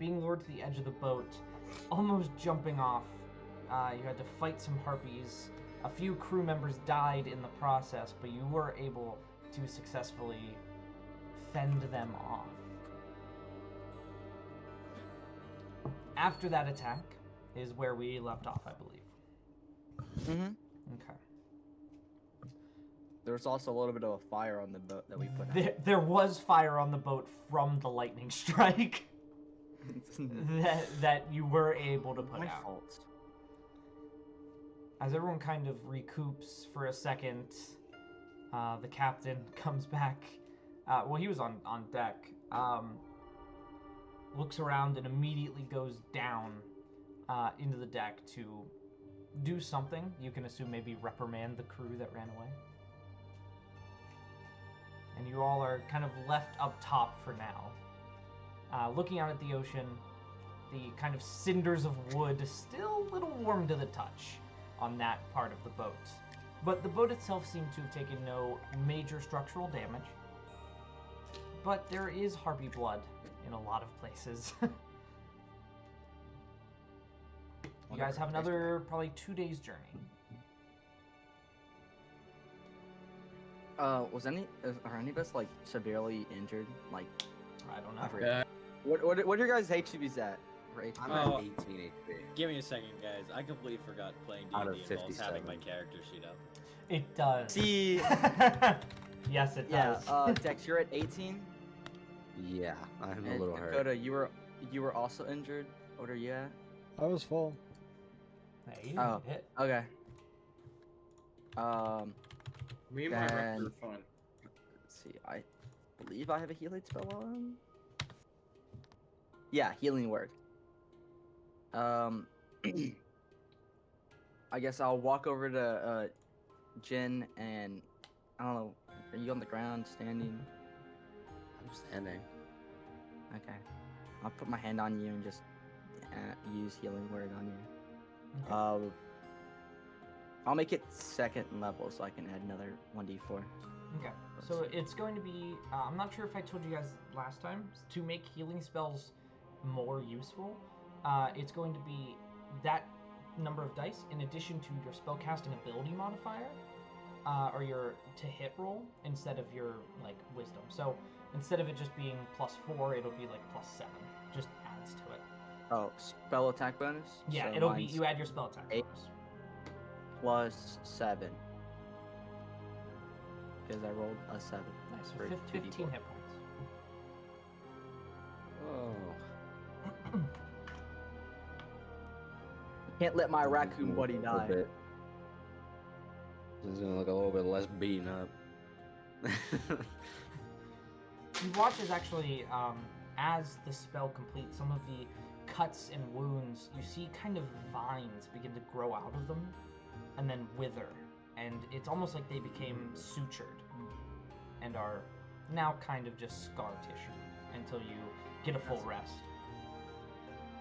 being lured to the edge of the boat, almost jumping off. You had to fight some harpies. A few crew members died in the process, but you were able to successfully fend them off. After that attack is where we left off, I believe. Mm-hmm. Okay. There's also a little bit of a fire on the boat that we put out. There was fire on the boat from the lightning strike that you were able to put My out. fault. As everyone kind of recoups for a second, the captain comes back. Well, he was on deck. Looks around and immediately goes down into the deck to do something. You can assume maybe reprimand the crew that ran away. And you all are kind of left up top for now. Looking out at the ocean, the kind of cinders of wood still a little warm to the touch on that part of the boat. But the boat itself seemed to have taken no major structural damage. But there is harpy blood in a lot of places. You guys have another probably 2 days journey. Are any of us like severely injured? Like, I don't know. I forget. What are your guys' HPs at? For HP? I'm Oh. at 18 HP. Give me a second, guys. I completely forgot playing Out of D&D involves having my 57. character sheet up. It does. See, Yes, it yeah. does. Dex, you're at 18. Yeah, I'm a And little hurt. Dakota, you were also injured. What are you at? I was full. Hey, you didn't Oh. hit. Okay. Me and my rep Then- were fun. Let's see. I believe I have a healing spell on. Yeah, healing word. I guess I'll walk over to Jin and I don't know. Are you on the ground, standing? I'm standing. Okay. I'll put my hand on you and just use healing word on you. Okay. I'll make it second level so I can add another 1d4. Okay, so it's going to be, I'm not sure if I told you guys last time, to make healing spells more useful, it's going to be that number of dice in addition to your spellcasting ability modifier, or your to hit roll, instead of your, like, wisdom. So instead of it just being +4, it'll be like +7, just adds to it. Oh, spell attack bonus? Yeah, So it'll be, mine's you add your spell attack 8. bonus. plus 7. Because I rolled a 7. Nice, so for 15 2d4. hit points. Oh. Can't let my raccoon buddy A little die. bit. This is gonna look a little bit less beaten up. You watch as actually, as the spell completes, some of the cuts and wounds, you see kind of vines begin to grow out of them and then wither. And it's almost like they became sutured and are now kind of just scar tissue until you get a full rest.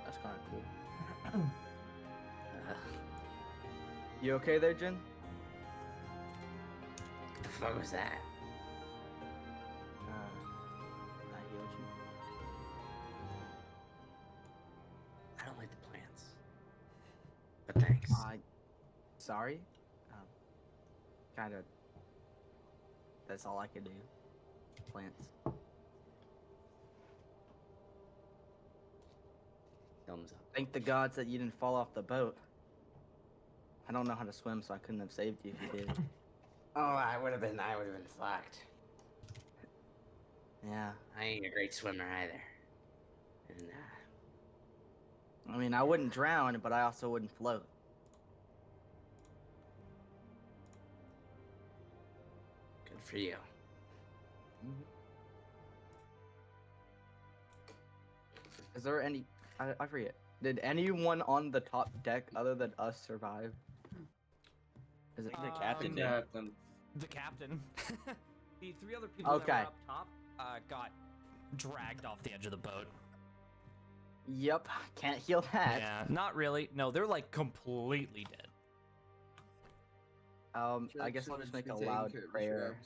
That's kind of cool. You okay there, Jin? The fuck was that? I healed you. I don't like the plants. But thanks. Sorry. Kind of. That's all I could do. Plants. Thumbs up. Thank the gods that you didn't fall off the boat. I don't know how to swim, so I couldn't have saved you if you did. Oh, I would have been fucked. Yeah. I ain't a great swimmer either. And I mean, I wouldn't drown, but I also wouldn't float. good for you. Is there any? I forget. Did anyone on the top deck other than us survive? Is it The Captain. captain. The captain. The 3 other people that Okay. were up top got dragged off the edge of the boat. Yep, can't heal that. Yeah, not really. No, they're like completely dead. I guess I'll just make a loud prayer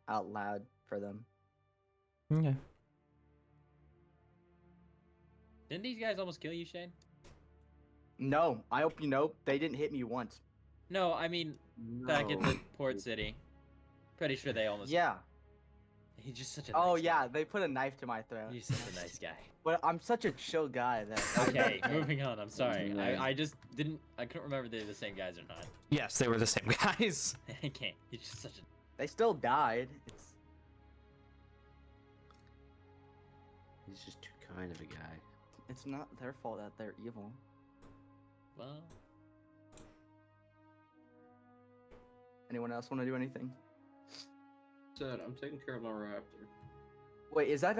out loud for them. Okay. Didn't these guys almost kill you, Shane? No, I hope you know they didn't hit me once. No, I mean back at the port city. Pretty sure they almost. Yeah. He's just such a. Oh nice yeah, Guy. they put a knife to my throat. He's such a nice guy. But I'm such a chill guy that. Okay, moving on. I'm sorry. Yeah. I just didn't. I couldn't remember if they're the same guys or not. Yes, they were the same guys. I can't. He's just such a. They still died. It's He's just too kind of a guy. it's not their fault that they're evil. Well. Anyone else want to do anything? Said I'm taking care of my raptor. Wait, is that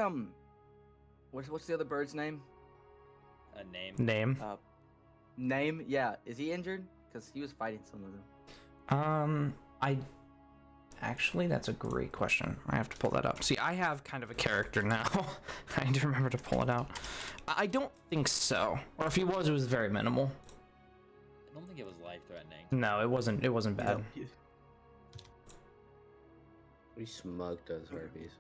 what's the other bird's name? A name. Name. Name? Yeah, is he injured? Because he was fighting some of them. I actually, that's a great question. I have to pull that up. See, I have kind of a character now. I need to remember to pull it out. I don't think so. Or if he was, it was very minimal. I don't think it was life threatening. No, it wasn't. It wasn't bad. We smug does herpes.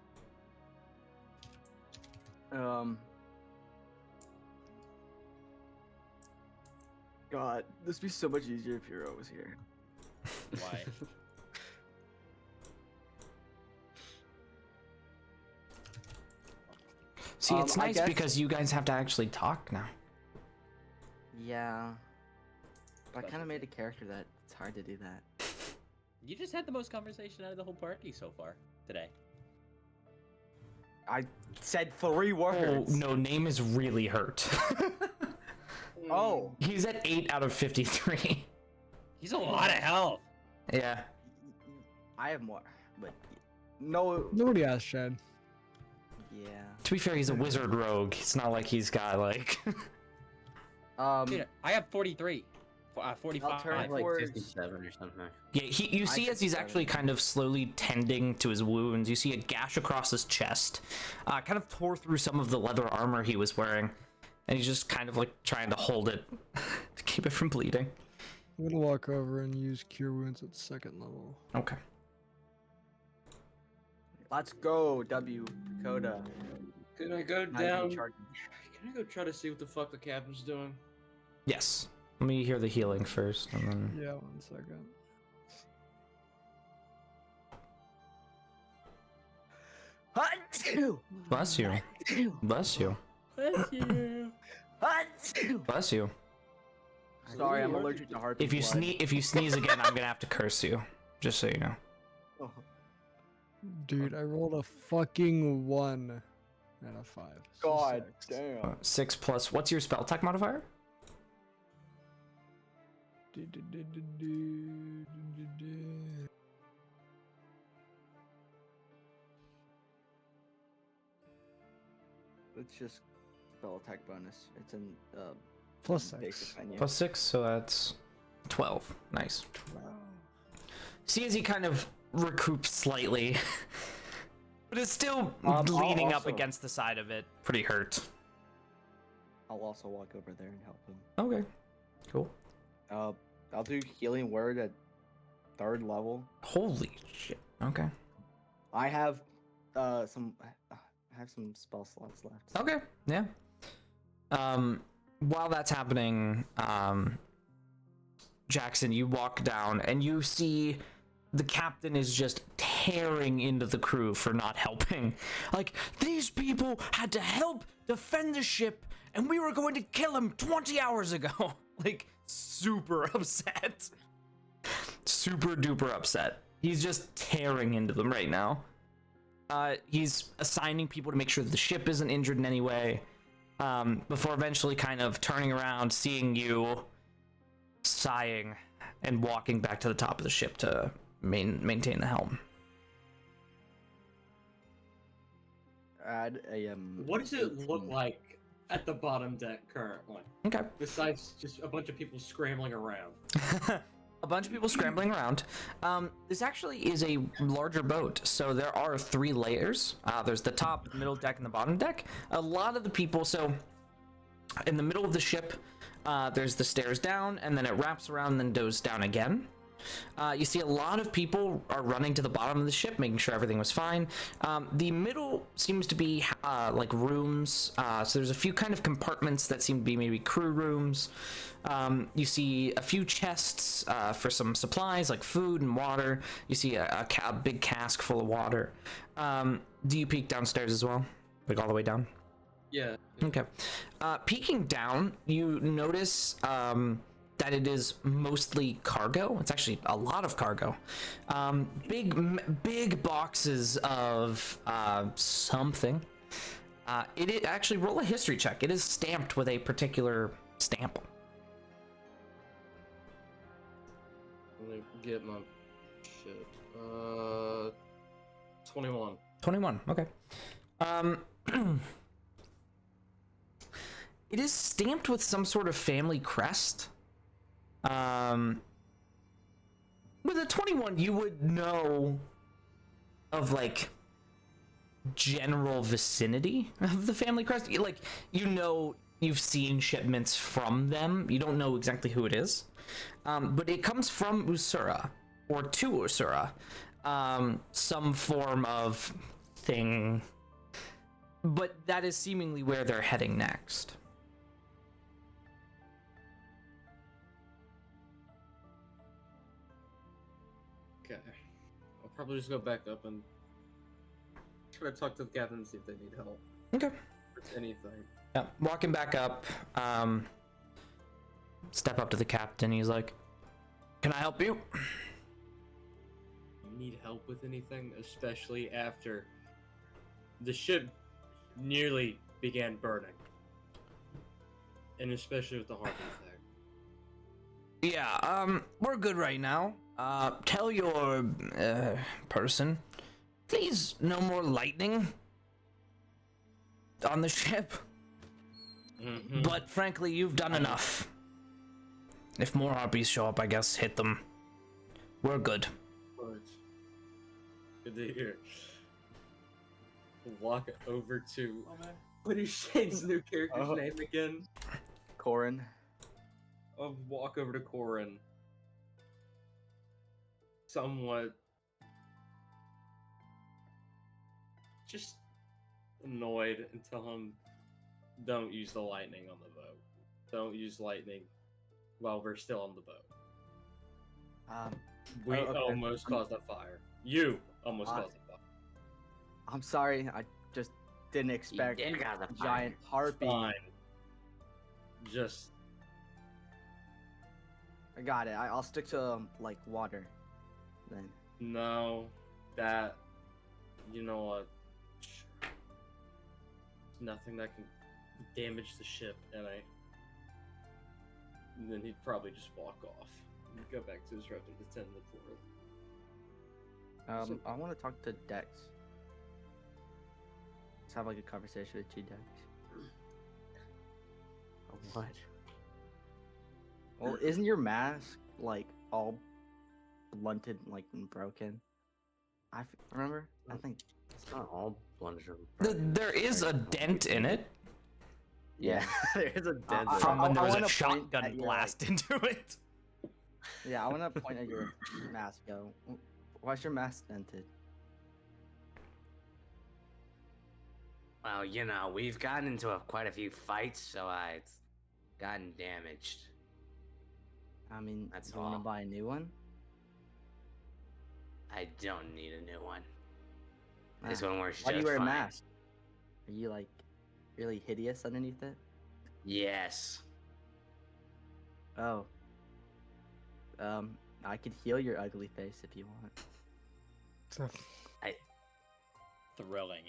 God, this would be so much easier if Hero was here. Why? See, it's I nice guess- because you guys have to actually talk now. Yeah. I kind of made a character that it's hard to do that. You just had the most conversation out of the whole party so far today. I said 3 Oh, words. no, name is really hurt. Oh. He's at 8 out of 53. He's a lot of health. Yeah. I have more, but no. Nobody asked Shad. Yeah. To be fair, he's a wizard rogue. It's not like he's got, like... Dude, I have 43. 45. turn Like Or- 57 or something. Yeah, you see as he's actually kind of slowly tending to his wounds, you see a gash across his chest, kind of tore through some of the leather armor he was wearing, and he's just kind of like trying to hold it to keep it from bleeding. I'm gonna walk over and use Cure Wounds at 2nd level. Okay. Let's go, W Dakota. Can I go Not even down? charging. Can I go try to see what the fuck the captain's doing? Yes. Let me hear the healing first, and then... Yeah, 1 second. Bless you. Bless you. Bless you. Bless you. Sorry, I'm allergic to heartbeat. If you sneeze again, I'm gonna have to curse you. Just so you know. Oh. Dude, I rolled a fucking 1 and a 5. so God 6. damn. 6 plus... What's your spell tech modifier? It's just spell attack bonus. It's in Plus basic 6. menu. Plus 6, so that's 12. Nice. See as he kind of recoups slightly, but is still I'll leaning up also- against the side of it. Pretty hurt. I'll also walk over there and help him. Okay. Cool. I'll do healing word at 3rd level. Holy shit. Okay. I have some spell slots left. Okay. Yeah. While that's happening, Jackson, you walk down and you see the captain is just tearing into the crew for not helping. Like, these people had to help defend the ship and we were going to kill him 20 hours ago. Like, super upset. Super duper upset. He's just tearing into them right now. He's assigning people to make sure that the ship isn't injured in any way. Before eventually kind of turning around, seeing you, sighing, and walking back to the top of the ship to maintain the helm. Add a What does it look like at the bottom deck currently? Okay. Besides just a bunch of people scrambling around. A bunch of people scrambling around. This actually is a larger boat, so there are 3 layers. There's the top, the middle deck, and the bottom deck. A lot of the people, so in the middle of the ship, there's the stairs down, and then it wraps around and then goes down again. You see a lot of people are running to the bottom of the ship, making sure everything was fine. The middle seems to be like rooms. So there's a few kind of compartments that seem to be maybe crew rooms. You see a few chests for some supplies like food and water. You see a big cask full of water. Do you peek downstairs as well? Like all the way down? Yeah. Okay. Peeking down, you notice that it is mostly cargo. It's actually a lot of cargo. Big boxes of something. It actually roll a history check. It is stamped with a particular stamp. Let me get my shit. 21. 21. Okay. It is stamped with some sort of family crest. With a 21, you would know of like general vicinity of the family crest. Like, you know, you've seen shipments from them. You don't know exactly who it is. But it comes from Usura, or to Usura. Some form of thing. But that is seemingly where they're heading next. Okay. I'll probably just go back up and try to talk to the captain and see if they need help. Okay. With anything. Yeah, walking back up, step up to the captain. He's like, "Can I help you?" You need help with anything, especially after the ship nearly began burning. And especially with the Harpy thing. Yeah, we're good right now. Tell your person, please, no more lightning on the ship. Mm-hmm. But frankly, you've done enough. If more harpies show up, I guess hit them. We're good. Good to hear. Walk over to. What is Shane's new character's name again? Corin. I'll walk over to Corin. Somewhat. Just annoyed and tell him, don't use the lightning on the boat. Don't use lightning while we're still on the boat. We okay. almost caused a fire. You almost caused a fire. I'm sorry, I just didn't expect did cause a a giant harpy. Fine. Just I got it. I'll stick to like water. Then no, that you know what? Sure. Nothing that can damage the ship, and then he'd probably just walk off and go back to his raptor to tend the portal. I want to talk to Dex. Let's have like a conversation with two Dex. What? Well, isn't your mask like all blunted, like and broken? Remember. I think. It's not all blunder. There is a dent in it Yeah, there's a dead. from when there was a wanna point shotgun at your, blast into it. Yeah, I want to point at your mask. Go. Why's your mask dented? Well, you know, we've gotten into quite a few fights, so it's gotten damaged. I mean, That's you want to all. buy a new one? I don't need a new one. This Ah, one works Why do just you wear a fine. mask? Are you like really hideous underneath it? Yes. Oh. I could heal your ugly face if you want. Thrilling.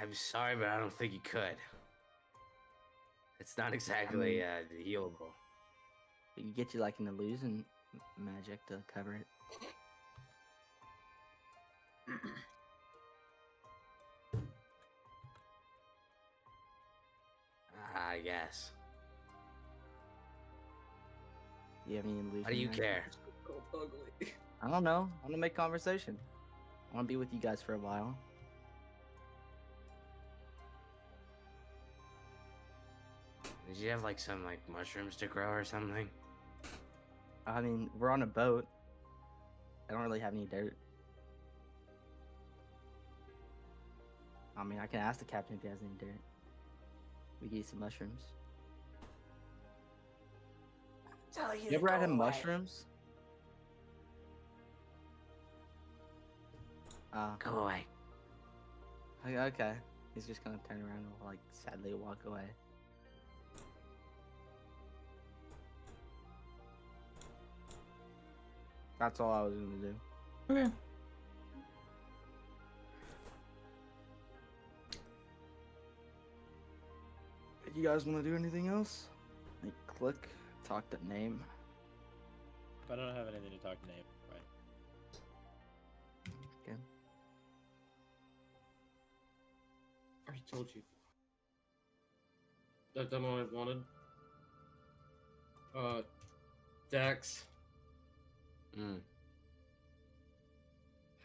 I'm sorry, but I don't think you could. It's not exactly healable. We could get you like an illusion magic to cover it. I guess. You have any illusion? How do you magic? care? So ugly. I don't know. I want to make conversation. I want to be with you guys for a while. Did you have like some like mushrooms to grow or something? I mean, we're on a boat. I don't really have any dirt. I mean, I can ask the captain if he has any dirt. We can eat some mushrooms. Tell you, You ever had him mushrooms? Go away. Okay. He's just gonna turn around and like sadly walk away. That's all I was gonna do. Okay. You guys want to do anything else? Like click, talk the name. I don't have anything to talk to name. Right. Okay. I already told you. I've done what I wanted. Dax, Mm.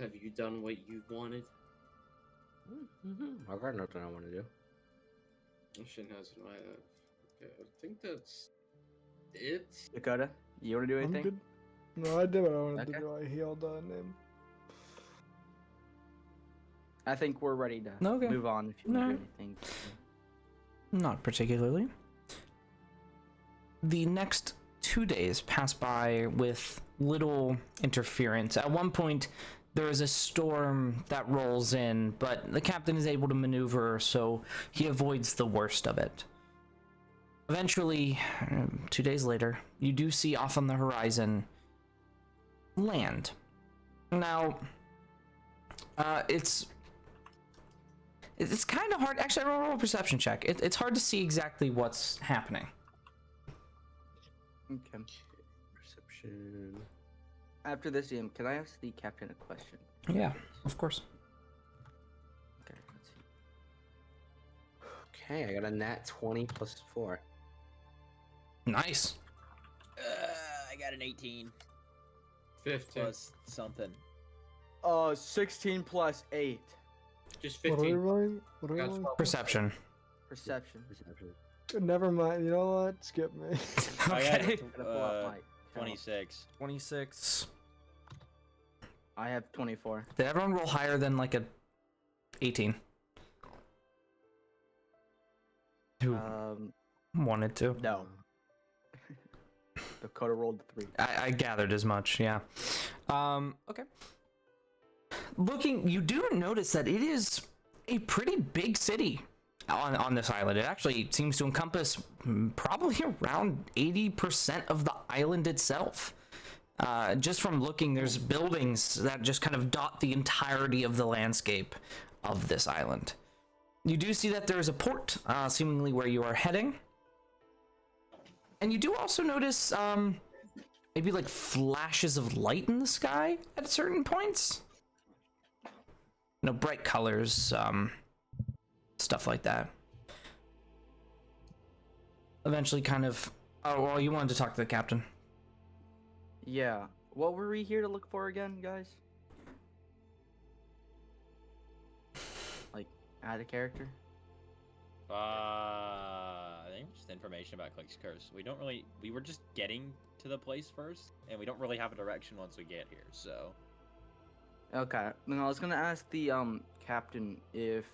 have you done what you wanted? I got nothing I want to do. Shin has my. Okay, I think that's it. Dakota, you want to do I'm anything? good. No, I did what I wanted Okay. to do. I healed him. I think we're ready to Okay. move on if you want to No. do anything. Not particularly. The next 2 days pass by with little interference. At one point, there is a storm that rolls in, but the captain is able to maneuver, so he avoids the worst of it. Eventually, 2 days later, you do see off on the horizon land. Now, it's kind of hard. Actually, I roll a perception check. It's hard to see exactly what's happening. Okay. Perception. After this, DM, can I ask the captain a question? Yeah, of course. Okay, let's see. Okay, I got a nat 20 plus 4. Nice. I got an 18 15. plus something. 16 plus 8. Just What are we 15. rolling? What are we Got rolling? 12. Perception. Perception. Perception. Never mind. You know what? Skip me. I got Okay. Gotta pull up my count. 26. 26. I have 24. Did everyone roll higher than like a 18? Who wanted to? No. Dakota rolled 3. I gathered as much, yeah. Okay. Looking, you do notice that it is a pretty big city on this island. It actually seems to encompass probably around 80% of the island itself. Just from looking, there's buildings that just kind of dot the entirety of the landscape of this island. You do see that there is a port, seemingly where you are heading. And you do also notice maybe like flashes of light in the sky at certain points. You know, bright colors, stuff like that. Eventually kind of... Oh, well, you wanted to talk to the captain. Yeah. What were we here to look for again, guys? Like, add a character? I think just information about Click's Curse. We were just getting to the place first, and we don't really have a direction once we get here, so. Okay. Then I was gonna ask the captain if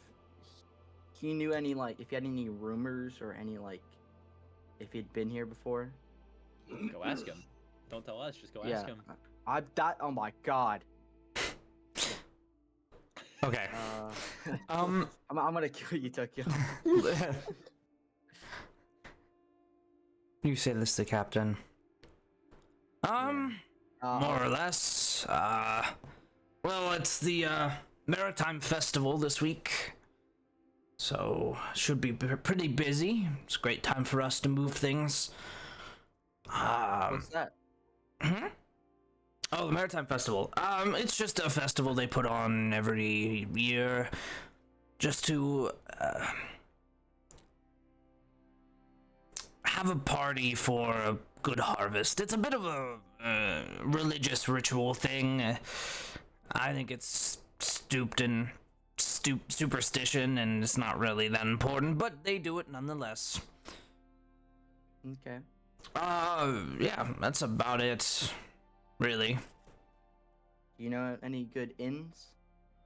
he knew any like if he had any rumors or any like if he'd been here before. Go ask him. Don't tell us, just go Yeah. ask him. Oh my god. Okay. I'm gonna kill you, Tokyo. You say this to the captain. More or less. Well, it's the Maritime Festival this week. So, should be pretty busy. It's a great time for us to move things. What's that? Hmm? Oh, the Maritime Festival. It's just a festival they put on every year just to have a party for a good harvest. It's a bit of a religious ritual thing. I think it's stooped in superstition, and it's not really that important, but they do it nonetheless. Okay. Yeah, that's about it. Really. Do you know any good inns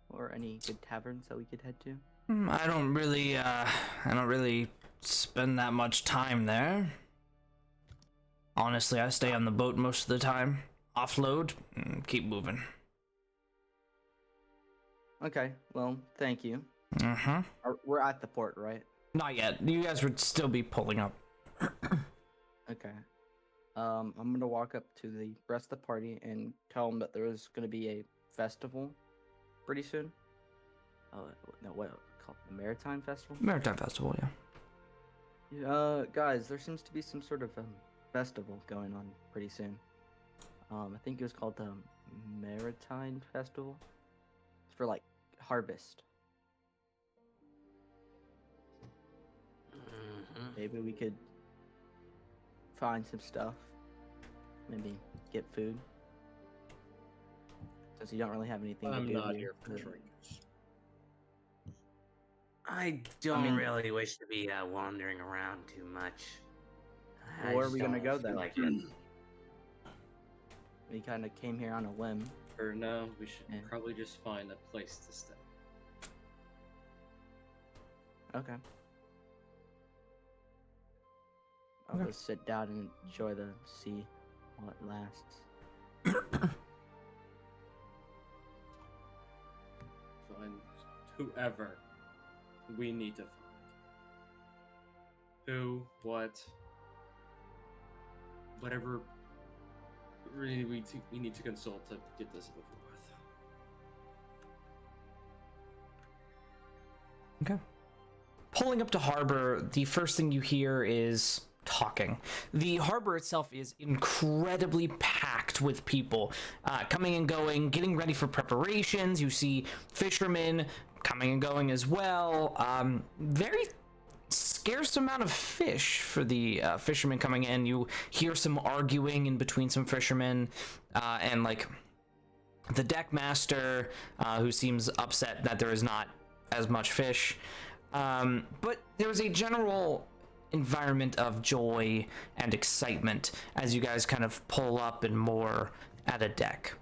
or any good taverns that we could head to? I don't really spend that much time there. Honestly, I stay on the boat most of the time, offload, and keep moving. Okay, well, thank you. Mm-hmm. We're at the port, right? Not yet. You guys would still be pulling up. Okay. I'm gonna walk up to the rest of the party and tell them that there is gonna be a festival pretty soon. Oh, no, what called the Maritime Festival? Maritime Festival, yeah. Guys, there seems to be some sort of festival going on pretty soon. I think it was called the Maritime Festival. It's for like harvest. Maybe we could find some stuff. Maybe get food. Since you don't really have anything to I'm do not here. here for drinks. I don't mean- really wish to be wandering around too much. I Where are just we gonna don't go feel then? Like it. We kind of came here on a whim. For now, we should Yeah. probably just find a place to stay. Okay. I'll Okay. just sit down and enjoy the sea while it lasts. Find whoever we need to find. Who, what, whatever really we need to consult to get this over with. Okay. Pulling up to harbor, the first thing you hear is talking. The harbor itself is incredibly packed with people coming and going, getting ready for preparations. You see fishermen coming and going as well. Very scarce amount of fish for the fishermen coming in. You hear some arguing in between some fishermen and like the deck master who seems upset that there is not as much fish. But there's a general environment of joy and excitement as you guys kind of pull up and moor at a deck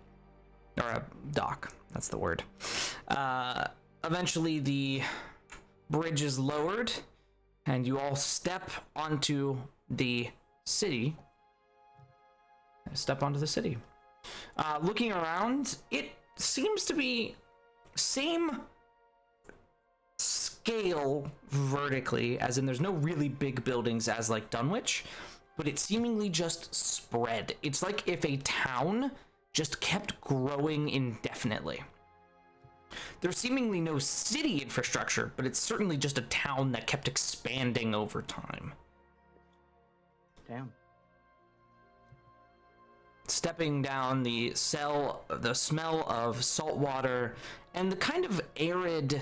or a dock. That's the word. Eventually the bridge is lowered and you all step onto the city. Looking around, it seems to be same scale vertically, as in there's no really big buildings as like Dunwich, but it's seemingly just spread. It's like if a town just kept growing indefinitely. There's seemingly no city infrastructure, but it's certainly just a town that kept expanding over time. Damn. Stepping down the smell of salt water and the kind of arid's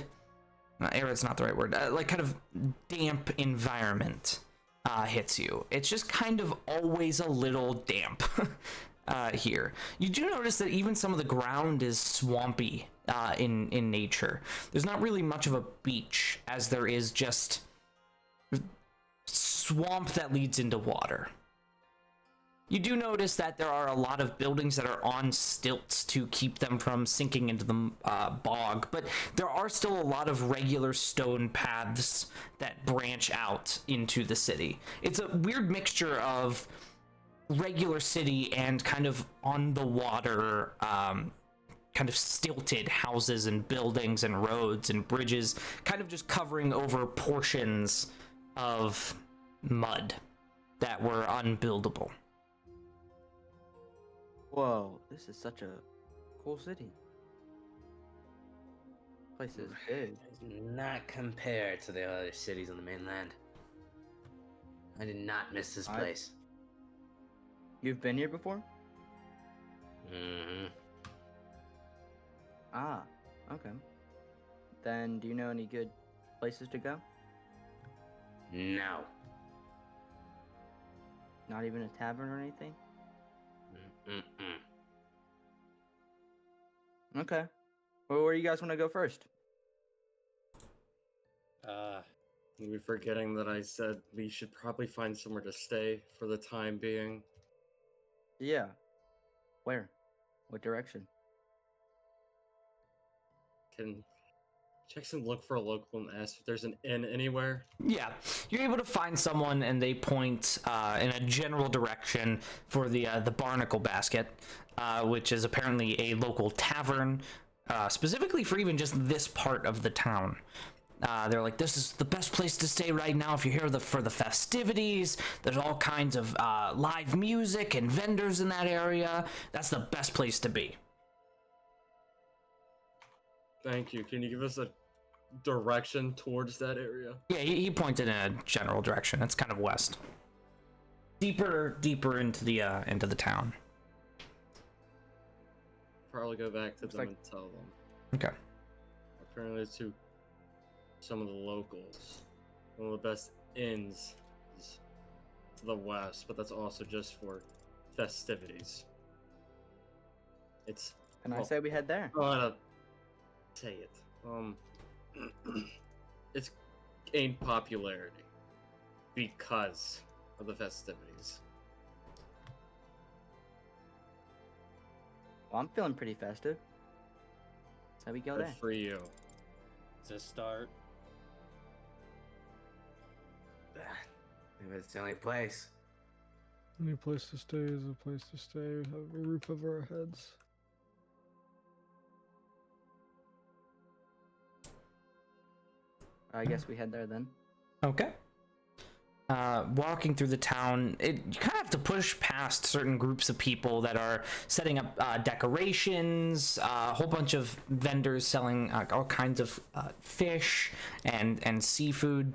not the right word, like kind of damp environment hits you. It's just kind of always a little damp here. You do notice that even some of the ground is swampy in nature. There's not really much of a beach, as there is just swamp that leads into water. You do notice that there are a lot of buildings that are on stilts to keep them from sinking into the bog, but there are still a lot of regular stone paths that branch out into the city. It's a weird mixture of regular city and kind of on the water, kind of stilted houses and buildings and roads and bridges, kind of just covering over portions of mud that were unbuildable. Whoa, this is such a cool city. Place is big. Does not compare to the other cities on the mainland. I did not miss this place. You've been here before? Mm-hmm. Ah, okay. Then do you know any good places to go? No. Not even a tavern or anything? Mm-mm. Okay. Well, where do you guys want to go first? You're forgetting that I said we should probably find somewhere to stay for the time being. Yeah. Where? What direction? Can Jackson look for a local and ask if there's an inn anywhere? Yeah, you're able to find someone, and they point in a general direction for the Barnacle Basket, which is apparently a local tavern, specifically for even just this part of the town. They're like, this is the best place to stay right now if you're here for the festivities. There's all kinds of live music and vendors in that area. That's the best place to be. Thank you. Can you give us a direction towards that area? Yeah, he pointed in a general direction. It's kind of west, deeper into the town. Probably go back to Looks them like- and tell them. Okay. Apparently, to some of the locals, one of the best inns is to the west, but that's also just for festivities. It's And I Oh. say we head there. I don't know how to say it. It's gained popularity because of the festivities. Well, I'm feeling pretty festive. So we go Good there. for you. It's a start. Maybe it's the only place. Any place to stay is a place to stay. We have a roof over our heads. I guess we head there then. Okay. Walking through the town, you kind of have to push past certain groups of people that are setting up decorations, a whole bunch of vendors selling all kinds of fish and seafood.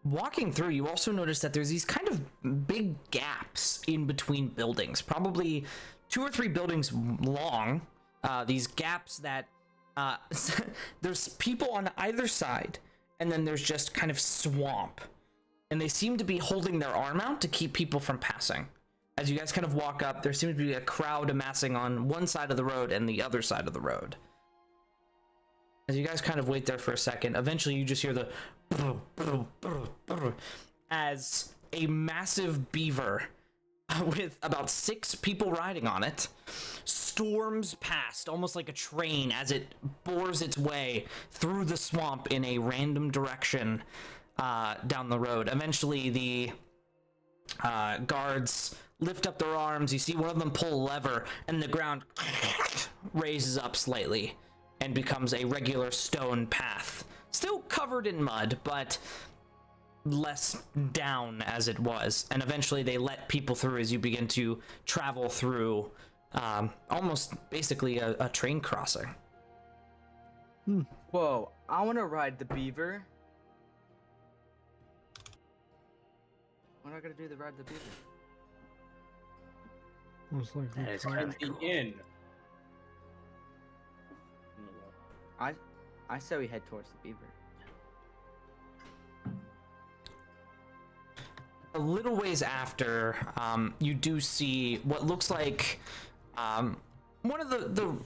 Walking through, you also notice that there's these kind of big gaps in between buildings, probably 2 or 3 buildings long. These gaps that there's people on either side, and then there's just kind of swamp, and they seem to be holding their arm out to keep people from passing. As you guys kind of walk up, there seems to be a crowd amassing on one side of the road and the other side of the road. As you guys kind of wait there for a second, eventually you just hear the as a massive beaver with about 6 people riding on it storms past almost like a train as it bores its way through the swamp in a random direction down the road. Eventually the guards lift up their arms. You see one of them pull a lever, and the ground raises up slightly and becomes a regular stone path, still covered in mud, but less down as it was. And eventually they let people through as you begin to travel through almost basically a train crossing. Whoa, I want to ride the beaver. What am I gonna do to ride the beaver? Most likely. That is cry. kinda The cool. inn. I say we head towards the beaver. A little ways after, you do see what looks like one of the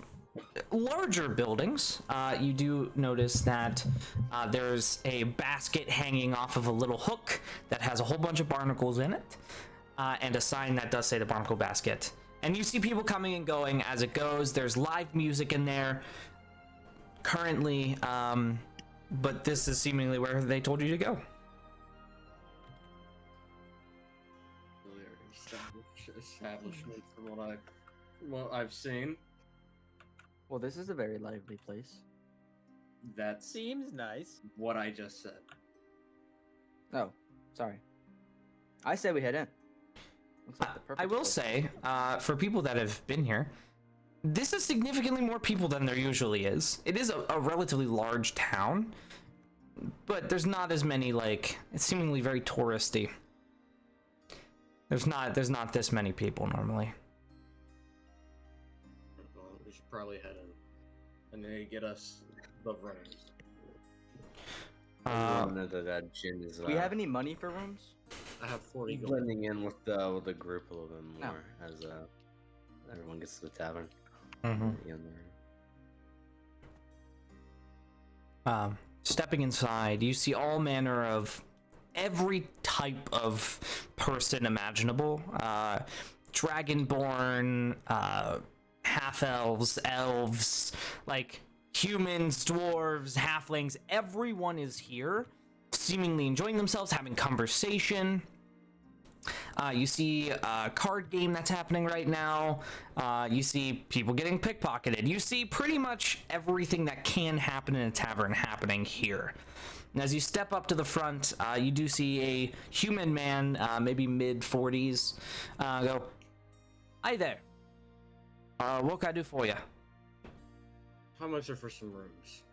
larger buildings. You do notice that there's a basket hanging off of a little hook that has a whole bunch of barnacles in it, and a sign that does say the Barnacle Basket. And you see people coming and going as it goes. There's live music in there currently, but this is seemingly where they told you to go. Establishment from what I've seen. Well, this is a very lively place. That's Seems nice. what I just said. Oh, sorry. I say we head in. Looks like the I perfect will place. say, for people that have been here, this is significantly more people than there usually is. It is a relatively large town, but there's not as many, like, it's seemingly very touristy. There's not this many people normally. Well, we should probably head in and then get us the rooms. That Jin is Do we have any money for rooms? I have 40 gold. blending in with the group a little bit Oh. more as everyone gets to the tavern. Mhm. Yeah, there. stepping inside, you see all manner of every type of person imaginable. Dragonborn, half-elves, elves, like humans, dwarves, halflings. Everyone is here, seemingly enjoying themselves, having conversation. You see a card game that's happening right now. You see people getting pickpocketed. You see pretty much everything that can happen in a tavern happening here. And as you step up to the front, you do see a human man, maybe mid-40s, go, "Hi there. What can I do for you?" How much are for some rooms?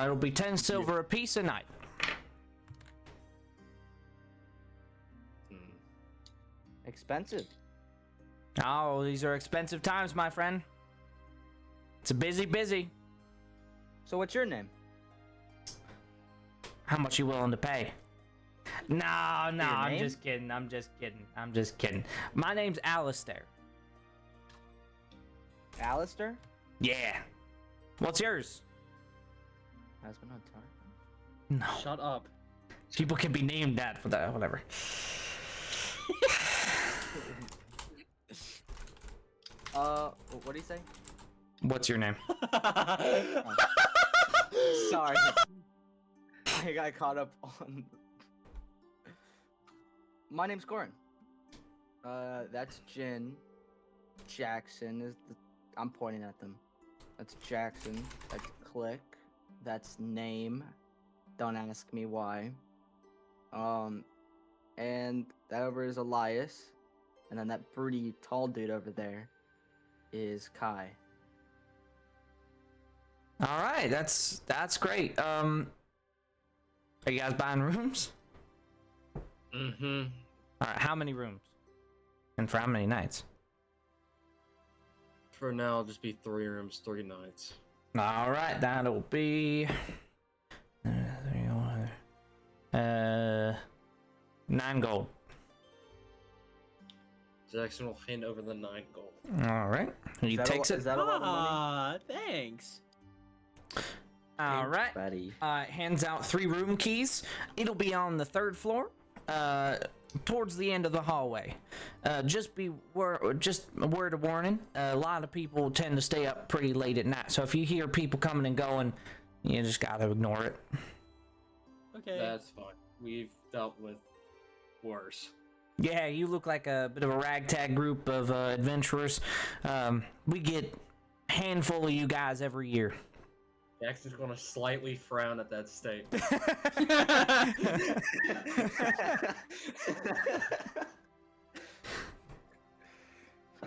It'll be 10 silver apiece a night. Expensive. Oh, these are expensive times, my friend. It's a busy. So what's your name? How much you willing to pay? No, I'm name? just kidding. I'm just kidding. My name's Alistair. Alistair? Yeah. What's yours? Husband on tar. No. Shut up. People can be named that for that, whatever. What do you say? What's your name? Sorry. I got caught up on. My name's Corin. That's Jin. Jackson is the. I'm pointing at them. That's Jackson. That's Click. That's Name. Don't ask me why. And that over is Elias. And then that pretty tall dude over there is Kai. All right, that's great. Are you guys buying rooms? Mm-hmm. All right, how many rooms? And for how many nights? For now, it'll just be 3 rooms, 3 nights. All right, that'll be 9 gold. Jackson will hand over the 9 gold. All right, he takes it. Is that a lot of money? Ah, thanks. All right, Buddy. hands out 3 room keys. It'll be on the 3rd floor, towards the end of the hallway. Just a word of warning. A lot of people tend to stay up pretty late at night, so if you hear people coming and going, you just gotta ignore it. Okay. That's fine. We've dealt with worse. Yeah, you look like a bit of a ragtag group of adventurers. We get a handful of you guys every year. Jackson's gonna slightly frown at that statement.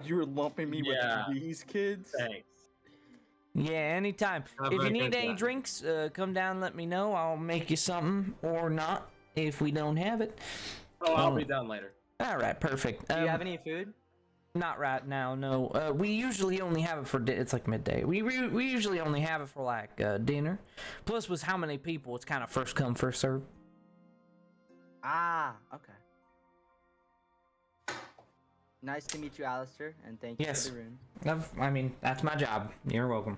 You were lumping me Yeah. with these kids? Thanks. Yeah, anytime. Have If a you need good any time. drinks, come down and let me know. I'll make you something or not if we don't have it. Oh, I'll be down later. All right, perfect. Do you have any food? Not right now, no. We usually only have it for it's like midday. We usually only have it for like dinner. Plus, with how many people, it's kind of first come first serve. Ah, okay. Nice to meet you, Alistair, and thank you Yes. for the room. I mean, that's my job. You're welcome.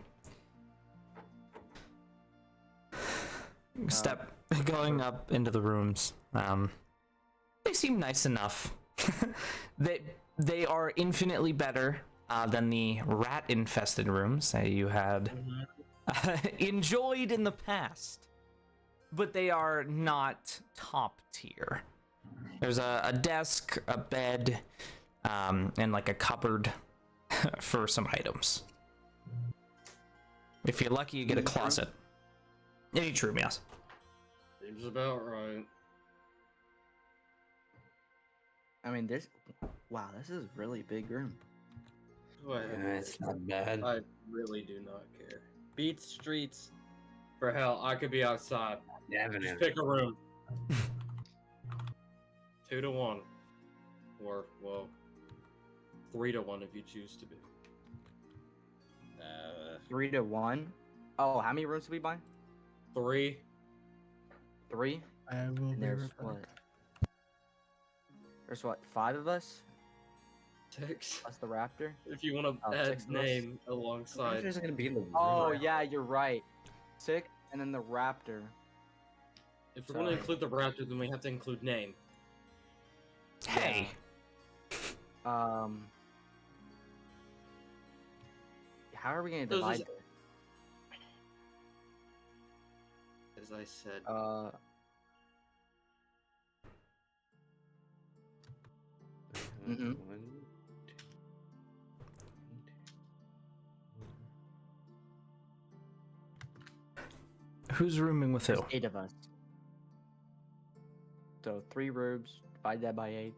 Step going up into the rooms. They seem nice enough. They are infinitely better than the rat-infested rooms that you had enjoyed in the past, but they are not top tier. There's a desk, a bed, and like a cupboard for some items. If you're lucky, you get a closet. Any room, yes. Seems about right. I mean, wow, this is a really big room. Go ahead. It's not bad. I really do not care. Beats streets. For hell, I could be outside. Just Definitely. pick a room. 2 to 1. Or, well, 3 to 1 if you choose to be. 3 to 1. Oh, how many rooms do we buy? 3. 3. I will And be there's right what? back. There's what? 5 of us 6. plus the raptor. If you want to Oh, add 6 of us. name What if alongside. there's gonna be in the room? Oh yeah, you're right. 6, and then the raptor. If we're going to include the raptor, then we have to include name. Hey. How are we gonna Those divide is- it? As I said, Mhm. Who's rooming with who? There's 8 of us. So 3 rooms, divide that by 8.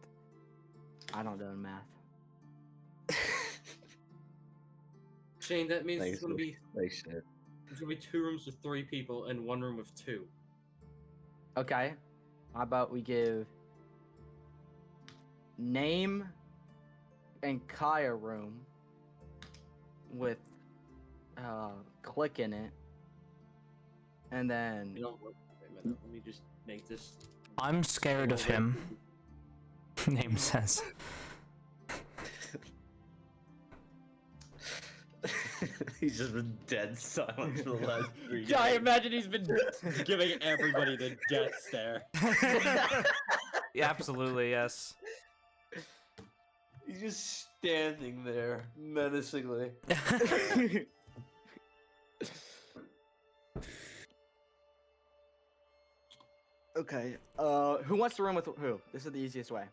I don't know math. Shane, that means Thanks, it's going to be Like shit. there's going to be 2 rooms with 3 people and 1 room with 2. Okay. How about we give Name and Kai a room with Click in it. And then You know what? Wait a minute. Let me just make this. I'm scared of him. Name says. He's just been dead silent for the last 3 Yeah, I days. imagine he's been giving everybody the death stare. Yeah, absolutely, yes. He's just standing there menacingly. Okay. Who wants to room with who? This is the easiest way.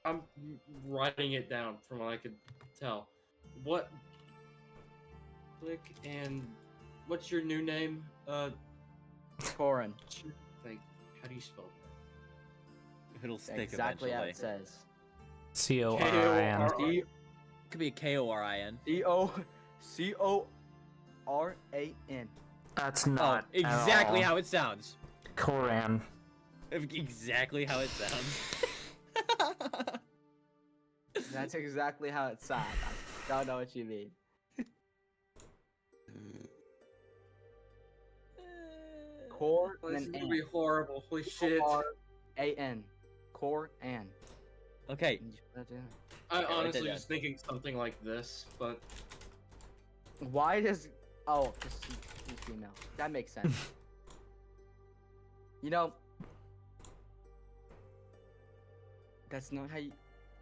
I'm writing it down from what I could tell. What? Click and what's your new name? Corin. Like, how do you spell that? It'll stick Exactly how eventually. it says. C-O-R-I-N. C Could be a K-O-R-I-N. C-O-R-A-N. That's Oh, not exactly at all. how it sounds. Koran. Exactly how it sounds. That's exactly how it sounds. I don't know what you mean. Core Oh, and this is then gonna be horrible. Holy shit! C-O-R-A-N. Core and. Okay, I write honestly that down. was thinking something like this, but Why does? Oh, because she's female. That makes sense. You know, that's not how you.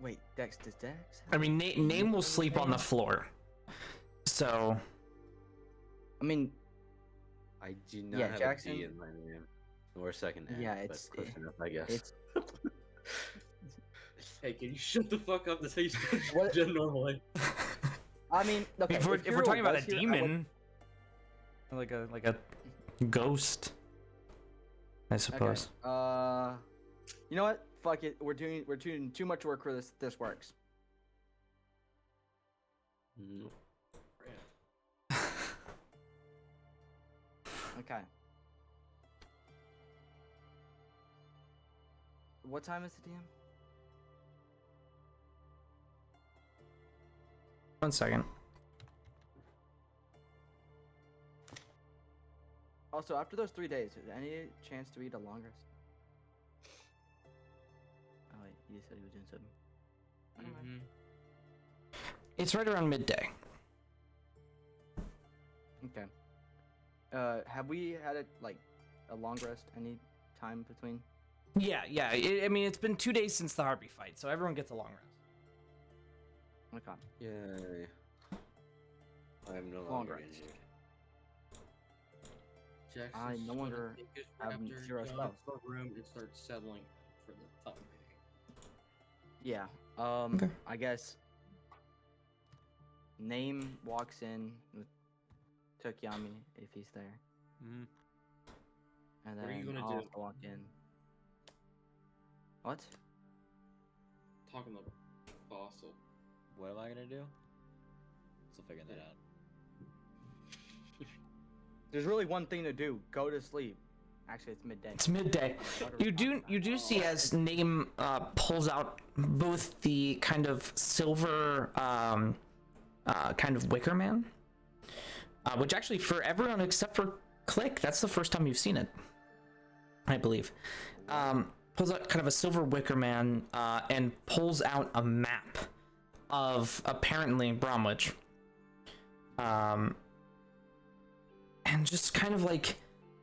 Wait, Dex does Dex? I mean, Name will sleep on the floor. So, I mean, I do not Yeah, have Jackson- a D in my name. Or second name. Yeah, but it's- close enough, I guess. it's hey, can you shut the fuck up? That's how you speak What- Jen normally. I mean, okay. if we're Hero talking about a was here, I would- demon, like a ghost, I suppose. Okay. You know what? Fuck it. We're doing too much work for this. This works. Mm, Okay. What time is the DM? 1 second. Also, after those 3 days, is there any chance to eat a long rest? Oh wait, you said he was doing something. Mhm. It's right around midday. Okay. Have we had a long rest any time between? Yeah. I mean, it's been 2 days since the Harpy fight, so everyone gets a long rest. Okay. Yay. I'm no Long longer rest. injured. Jackson's I no just gonna longer take his have raptor, zero go spells. into the room and start settling for the time being. Yeah. Okay. I guess. Name walks in with Tokyami if he's there, Mhm. and What are you then gonna I'll do? have to walk in. What? Talking about fossil. What am I gonna do? Still figuring that out. There's really one thing to do. Go to sleep. Actually, it's midday. It's midday. You do see as Name pulls out both the kind of silver kind of wicker man, which actually for everyone except for Click, that's the first time you've seen it, I believe. Pulls out kind of a silver wicker man and pulls out a map of apparently Bromwich, and just kind of like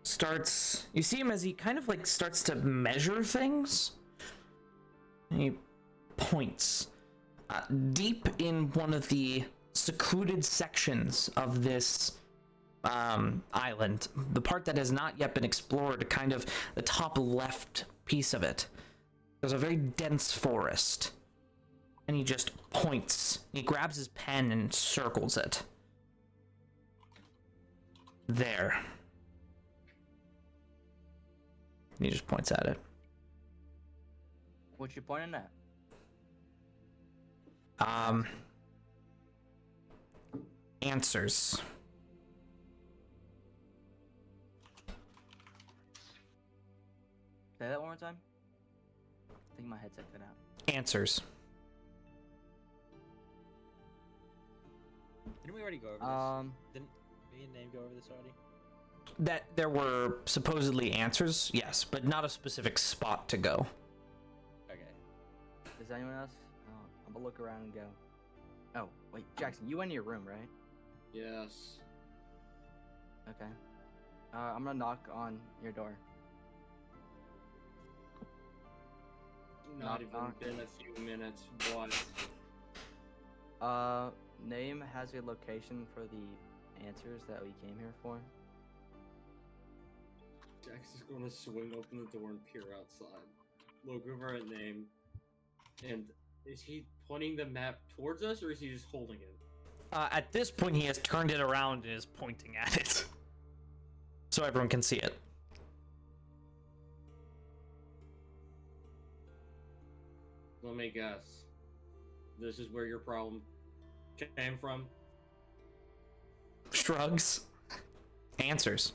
starts. You see him as he kind of like starts to measure things. And he points deep in one of the secluded sections of this island, the part that has not yet been explored, kind of the top left piece of it. There's a very dense forest, and he just points. He grabs his pen and circles it. There. And he just points at it. What you pointing at? Answers. Say that one more time. I think my headset cut out. Answers. Didn't we already go over this? Didn't me and Name go over this already? That there were supposedly answers, yes, but not a specific spot to go. Okay. Does anyone else? I'm gonna look around and go. Oh, wait, Jackson, you went in your room, right? Yes. Okay. I'm gonna knock on your door. Not even been a few minutes. What? Name has a location for the answers that we came here for. Jax is going to swing open the door and peer outside. Look over at Name. And is he pointing the map towards us, or is he just holding it? At this point, he has turned it around and is pointing at it. So everyone can see it. Let me guess. This is where your problem came from? Shrugs. Answers.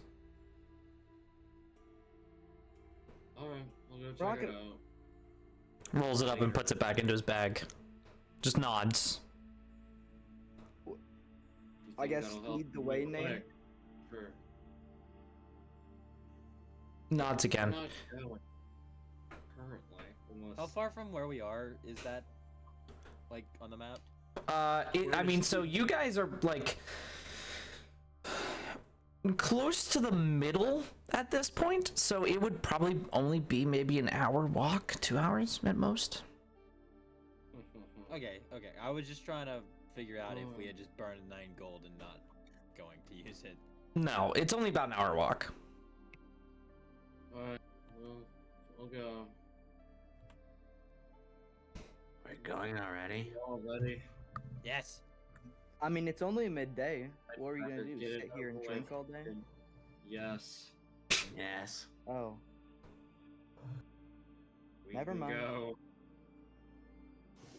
Alright, I'll go check Rocket. it out. Rolls it up and puts it back into his bag. Just nods. You I think guess that'll help lead the you way, real Name. quick? Sure. Nods I'm again. not going. Currently, unless... How far from where we are is that? Like on the map? I mean, so you guys are like close to the middle at this point, so it would probably only be maybe an hour walk, 2 hours at most. Okay. I was just trying to figure out if we had just burned 9 gold and not going to use it. No, it's only about an hour walk. Alright, well, I'll go. We're going already. All ready? Yes. I mean, it's only midday. What are you gonna rather do? get it Sit here and over drink with all day? and- Yes. Yes. Oh, We Never can mind. Go.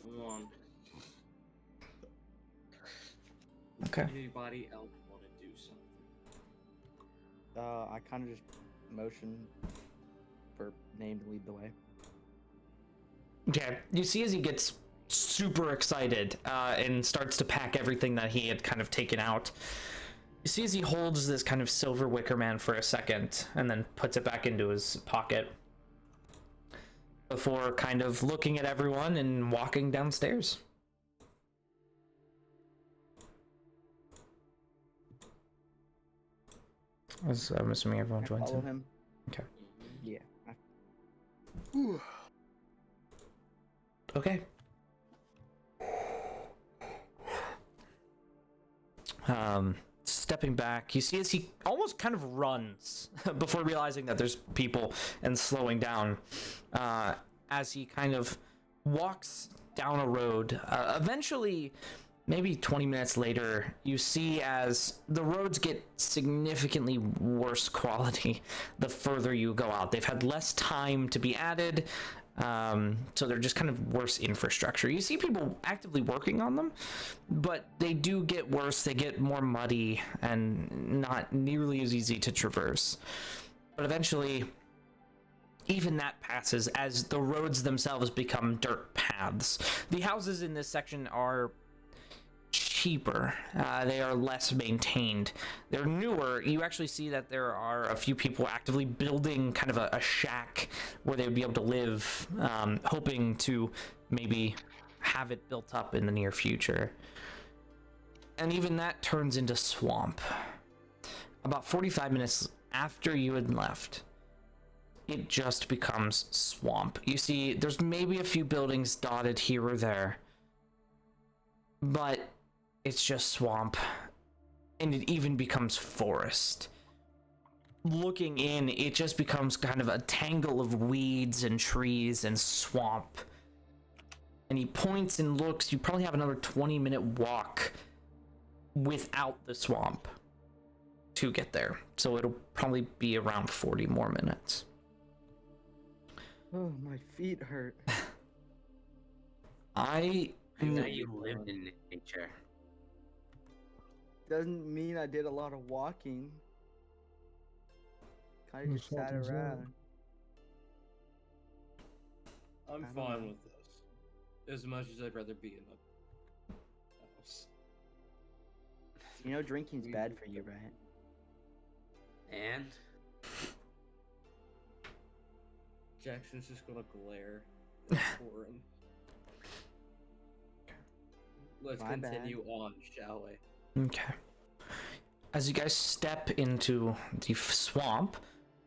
Come on. Okay. Anybody else want to do something? I kind of just motion for Name to lead the way. Okay, you see as he gets super excited and starts to pack everything that he had kind of taken out. You see as he holds this kind of silver wicker man for a second and then puts it back into his pocket before kind of looking at everyone and walking downstairs. I'm assuming everyone joins Follow him. him. Okay. Yeah. Okay. Stepping back, you see as he almost kind of runs before realizing that there's people and slowing down. As he kind of walks down a road, eventually, maybe 20 minutes later, you see as the roads get significantly worse quality the further you go out. They've had less time to be added, so they're just kind of worse infrastructure. You see people actively working on them, but they do get worse. They get more muddy and not nearly as easy to traverse. But eventually, even that passes as the roads themselves become dirt paths. The houses in this section are cheaper. They are less maintained. They're newer. You actually see that there are a few people actively building kind of a shack where they would be able to live, hoping to maybe have it built up in the near future. And even that turns into swamp. About 45 minutes after you had left, it just becomes swamp. You see, there's maybe a few buildings dotted here or there, but it's just swamp, and it even becomes forest. Looking in, it just becomes kind of a tangle of weeds and trees and swamp. And he points and looks. You probably have another 20-minute walk without the swamp to get there. So it'll probably be around 40 more minutes. Oh, my feet hurt. I know you lived in nature. Doesn't mean I did a lot of walking. I Whose just fault sat is that? around. I'm I don't fine know. with this. As much as I'd rather be in the house. You know drinking's bad for you, right? And Jackson's just gonna glare at Corin. Let's My bad. continue on, shall we? Okay. As you guys step into the swamp,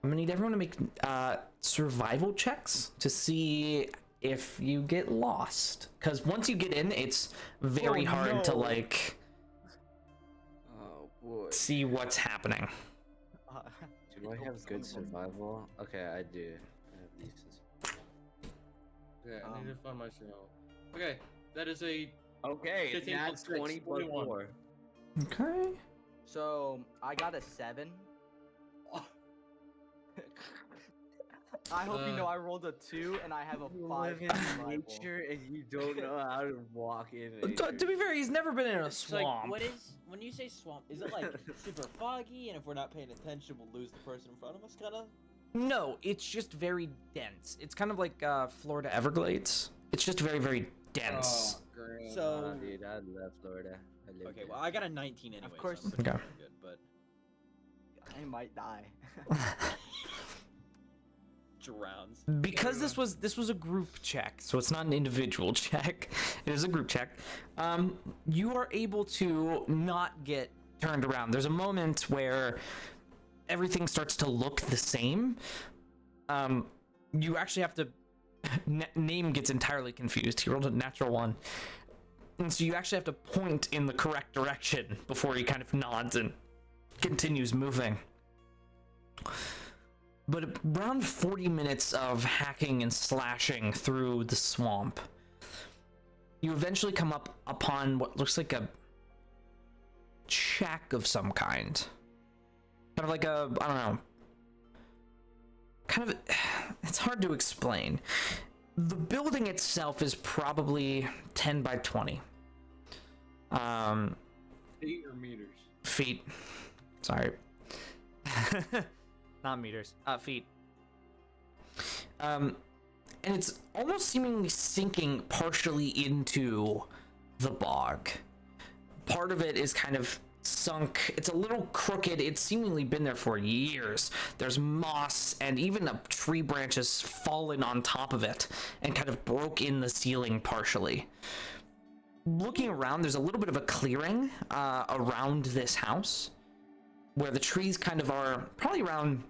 I'm gonna need everyone to make survival checks to see if you get lost. Because once you get in, it's very Oh, hard to no. like Oh boy. see what's happening. do I have good survival? Okay, I do. I have decent. Okay, I need to find my journal. Okay, that is a Okay, 15 that's plus 6, 20 plus 21. 4. Okay. So I got a 7. I hope you know I rolled a 2 and I have a 5. in survival. nature and you don't know how to walk in To be fair, he's never been in a It's like, swamp. what is when you say swamp? Is it like super foggy, and if we're not paying attention, we'll lose the person in front of us, kind of? No, it's just very dense. It's kind of like Florida Everglades. It's just very, very dense. Oh, great. So, dude, I love Florida. I live okay, there. well, I got a 19 anyway. course. So I'm pretty Okay. darn good, but I might die. drowns. Because this was a group check, so it's not an individual check. It is a group check. You are able to not get turned around. There's a moment where everything starts to look the same. You actually have to. Name gets entirely confused. He rolled a natural 1, and so you actually have to point in the correct direction before he kind of nods and continues moving. But around 40 minutes of hacking and slashing through the swamp, you eventually come up upon what looks like a shack of some kind. Kind of like a, I don't know, kind of, it's hard to explain. The building itself is probably 10 by 20. Feet or meters? Feet. Sorry. Not meters. Feet. And it's almost seemingly sinking partially into the bog. Part of it is kind of sunk. It's a little crooked. It's seemingly been there for years. There's moss and even a tree branch has fallen on top of it and kind of broke in the ceiling partially. Looking around, there's a little bit of a clearing around this house where the trees kind of are probably around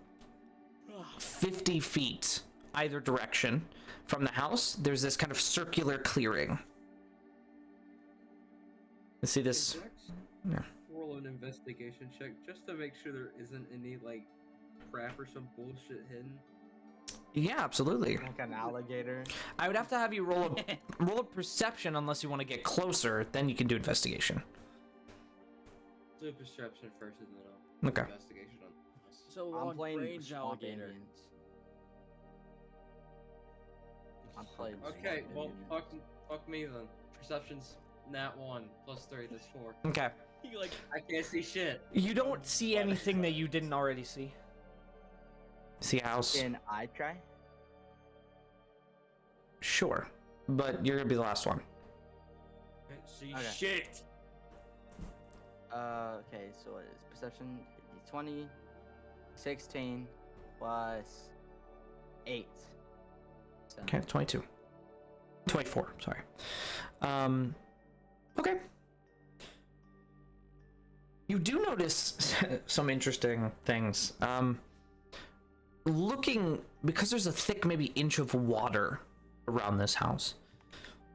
50 feet either direction from the house. There's this kind of circular clearing. You see this? Yeah. Roll an investigation check just to make sure there isn't any like crap or some bullshit hidden. Yeah, absolutely. Like an alligator. I would have to have you roll a perception unless you want to get closer. Then you can do investigation. Do perception first and then I'll Okay. investigation on. So I'm on playing range swamp alligator. Indians. I'm playing Okay, swamp well Indians. fuck me then. Perception's nat 1 plus 3, that's 4. Okay. You like I can't see shit. You don't see anything that you didn't already see. See a house? Can I try? Sure. But you're gonna be the last one. Okay, see Okay. shit. Okay, so it is perception 20, 16 plus 8. So, Okay, 22. 24, sorry. Okay. You do notice some interesting things. Looking, because there's a thick, maybe inch of water around this house,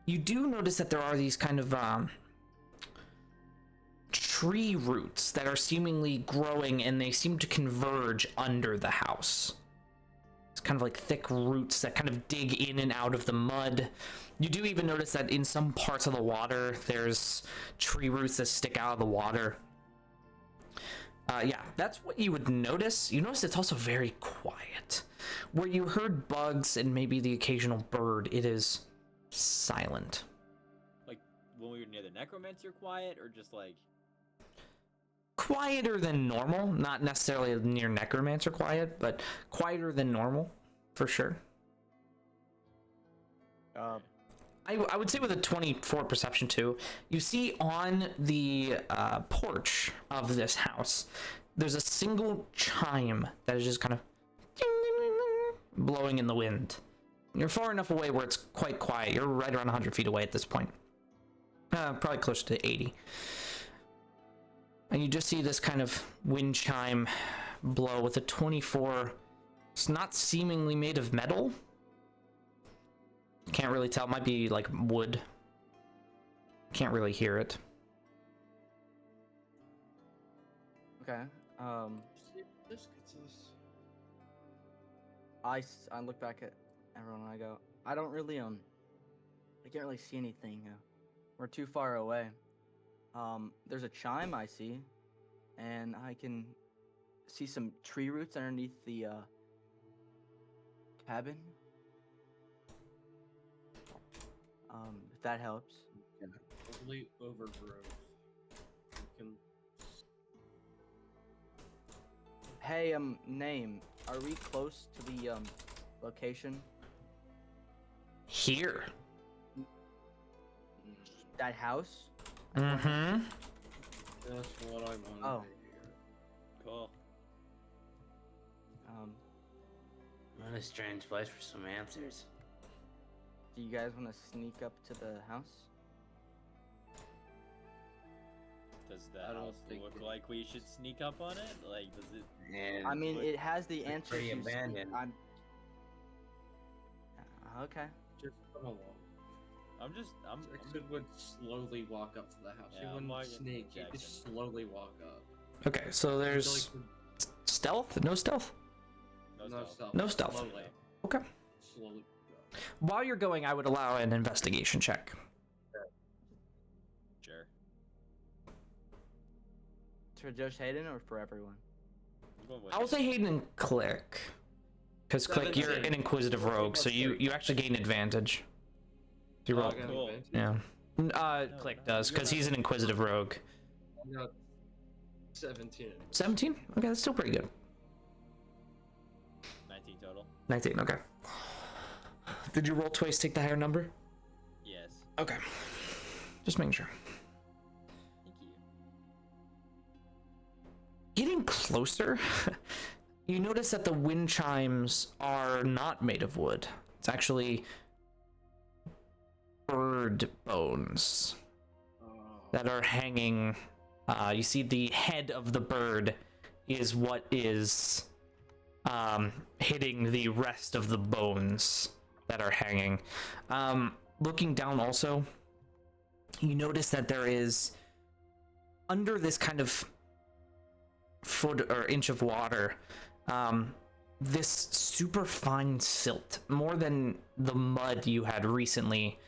you do notice that there are these kind of tree roots that are seemingly growing, and they seem to converge under the house. It's kind of like thick roots that kind of dig in and out of the mud. You do even notice that in some parts of the water, there's tree roots that stick out of the water. Yeah, that's what you would notice. You notice it's also very quiet. Where you heard bugs and maybe the occasional bird, it is silent. Like when we were near the necromancer, quiet, or just like Quieter than normal, not necessarily near necromancer quiet, but quieter than normal, for sure. I would say with a 24 perception too, you see on the porch of this house, there's a single chime that is just kind of blowing in the wind. You're far enough away where it's quite quiet. You're right around 100 feet away at this point. Probably closer to 80. And you just see this kind of wind chime blow with a 24. It's not seemingly made of metal. Can't really tell. It might be like wood. Can't really hear it. Okay. I look back at everyone and I go, I don't really I can't really see anything. We're too far away. There's a chime I see, and I can see some tree roots underneath the cabin. If that helps. Yeah, probably overgrowth. You can... Hey, name. Are we close to the location? Here. That house? Mm-hmm. That's what I wanted Oh. to hear. cool. What a strange place for some answers. Do you guys want to sneak up to the house? Does the I don't house think look it- like we should sneak up on it? Like, does it? And I mean, Look, it has the it's answers. pretty you seek. abandoned. I'm. Okay. Just come along. I'm Jackson would slowly walk up to the house. Yeah, He I'm wouldn't walking sneak. He Jackson. just slowly walk up. Okay, so Until there's he could- stealth? No stealth? no stealth. No stealth. Slowly. Okay. Slowly. Go. While you're going, I would allow an investigation check. Sure. For Judge Hayden or for everyone? I'm going with I will it. say Hayden and Click. Because Click, you're 17. an inquisitive rogue, so you actually gain advantage. You Oh, roll. I got Cool. advantage? Yeah. Click does, because he's an inquisitive rogue. I got 17. 17? Okay, that's still pretty good. 19 total. 19, okay. Did you roll twice, take the higher number? Yes. Okay. Just making sure. Thank you. Getting closer, you notice that the wind chimes are not made of wood. It's actually bird bones Oh. that are hanging. You see the head of the bird is what is hitting the rest of the bones that are hanging. Looking down also, you notice that there is, under this kind of foot or inch of water, this super fine silt, more than the mud you had recently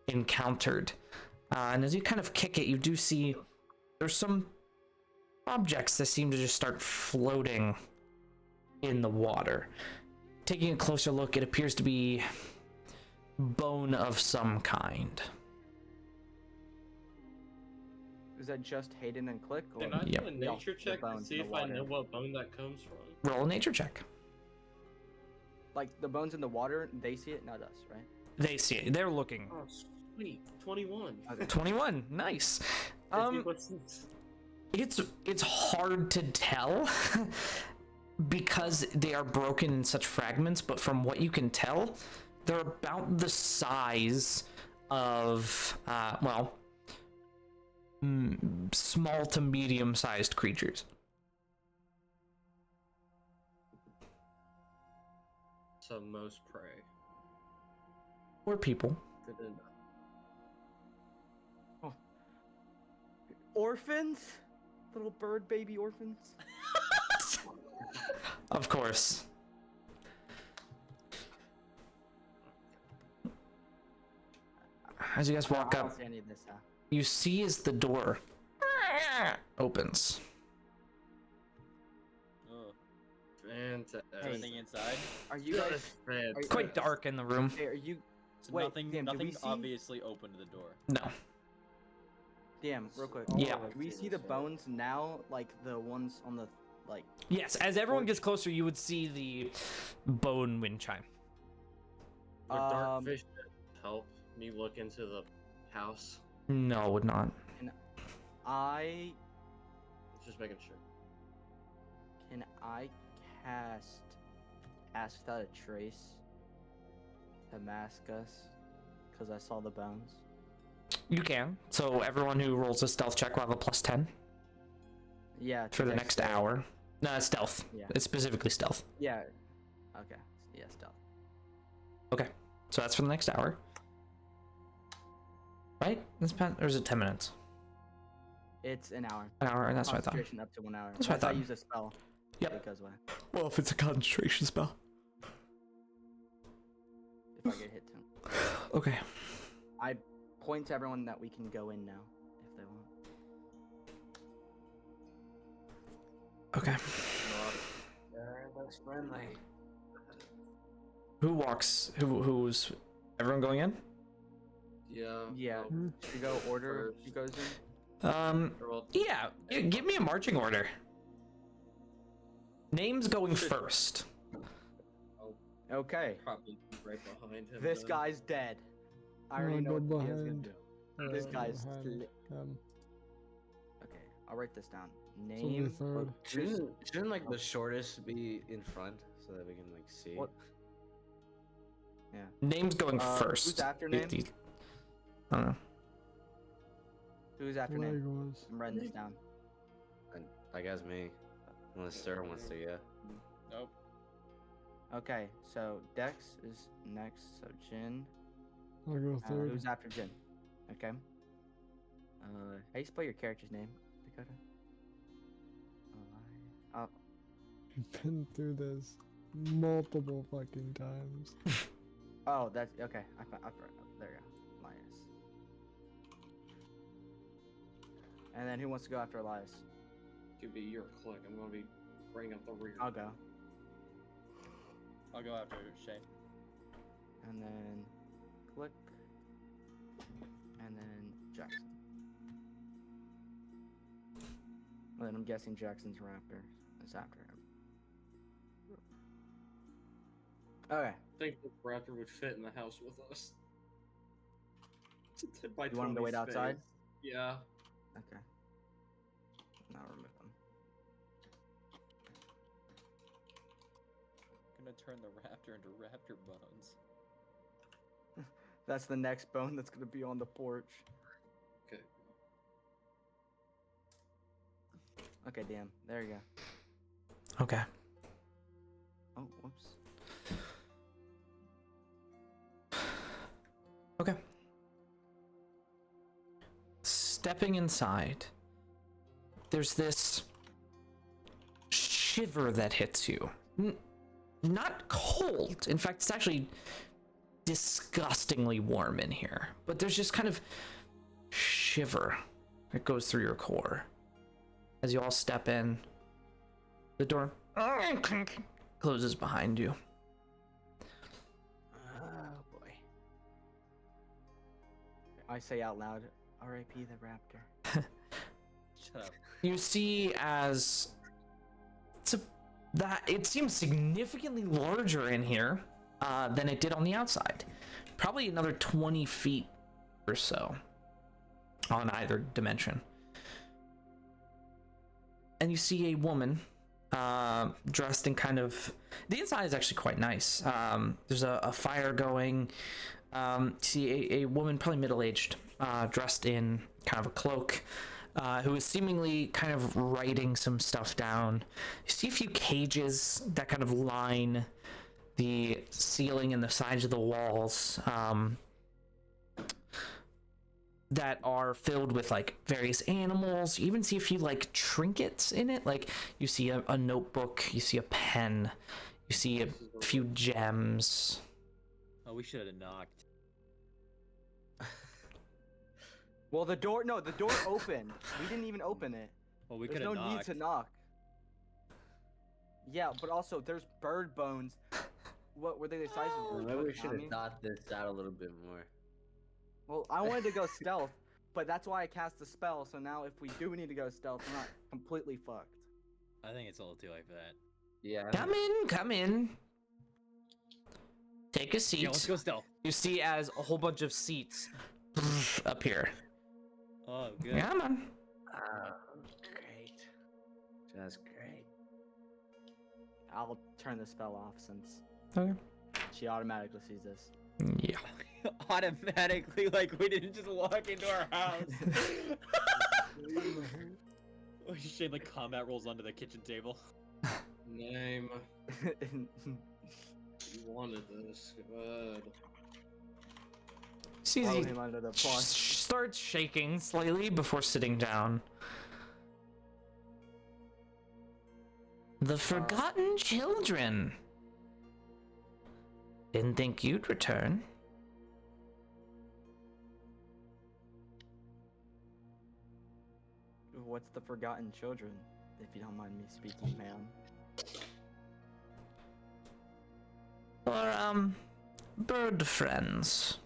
encountered. And as you kind of kick it, you do see there's some objects that seem to just start floating in the water. Taking a closer look, it appears to be bone of some kind. Is that just Hayden and Click? Or Can I Yep. do a Yeah, nature the check to bones see in if the I water. know what bone that comes from? Roll a nature check. Like the bones in the water, they see it, not us, right? They see it. They're looking. Oh, sweet. 21. Okay. 21. Nice. What's this? It's hard to tell because they are broken in such fragments, but from what you can tell, they're about the size of well, small to medium-sized creatures. So most prey. Or people. Good enough. Orphans? Little bird baby orphans? Of course. As you guys walk I don't up, see any of this, you see as the door opens. Oh, Fantastic. everything inside. Are you guys... Fantastic. It's quite dark in the room. Hey, are you... So Wait, nothing, damn, do we nothing see- obviously opened the door. No. Damn, real quick. Yeah. Do we see the bones now? Like, the ones on the... Like... Yes, as everyone gets closer, you would see the bone wind chime. Would Um, Darkfish help me look into the house? No, would not. I... Just making sure. Can I cast out a trace to mask us? Because I saw the bones. You can. So everyone who rolls a stealth check will have a +10 Yeah. for the next dexterity. hour. No, stealth. Yeah. It's specifically stealth. Yeah. Okay. Yeah, stealth. Okay. So that's for the next hour. Right? Or is it 10 minutes? It's an hour. An hour, and that's what I thought. Concentration up to 1 hour. That's what I Once I thought. use a spell, Yep. it goes away. Well, if it's a concentration spell. If I get hit too. Okay. I point to everyone that we can go in now, if they want. Okay. That's friendly. Who walks? Who's everyone going in? Yeah. Yeah. well, Should we go order First. she goes in? or well, Yeah. Give me a marching order. Names going first. Okay. probably right behind him. This then. guy's dead. I already I'll know go what he is gonna behind. do. This guy's behind sli- him. Okay, I'll write this down. So the Name. third. Shouldn't like the shortest be in front so that we can like see? What? Names going first. Who's after The- name? the- I don't know. Who's after name? Legos. I'm writing this down. I guess me. Unless Sarah wants to, yeah. Nope. Okay, so Dex is next. So Jin. I'll go third. Who's after Jin? Okay. How do you spell your character's name, Dakota? Oh, I've been through this multiple fucking times. oh, that's okay. I there you go. Elias. And then who wants to go after Elias? Could be your click. I'm gonna be bringing up the rear. I'll go. I'll go after Shay. And then Click. And then Jackson. And then I'm guessing Jackson's Raptor is after him. Okay. I think the raptor would fit in the house with us. By You want him to wait 20 space. outside? Yeah. Okay. Now remove him. Gonna turn the raptor into raptor bones. That's the next bone that's gonna be on the porch. Okay. Okay, damn. There you go. Okay. Oh, whoops. Okay. Stepping inside, there's this shiver that hits you. Not cold. In fact, it's actually disgustingly warm in here. But there's just kind of shiver that goes through your core as you all step in. The door closes behind you. Oh boy. I say out loud, R.I.P. the raptor. Shut up. You see as it seems significantly larger in here than it did on the outside. Probably another 20 feet or so on either dimension. And you see a woman dressed in kind of... The inside is actually quite nice. There's a fire going. You see a woman, probably middle-aged, dressed in kind of a cloak. who is seemingly kind of writing some stuff down. You see a few cages that kind of line the ceiling and the sides of the walls, that are filled with like various animals. You even see a few like trinkets in it. Like you see a notebook, you see a pen, you see a few gems. Oh, we should have knocked. Well, the door opened. We didn't even open it. Well, we There's could no have need knocked. to knock. Yeah, but also there's bird bones. What were they the size of? Maybe we I should have mean- thought this out a little bit more. Well, I wanted to go stealth, but that's why I cast the spell. So now, if we do need to go stealth, we're not completely fucked. I think it's a little too late for that. Yeah. Come in. Take a seat. Yeah, let's go stealth. You see as a whole bunch of seats appear. Oh, good. Come on. Oh, great. Just great. I'll turn the spell off since Okay. she automatically sees this. Yeah. Automatically, like we didn't just walk into our house. Shane like combat rolls onto the kitchen table. Name. You wanted this. Good. Sees Throw you him under the bus. starts shaking slightly before sitting down. The Forgotten Children. Didn't think you'd return. What's the Forgotten Children, if you don't mind me speaking, ma'am? Or, bird friends.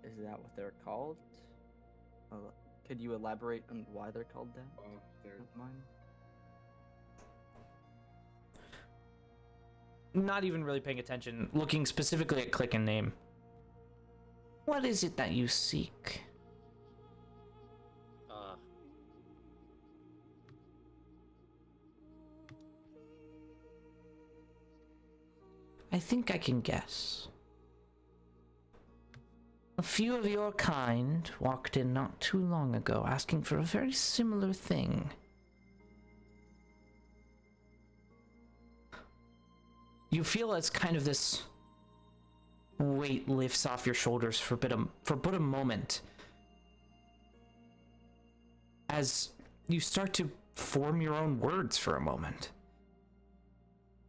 Is that what they're called? Could you elaborate on why they're called that? They're Don't mind. Not even really paying attention, looking specifically at Click and Name. What is it that you seek? I think I can guess. A few of your kind walked in not too long ago asking for a very similar thing. You feel as kind of this weight lifts off your shoulders for but a moment, as you start to form your own words for a moment.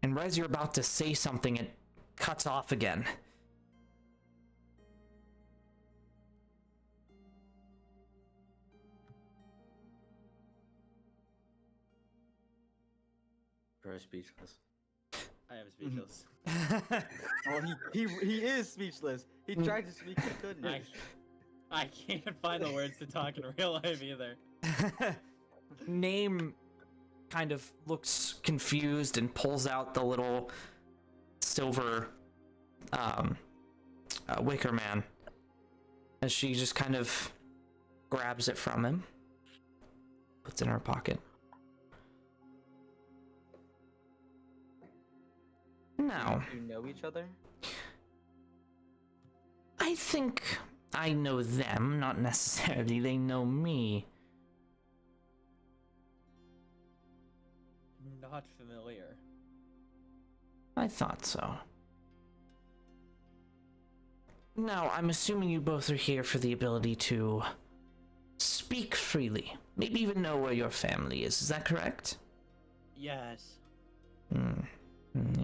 And right as you're about to say something, it cuts off again. Pro speechless. I am speechless. Well, he is speechless. He tried to speak, but couldn't. I can't find the words to talk in real life either. Name kind of looks confused and pulls out the little silver wicker man as she just kind of grabs it from him, puts it in her pocket. Now, Do you know each other? I think I know them, not necessarily they know me. Not familiar. I thought so. Now, I'm assuming you both are here for the ability to speak freely. Maybe even know where your family is that correct? Yes.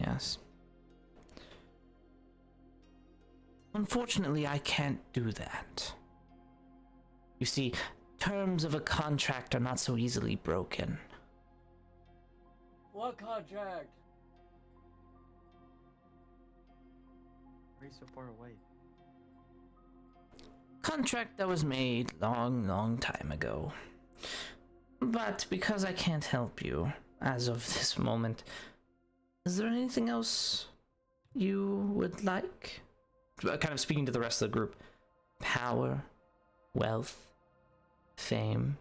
Yes. Unfortunately, I can't do that. You see, terms of a contract are not so easily broken. What contract? Why are you so far away? Contract that was made long time ago. But because I can't help you as of this moment, is there anything else you would like? Kind of speaking to the rest of the group. Power, wealth, fame.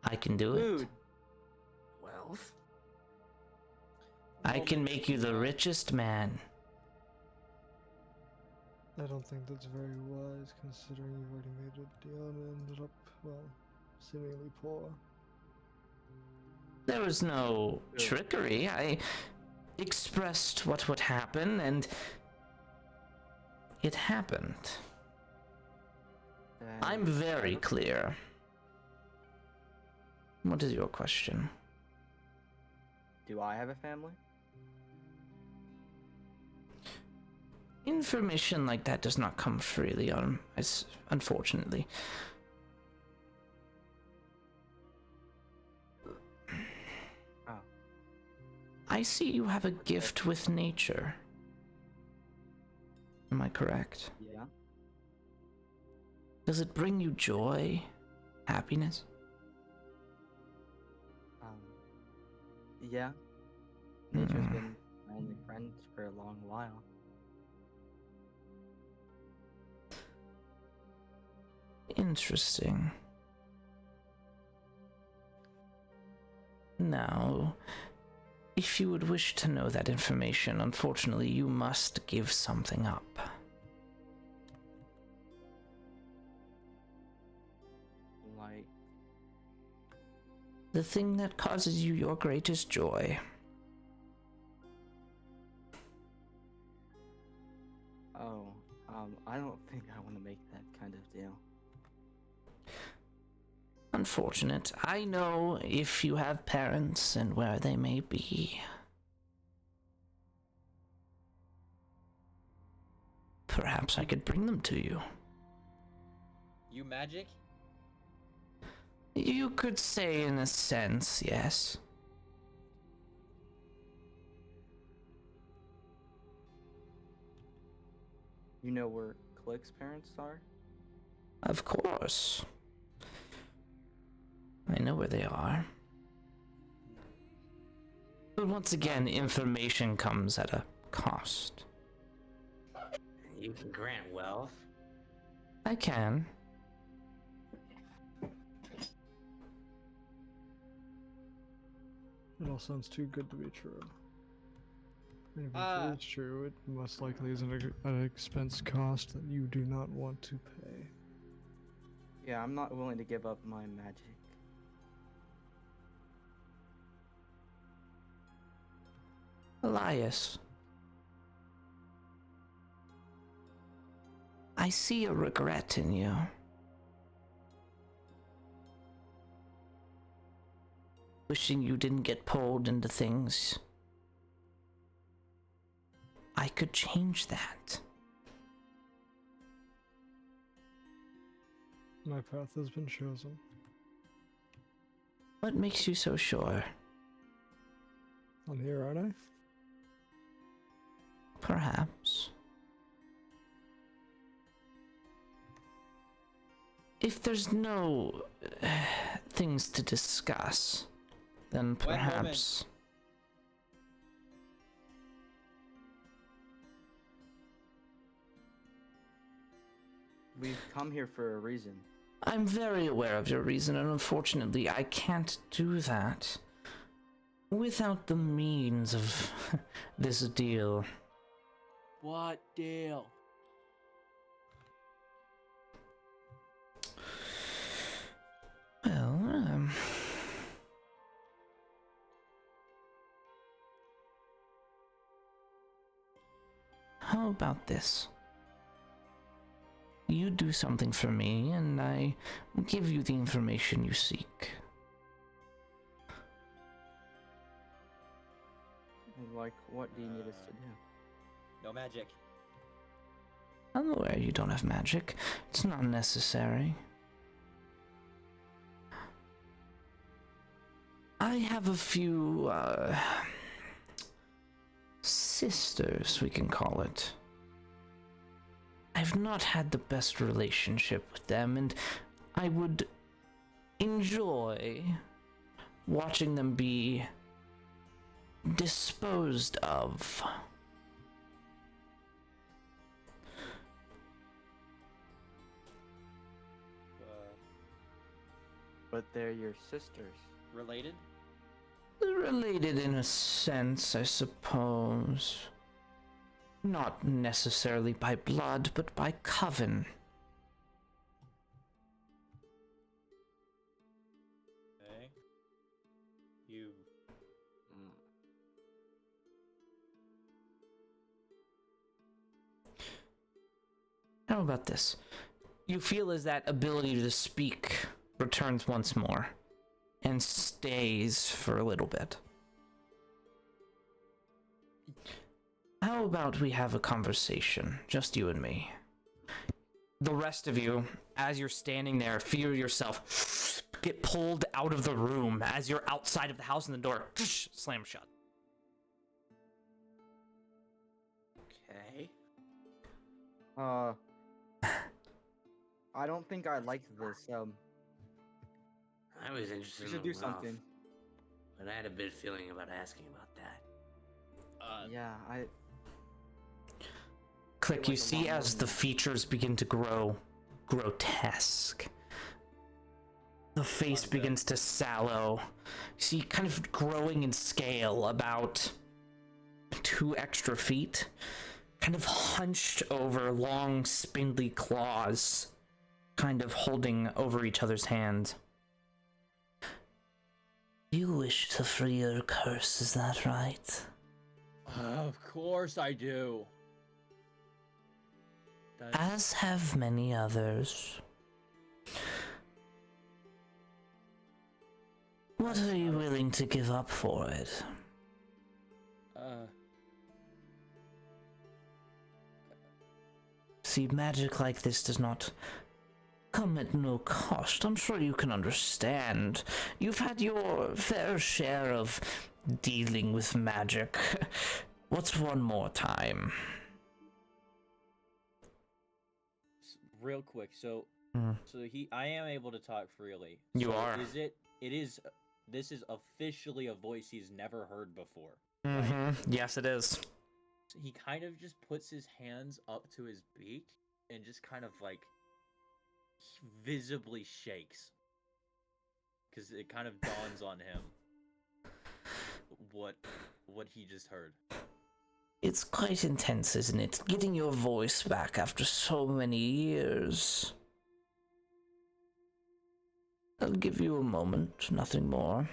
I can do it. Dude, Wealth? I can make you the richest man I don't think that's very wise considering you've already made a deal and ended up, well, seemingly poor. There was no trickery. I expressed what would happen, and it happened. Then I'm very clear. What is your question? Do I have a family? Information like that does not come freely, unfortunately. Oh. I see you have a gift with nature. Am I correct? Yeah. Does it bring you joy, happiness? Yeah. Nature's been my only friend for a long while. Interesting. Now, if you would wish to know that information, unfortunately, you must give something up. Like, The thing that causes you your greatest joy. oh, I don't think I want to make that kind of deal. Unfortunate. I know if you have parents and where they may be. Perhaps I could bring them to you. You magic? You could say in a sense, yes. You know where Click's parents are? Of course. I know where they are. But once again, information comes at a cost. You can grant wealth. I can. It all sounds too good to be true. And if it is true, it most likely is an expense cost that you do not want to pay. Yeah, I'm not willing to give up my magic. Elias. I see a regret in you. Wishing you didn't get pulled into things. I could change that. My path has been chosen. What makes you so sure? I'm here, aren't I? Perhaps. If there's no things to discuss, then One moment. perhaps. We've come here for a reason. I'm very aware of your reason, and unfortunately, I can't do that without the means of this deal. What deal? Well, how about this? You do something for me, and I give you the information you seek. Like, what do you need us to do? No magic. I'm aware you don't have magic. It's not necessary. I have a few, sisters, we can call it. I've not had the best relationship with them, and I would enjoy watching them be disposed of. But they're your sisters. Related? Related in a sense, I suppose. Not necessarily by blood, but by coven. Okay. You. Mm. How about this? You feel as that ability to speak returns once more, and stays for a little bit. How about we have a conversation, just you and me? The rest of you, as you're standing there, feel yourself get pulled out of the room as you're outside of the house and the door slams shut. Okay. I don't think I liked this. I was interested We in should the do wealth, something. but I had a bad feeling about asking about that. Yeah, Click, like you a see lot more as than the that. features begin to grow grotesque. The face Undead. begins to sallow. You see kind of growing in scale, about 2 extra feet. Kind of hunched over, long, spindly claws, kind of holding over each other's hands. You wish to free your curse, is that right? Of course I do. As have many others. What are you willing to give up for it? See, magic like this does not come at no cost. I'm sure you can understand. You've had your fair share of dealing with magic. What's one more time? Real quick, so I am able to talk freely. You So are. This is officially a voice he's never heard before. Mm-hmm. Yes, it is. So he kind of just puts his hands up to his beak and just kind of like visibly shakes. Because it kind of dawns on him what he just heard. It's quite intense, isn't it? Getting your voice back after so many years. I'll give you a moment, nothing more.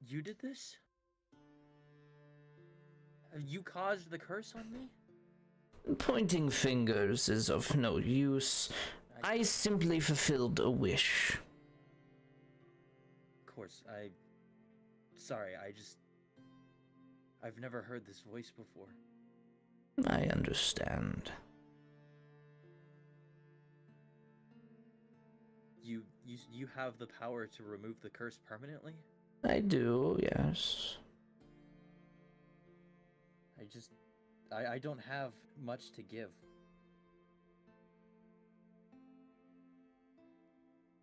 You did this? You caused the curse on me? Pointing fingers is of no use. I simply fulfilled a wish. Of course, sorry, I've never heard this voice before. I understand. You have the power to remove the curse permanently? I do, yes. I don't have much to give.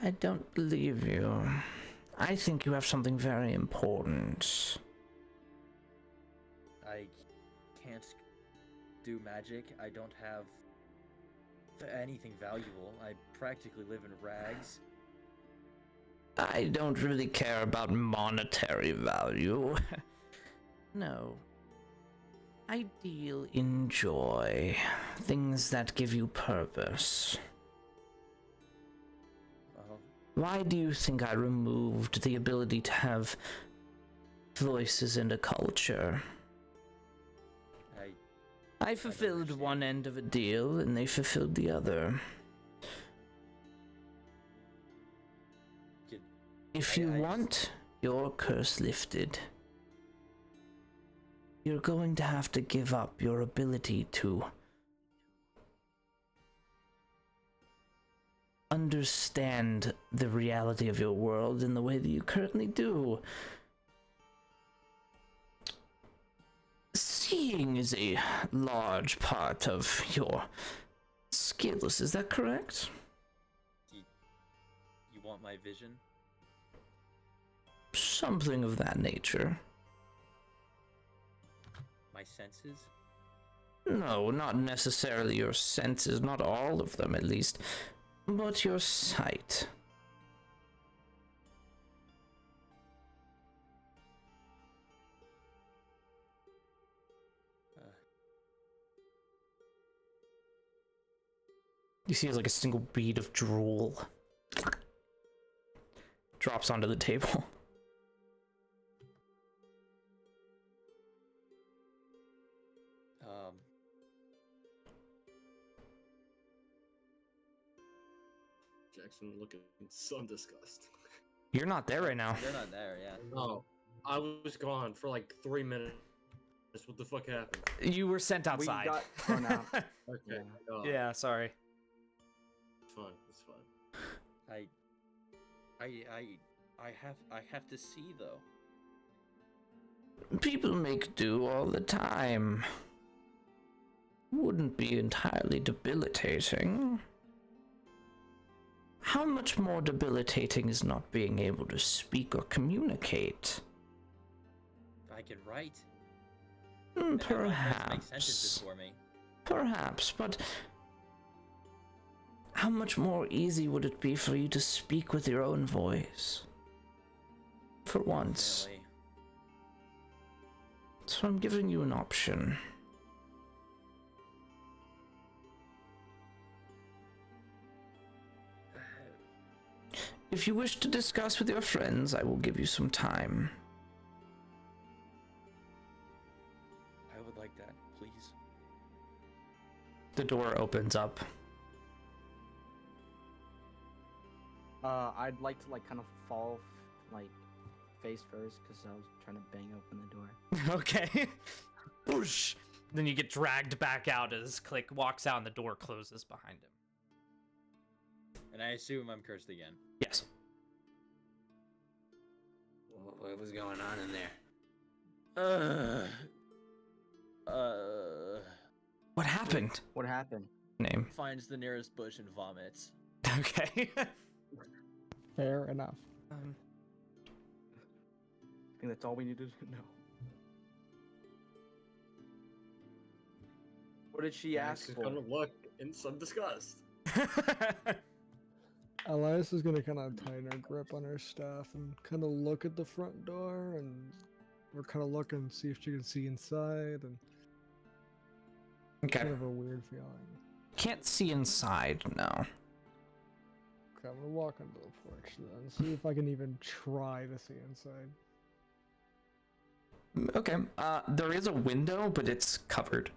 I don't believe you. I think you have something very important. I can't do magic. I don't have anything valuable. I practically live in rags. I don't really care about monetary value. No. I deal in joy. Things that give you purpose. Why do you think I removed the ability to have voices in a culture? I fulfilled one end of a deal, and they fulfilled the other. If you want your curse lifted, you're going to have to give up your ability to understand the reality of your world in the way that you currently do. Seeing is a large part of your skills, is that correct? You want my vision? Something of that nature. My senses? No, not necessarily your senses, not all of them at least, but your sight. You see, it's like a single bead of drool drops onto the table. Jackson looking so disgusted. You're not there right now. You're not there, yeah. Oh, I was gone for like 3 minutes. What the fuck happened? You were sent outside. got thrown out. Okay. Yeah, sorry. It's fine. It's fine. I have to see though. People make do all the time. Wouldn't be entirely debilitating. How much more debilitating is not being able to speak or communicate? I can write. And have my friends make sentences Perhaps. for me. Perhaps, but how much more easy would it be for you to speak with your own voice? For once. Definitely. So I'm giving you an option. If you wish to discuss with your friends, I will give you some time. I would like that, please. The door opens up. I'd like to like kind of fall like face first because I was trying to bang open the door. Okay. Whoosh. Then you get dragged back out as Click walks out and the door closes behind him. And I assume I'm cursed again. Yes. What was going on in there? What happened? What happened? Name. Finds the nearest bush and vomits. Okay. Fair enough. I think that's all we needed to know. What did she ask Jackson's for? gonna look in some disgust. Elias is gonna kind of tighten her grip on her staff and kind of look at the front door, and we're kind of looking see if she can see inside, and Okay. kind of a weird feeling. Can't see inside, no. Okay, I'm gonna walk onto the porch then, see if I can even try to see inside. Okay. There is a window, but it's covered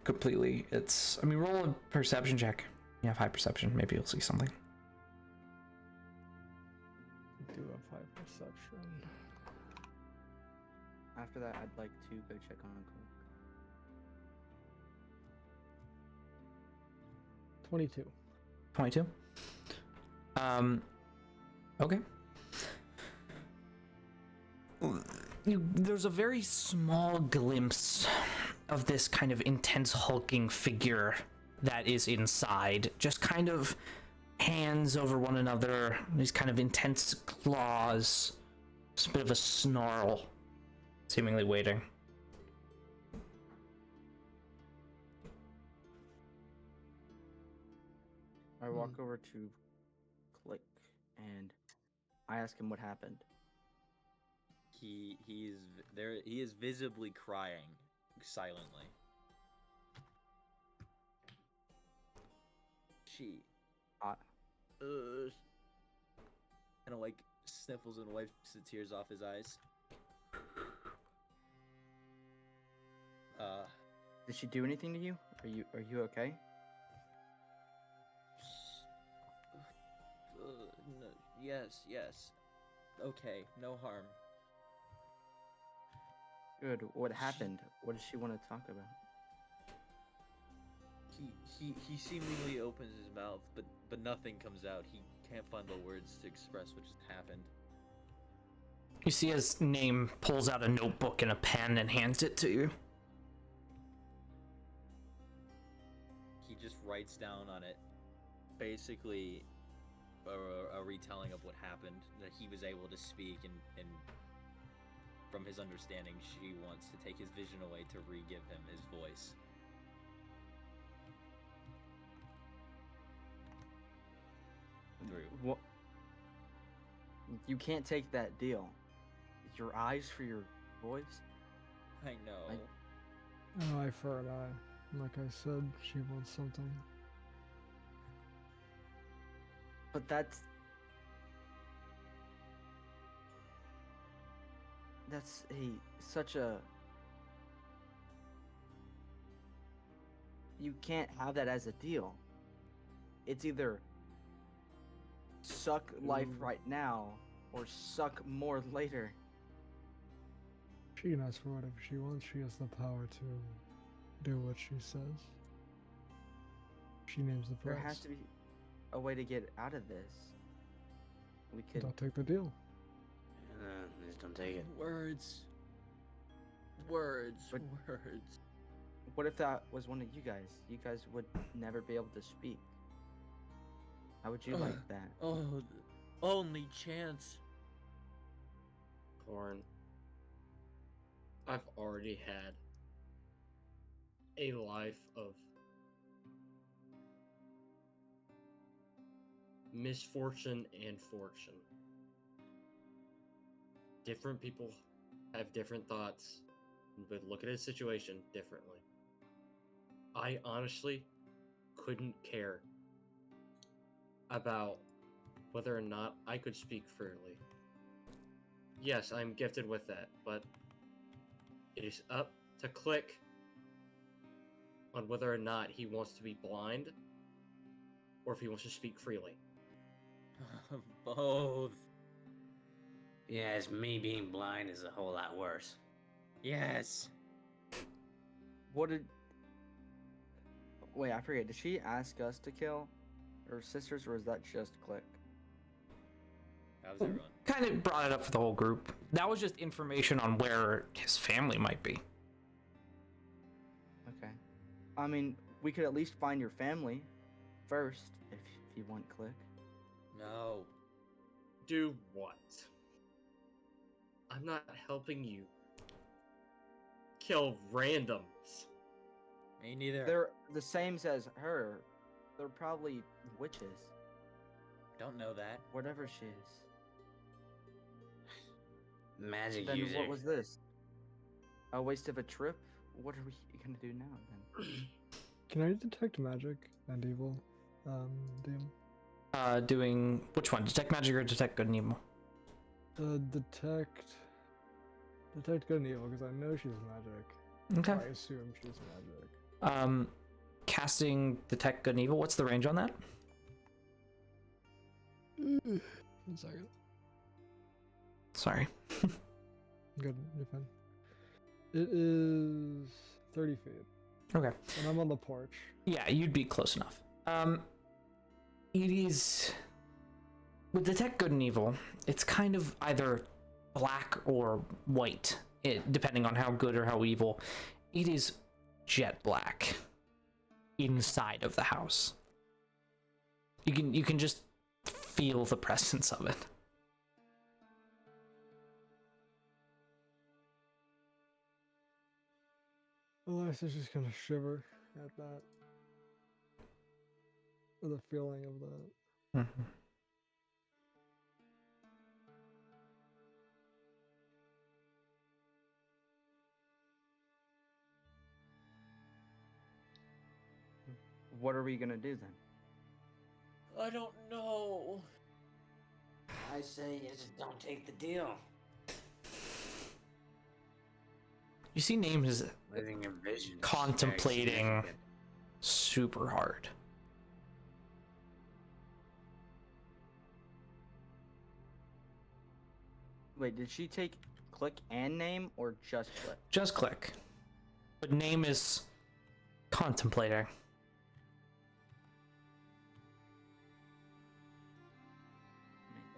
completely. It's. I mean, roll a perception check. You have high perception. Maybe you'll see something. I do have high perception. After that, I'd like to go check on Uncle. 22. 22. Okay. There's a very small glimpse of this kind of intense hulking figure that is inside, just kind of hands over one another, these kind of intense claws, just a bit of a snarl, seemingly waiting. I walk over to Click and I ask him what happened. He is visibly crying silently. She Uh, kind of like sniffles and wipes the tears off his eyes. Did she do anything to you? Are you okay? No, yes. Okay, no harm. Good. What happened? What does she want to talk about? He seemingly opens his mouth, but nothing comes out. He can't find the words to express what just happened. You see his name pulls out a notebook and a pen and hands it to you. He just writes down on it, basically, a retelling of what happened. That he was able to speak, and from his understanding, she wants to take his vision away to re-give him his voice. Through. What? You can't take that deal. Your eyes for your voice? I know. An eye for an eye. Like I said, she wants something. But that's such a, you can't have that as a deal. It's either suck life right now or suck more later. She can ask for whatever she wants. She has the power to do what she says. She names the price. There has to be a way to get out of this. We could. Don't take the deal. Just don't take it. Words. Words. But- Words. What if that was one of you guys? You guys would never be able to speak. How would you like that? Oh, the only chance. Corn. I've already had a life of misfortune and fortune. Different people have different thoughts, but look at a situation differently. I honestly couldn't care about whether or not I could speak freely. Yes, I'm gifted with that, but it is up to Click on whether or not he wants to be blind or if he wants to speak freely. Both. Yes, me being blind is a whole lot worse. Yes. What did? Wait, I forget. Did she ask us to kill her sisters, or is that just Click? How's everyone? Kind of brought it up for the whole group. That was just information on where his family might be. Okay. I mean, we could at least find your family first, if you want, Click. No. Do what? I'm not helping you kill randoms. Me neither. They're the same as her. They're probably witches. Don't know that. Whatever she is. Magic Then user. what was this? A waste of a trip? What are we gonna do now then? Can I detect magic and evil? DM? Doing which one? Detect magic or detect good and evil? Detect good and evil, because I know she's magic. Okay. I assume she's magic. Casting detect good and evil. What's the range on that? 1 second. Sorry. Good, you're fine. It is 30 feet, Okay. and I'm on the porch. Yeah, you'd be close enough. It is with detect good and evil. It's kind of either black or white, depending on how good or how evil. It is jet black inside of the house. You can just feel the presence of it. Elisa's just gonna shiver at that. The feeling of that. Mhm. What are we gonna do then? I don't know. I say you just don't take the deal. You see, names is Living your vision. is very contemplating significant. super hard. Wait, did she take Click and name or just Click? Just click. But name is contemplating.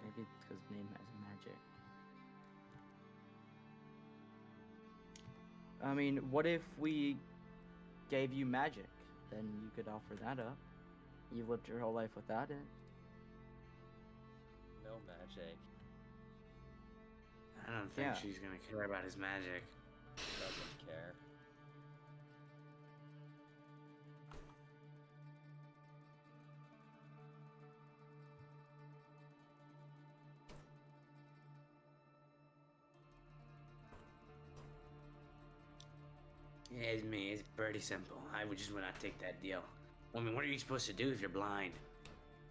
Maybe it's because name has magic. I mean, what if we gave you magic? Then you could offer that up. You've lived your whole life without it. No magic. I don't think Yeah. she's gonna care about his magic. Doesn't care. Yeah, it's me. It's pretty simple. I would not take that deal. I mean, what are you supposed to do if you're blind?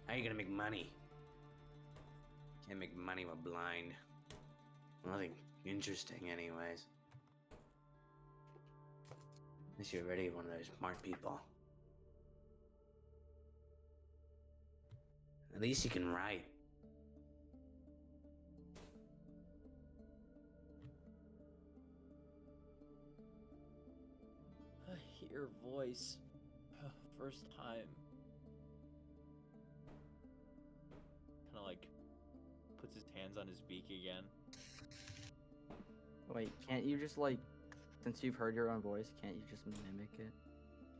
How are you gonna make money? Can't make money with blind. Nothing interesting, anyways. Unless you're already one of those smart people. At least you can write. I hear a voice. First time. Kind of like puts his hands on his beak again. Wait, can't you just like, since you've heard your own voice, can't you just mimic it?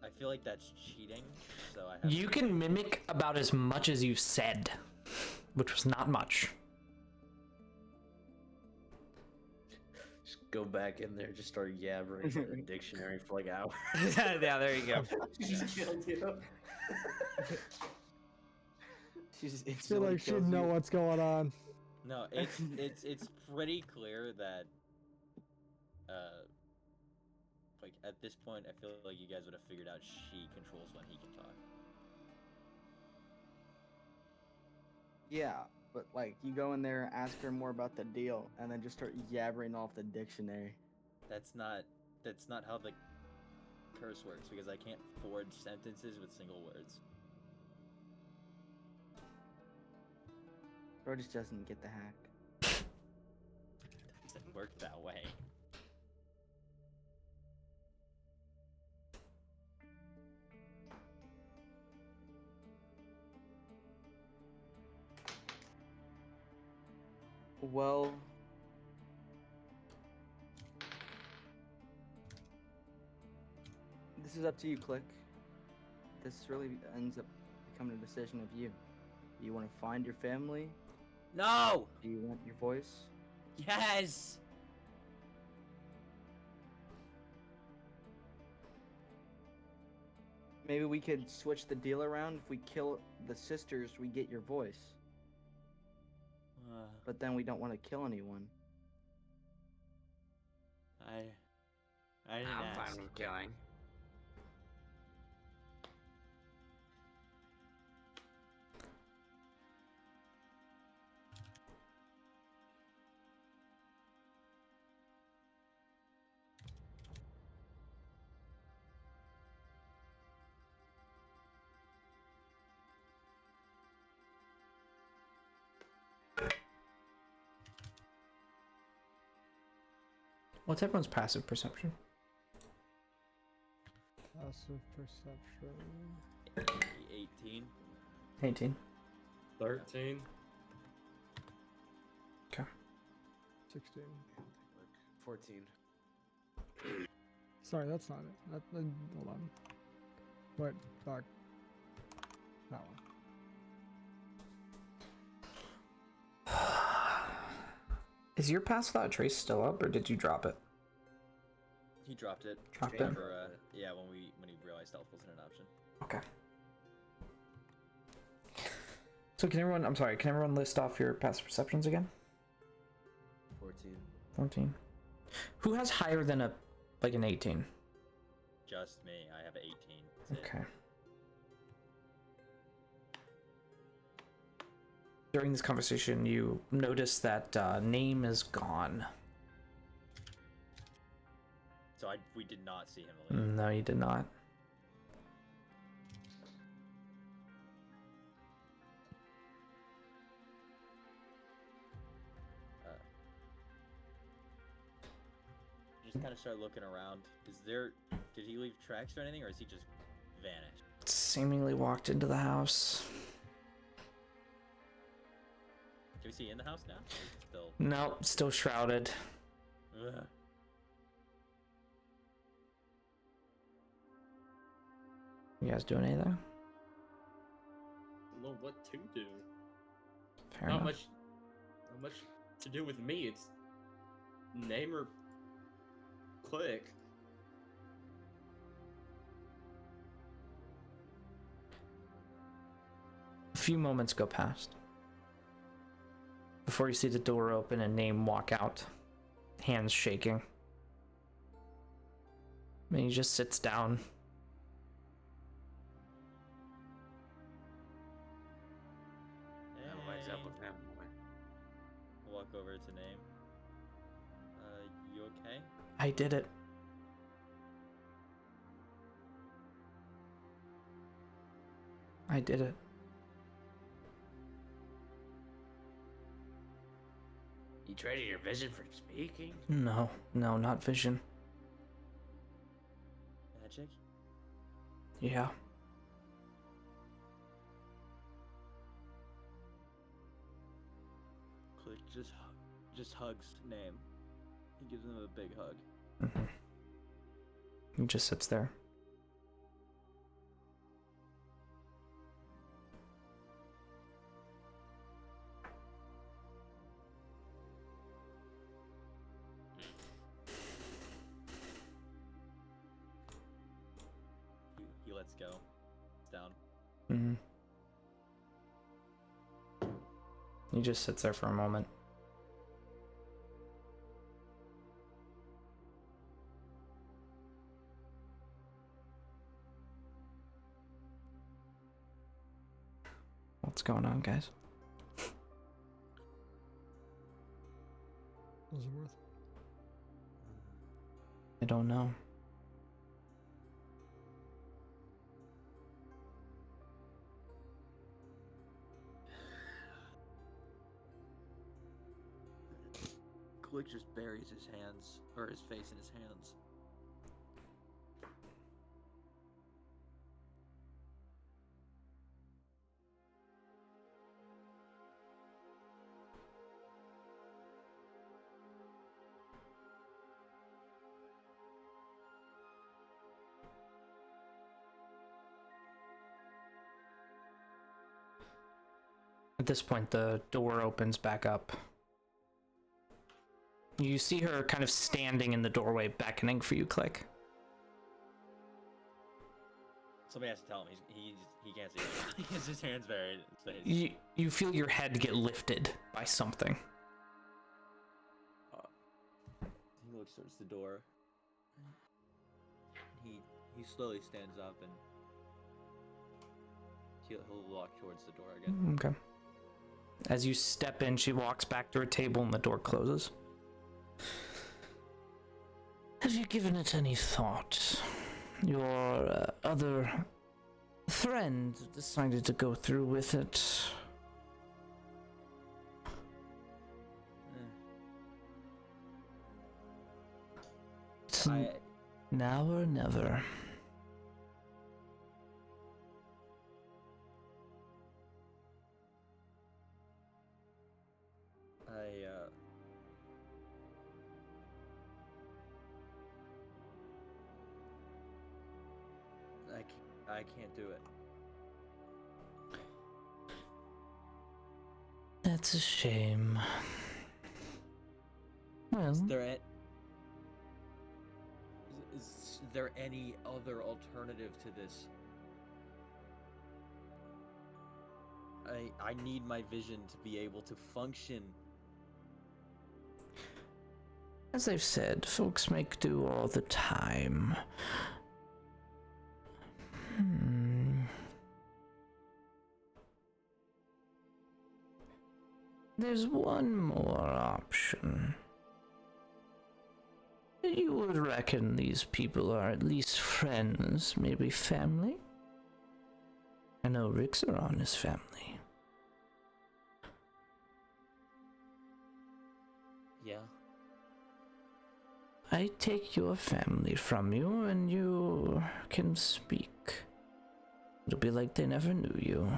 I feel like that's cheating, so I have You can mimic about as much as you said, which was not much. Just go back in there, just start yabbering in the dictionary for like hours. Yeah, there you go. She's killed you. She's I feel like she'd know what's going on. No, it's pretty clear that like at this point I feel like you guys would have figured out she controls when he can talk. Yeah, but like you go in there, ask her more about the deal, and then just start yabbering off the dictionary. That's not how the curse works because I can't forge sentences with single words. Bro just doesn't get the hack. It doesn't work that way. Well, this is up to you, Click. This really ends up becoming a decision of you. Do you want to find your family? No! Do you want your voice? Yes! Maybe we could switch the deal around. If we kill the sisters, we get your voice. But then we don't want to kill anyone. I didn't I'm ask. fine with killing. What's everyone's passive perception? Passive perception. 18. 18. 13. 16. 14. Sorry, that's not it. Hold on. Wait, fuck. That one. Is your pass without trace still up, or did you drop it? He dropped it. Dropped it? For, yeah, when he realized stealth wasn't an option. Okay. So can everyone list off your passive perceptions again? 14. 14. Who has higher than an 18? Just me. I have 18. That's it. Okay. During this conversation, you notice that name is gone. So we did not see him leave. No, you did not. Just kind of start looking around. Did he leave tracks or anything, or is he just vanished? Seemingly walked into the house. Can we see in the house now? Or is it still. No, still shrouded. Ugh. You guys doing anything? I don't know what to do. Fair Not enough. much to do with me. It's name or click. A few moments go past before you see the door open and Name walk out, hands shaking. And he just sits down. What's up with him? to name. You okay? I did it. I did it. You traded your vision for speaking? No, not vision. Magic? Yeah. Click just hugs name. He gives him a big hug. Mm-hmm. He just sits there. He lets go. It's down. Mm-hmm. He just sits there for a moment. What's going on, guys? Was it worth? I don't know. Click just buries his hands, or his face in his hands. At this point, the door opens back up. You see her kind of standing in the doorway, beckoning for you, Click. Somebody has to tell him he can't see it. He has his hands buried in his face. You feel your head get lifted by something. He looks towards the door. He slowly stands up and he'll walk towards the door again. Okay. As you step in, she walks back to her table and the door closes. Have you given it any thought? Your other friend decided to go through with it. It's now or never. I can't do it. That's a shame. Well, Is there any other alternative to this? I need my vision to be able to function. as I've said, folks make do all the time. There's one more option. You would reckon these people are at least friends, maybe family? I know Rixaron is family. Yeah. I take your family from you and you can speak. It'll be like they never knew you.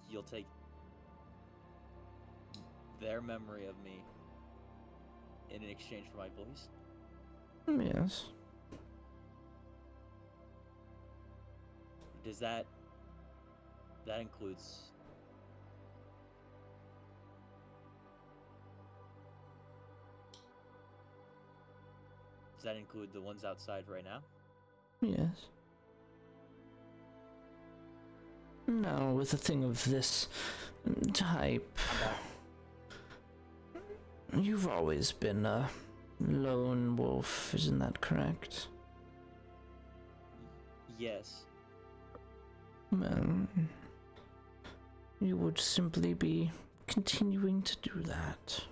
You'll take their memory of me in exchange for my voice? Yes. Does that includes the ones outside right now? Yes. Now, with a thing of this type, you've always been a lone wolf, isn't that correct? Yes. Well, you would simply be continuing to do that.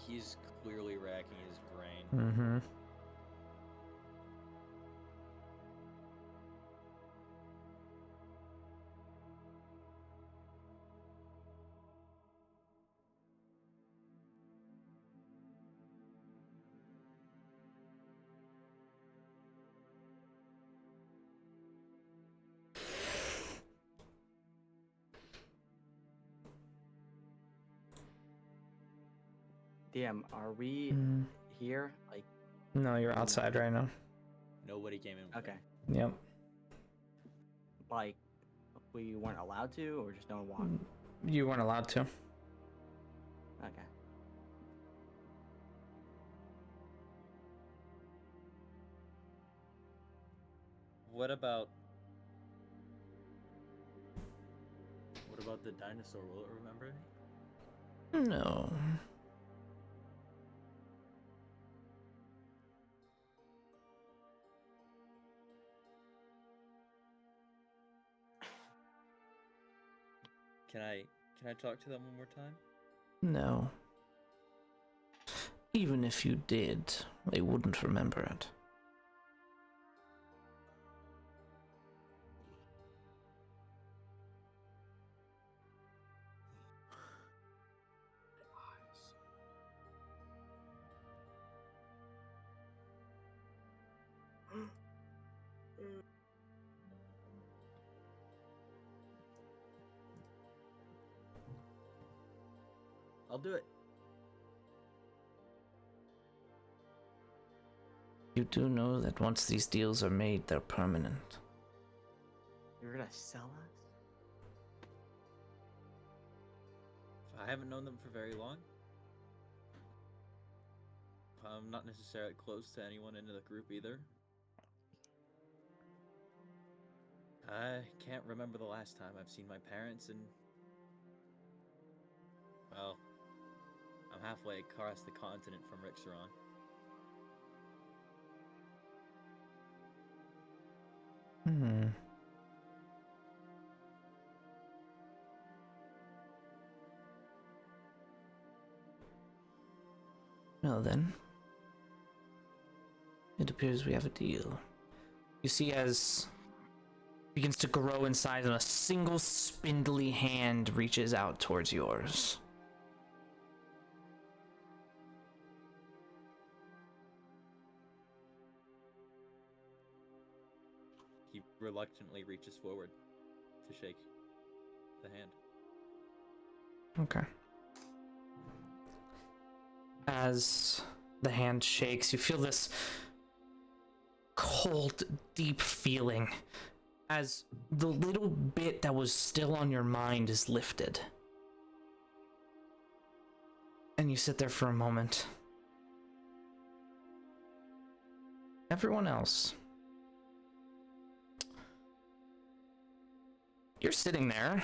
He's clearly racking his brain. Mm-hmm. DM, are we here? Like, No, you're outside right now. Nobody came in. With okay. him. Yep. Like, we weren't allowed to, or just no one walked? You weren't allowed to. Okay. What about the dinosaur? Will it remember me? No. Can I talk to them one more time? No. Even if you did, they wouldn't remember it. I'll do it. You do know that once these deals are made, they're permanent. You're gonna sell us? I haven't known them for very long. I'm not necessarily close to anyone in the group either. I can't remember the last time I've seen my parents and... Well, I'm halfway across the continent from Rixaron. Well then, it appears we have a deal. You see as it begins to grow in size and a single spindly hand reaches out towards yours. He reluctantly reaches forward to shake the hand. Okay. As the hand shakes, you feel this cold, deep feeling as the little bit that was still on your mind is lifted. And you sit there for a moment. Everyone else, you're sitting there.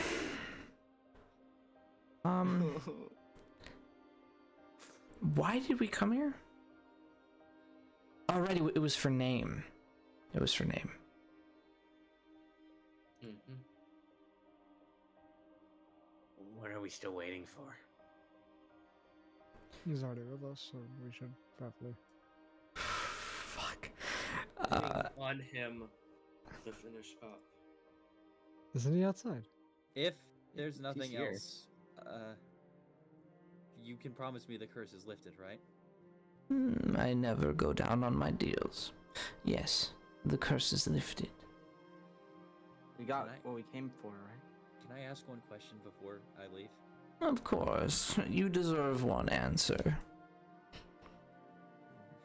Why did we come here? Already, it was for name. It was for name. Mm-hmm. What are we still waiting for? He's already with us, so we should probably. Fuck. On him to finish up. Isn't he outside? If there's nothing here. else, you can promise me the curse is lifted, right? I never go down on my deals. Yes, the curse is lifted. We got Can I- what we came for, right? Can I ask one question before I leave? Of course, you deserve one answer.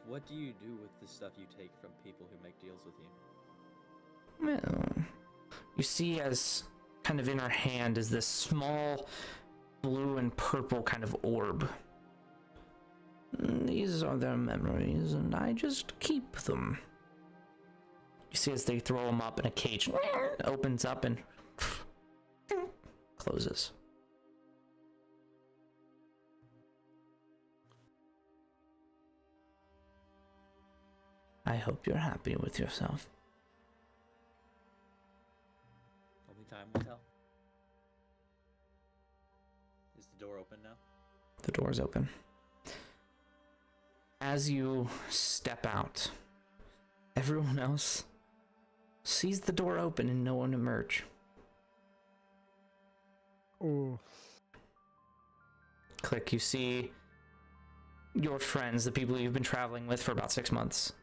What do you do with the stuff you take from people who make deals with you? Well, you see as kind of in her hand is this small blue and purple kind of orb. These are their memories, and I just keep them. You see as they throw them up in a cage, opens up and closes. I hope you're happy with yourself. Only time will tell. Is the door open now? The door's open. As you step out, everyone else sees the door open and no one emerge. Oh, Click, you see your friends, the people you've been traveling with for about 6 months,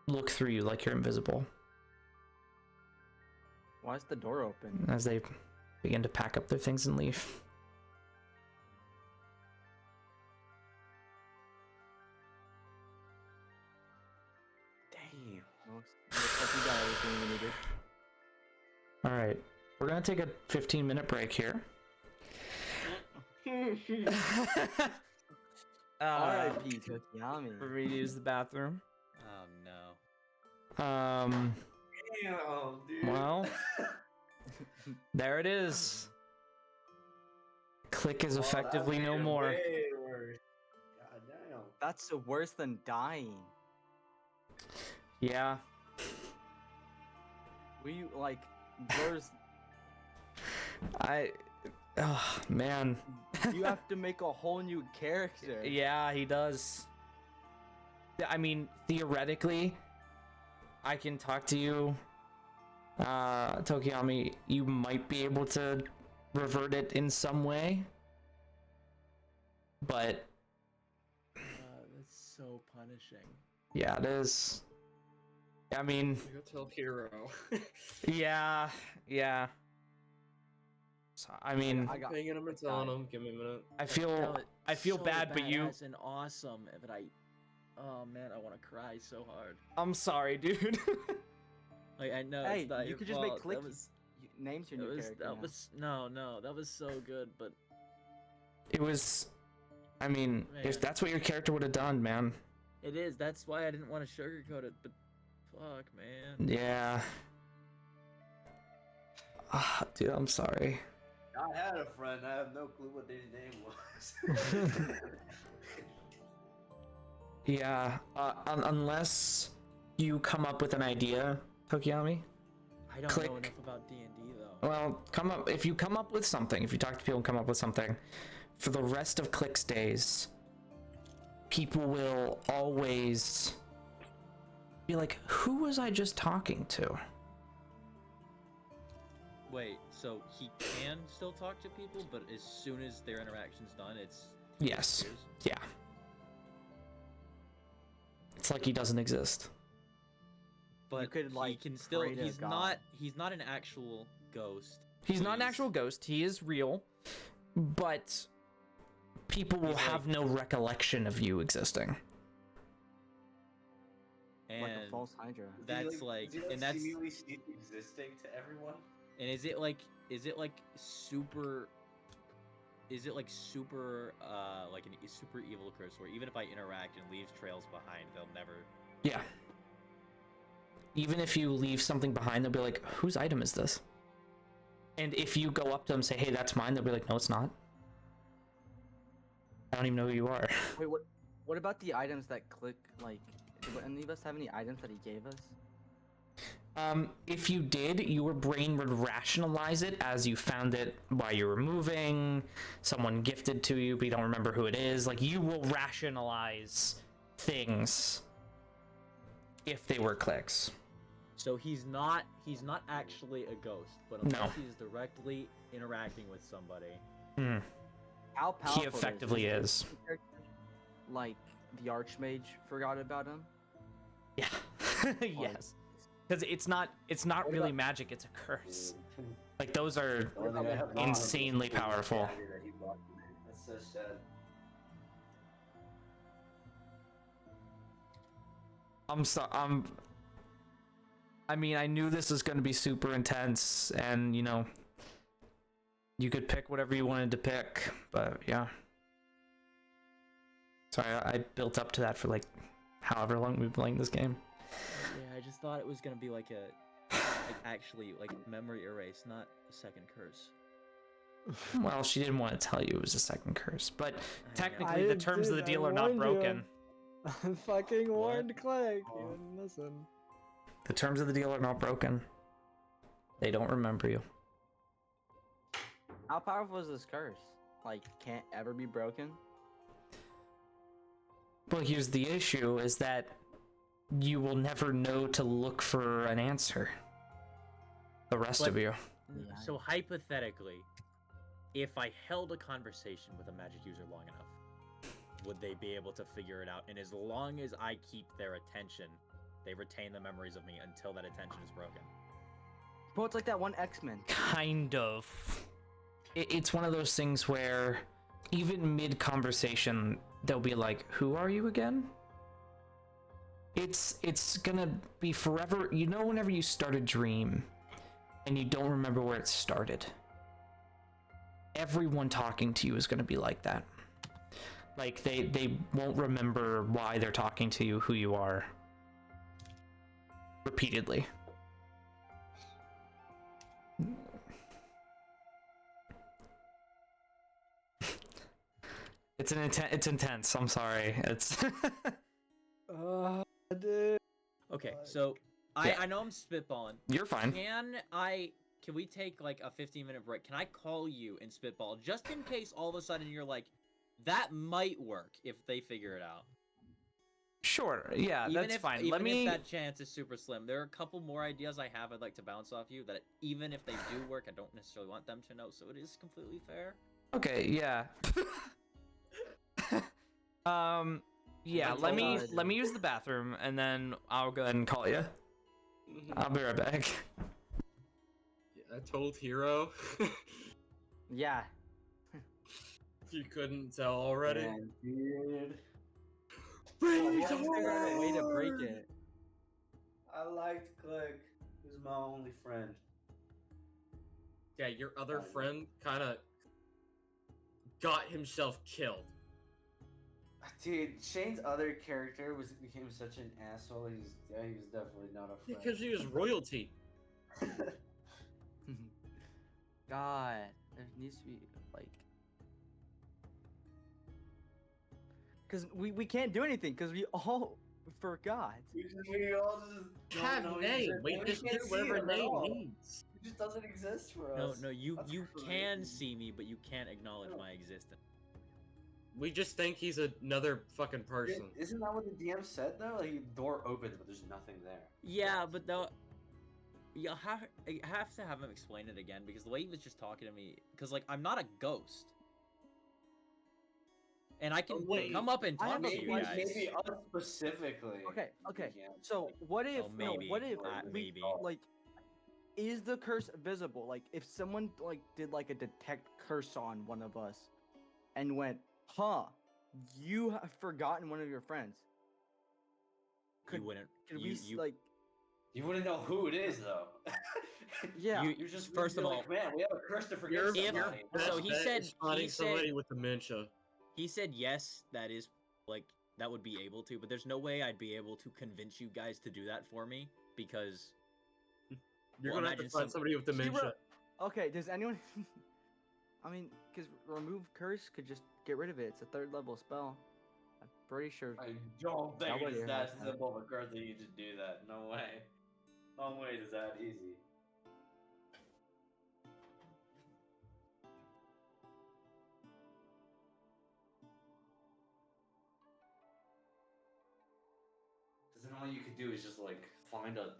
look through you like you're invisible Why is the door open? as they begin to pack up their things and leave. Damn. Looks like we got everything we needed. Alright, we're gonna take a 15-minute break here. R.I.P. Tokiyami. For me to use the bathroom. Oh no. Damn, dude. Well, there it is. Click is Oh, that effectively made no it more. way worse. God damn. That's worse than dying. Yeah. We like there's Oh, man. you have to make a whole new character. Yeah, he does. I mean, theoretically, I can talk to you, Tokiyami. You might be able to revert it in some way, but That's so punishing. yeah, it is. I mean, Go tell Hero. yeah. So, I mean, I got Hanging him and telling him. Give me a minute. I feel bad, but you. and awesome, but oh man, I want to cry so hard. I'm sorry, dude. Like I know Hey, it's not you your could just make fault. click That was, names your new character. that now. was no, that was so good, but It was. I mean, Man. that's what your character would have done, man. it is. That's why I didn't want to sugarcoat it, but fuck, man. Yeah. Ah, dude, I'm sorry. I had a friend. I have no clue what his name was. Yeah, unless you come up with an idea, Tokiyami. I don't Click. know enough about D&D though. Well, if you come up with something, if you talk to people and come up with something, for the rest of Click's days, people will always be like, who was I just talking to? Wait, so he can still talk to people, but as soon as their interaction's done, it's Yes. disappears? Yeah. It's like he doesn't exist. But could, like, he can still. pray to He's God. not. He's not an actual ghost. He's not an actual ghost. He is real, but people will He's have no recollection of you existing. And Like a false Hydra. that's like, and that's. seemingly cease existing to everyone. And is it like super? Is it like super like a super evil curse where even if I interact and leave trails behind, they'll never. Yeah. Even if you leave something behind, they'll be like, whose item is this? And if you go up to them and say, hey, that's mine, they'll be like, no, it's not. I don't even know who you are. Wait, what about the items that click like did any of us have any items that he gave us? If you did, your brain would rationalize it as you found it while you were moving, someone gifted to you, but you don't remember who it is. Like, you will rationalize things if they were clicks. So he's not actually a ghost, but No. unless he's directly interacting with somebody. Hmm. How powerful He effectively is. Like the Archmage forgot about him. Yeah. Yes. Because it's not What really about- magic, it's a curse. Like, those are The only thing I have on him is insanely the powerful. dagger that he brought to me. That's so sad. I mean, I knew this was going to be super intense, and, you know, you could pick whatever you wanted to pick, but yeah. Sorry, I built up to that for like however long we've been playing this game. Yeah, I just thought it was gonna be like actually like memory erase, not a second curse. Well, she didn't want to tell you it was a second curse, but know. technically the terms of the deal are not broken. I fucking What? warned Click. You didn't listen. The terms of the deal are not broken. They don't remember you. How powerful is this curse? Like, can't ever be broken? Well, here's the issue, is that you will never know to look for an answer. The rest of But- you. Yeah. So hypothetically, if I held a conversation with a magic user long enough, would they be able to figure it out? And as long as I keep their attention, they retain the memories of me until that attention is broken. Well, it's like that one X-Men. Kind of. It's one of those things where even mid-conversation, they'll be like, who are you again? It's gonna be forever. You know, whenever you start a dream and you don't remember where it started, everyone talking to you is gonna be like that. Like, they won't remember why they're talking to you, who you are. Repeatedly. It's intense. I'm sorry. It's Dude. Okay, so Yeah. I know I'm spitballing. You're fine. Can we take like a 15-minute break? Can I call you and spitball just in case all of a sudden you're like, that might work if they figure it out? Sure. Yeah, Even that's if, fine. Even Let me. if that chance is super slim. There are a couple more ideas I have I'd like to bounce off you that even if they do work, I don't necessarily want them to know, so it is completely fair. Okay. Yeah. Yeah. That's Let all me I let do. me use the bathroom and then I'll go ahead and call you. I'll be right back. I told Hero. Yeah. You couldn't tell already. Man, dude. We haven't figured out a way to break it. I liked Click. He was my only friend. Yeah, your other friend kind of got himself killed. Dude, Shane's other character became such an asshole. He was definitely not a friend. Because he was royalty. God, there needs to be like, because we can't do anything because we all forgot. we all just Have don't know name. each other. We just do can't see whatever him at name all. needs. He just doesn't exist for No, us. no, you That's can crazy. see me, but you can't acknowledge my existence. We just think he's another fucking person. Isn't that what the DM said though? Like, the door opens, but there's nothing there. Yeah, but though, I have to have him explain it again because the way he was just talking to me, because like I'm not a ghost, and I can wait. come up and I talk have to a you Maybe, guys. maybe us specifically. Okay, okay. we can't, So like, what if Oh, no? maybe. What if we Maybe. like? Is the curse visible? Like, if someone like did like a detect curse on one of us, and went, "Huh, you have forgotten one of your friends." You wouldn't. Could You, we you, like? You wouldn't know who it is though. Yeah. You- You're just first of you're all, like, man, we have a curse to forget Your, If- your somebody. best so he bet said- is finding he said- somebody with dementia. he said yes, that is like that would be able to, but there's no way I'd be able to convince you guys to do that for me because You're Well, gonna have to imagine find some- somebody with See, dementia. Okay, does anyone? I mean, because remove curse could just get rid of it. It's a 3rd level spell. I'm pretty sure. I don't think Nobody it's that has that. simple of a curse that you just do that. No way. No way is that easy. Because then all you could do is just like find a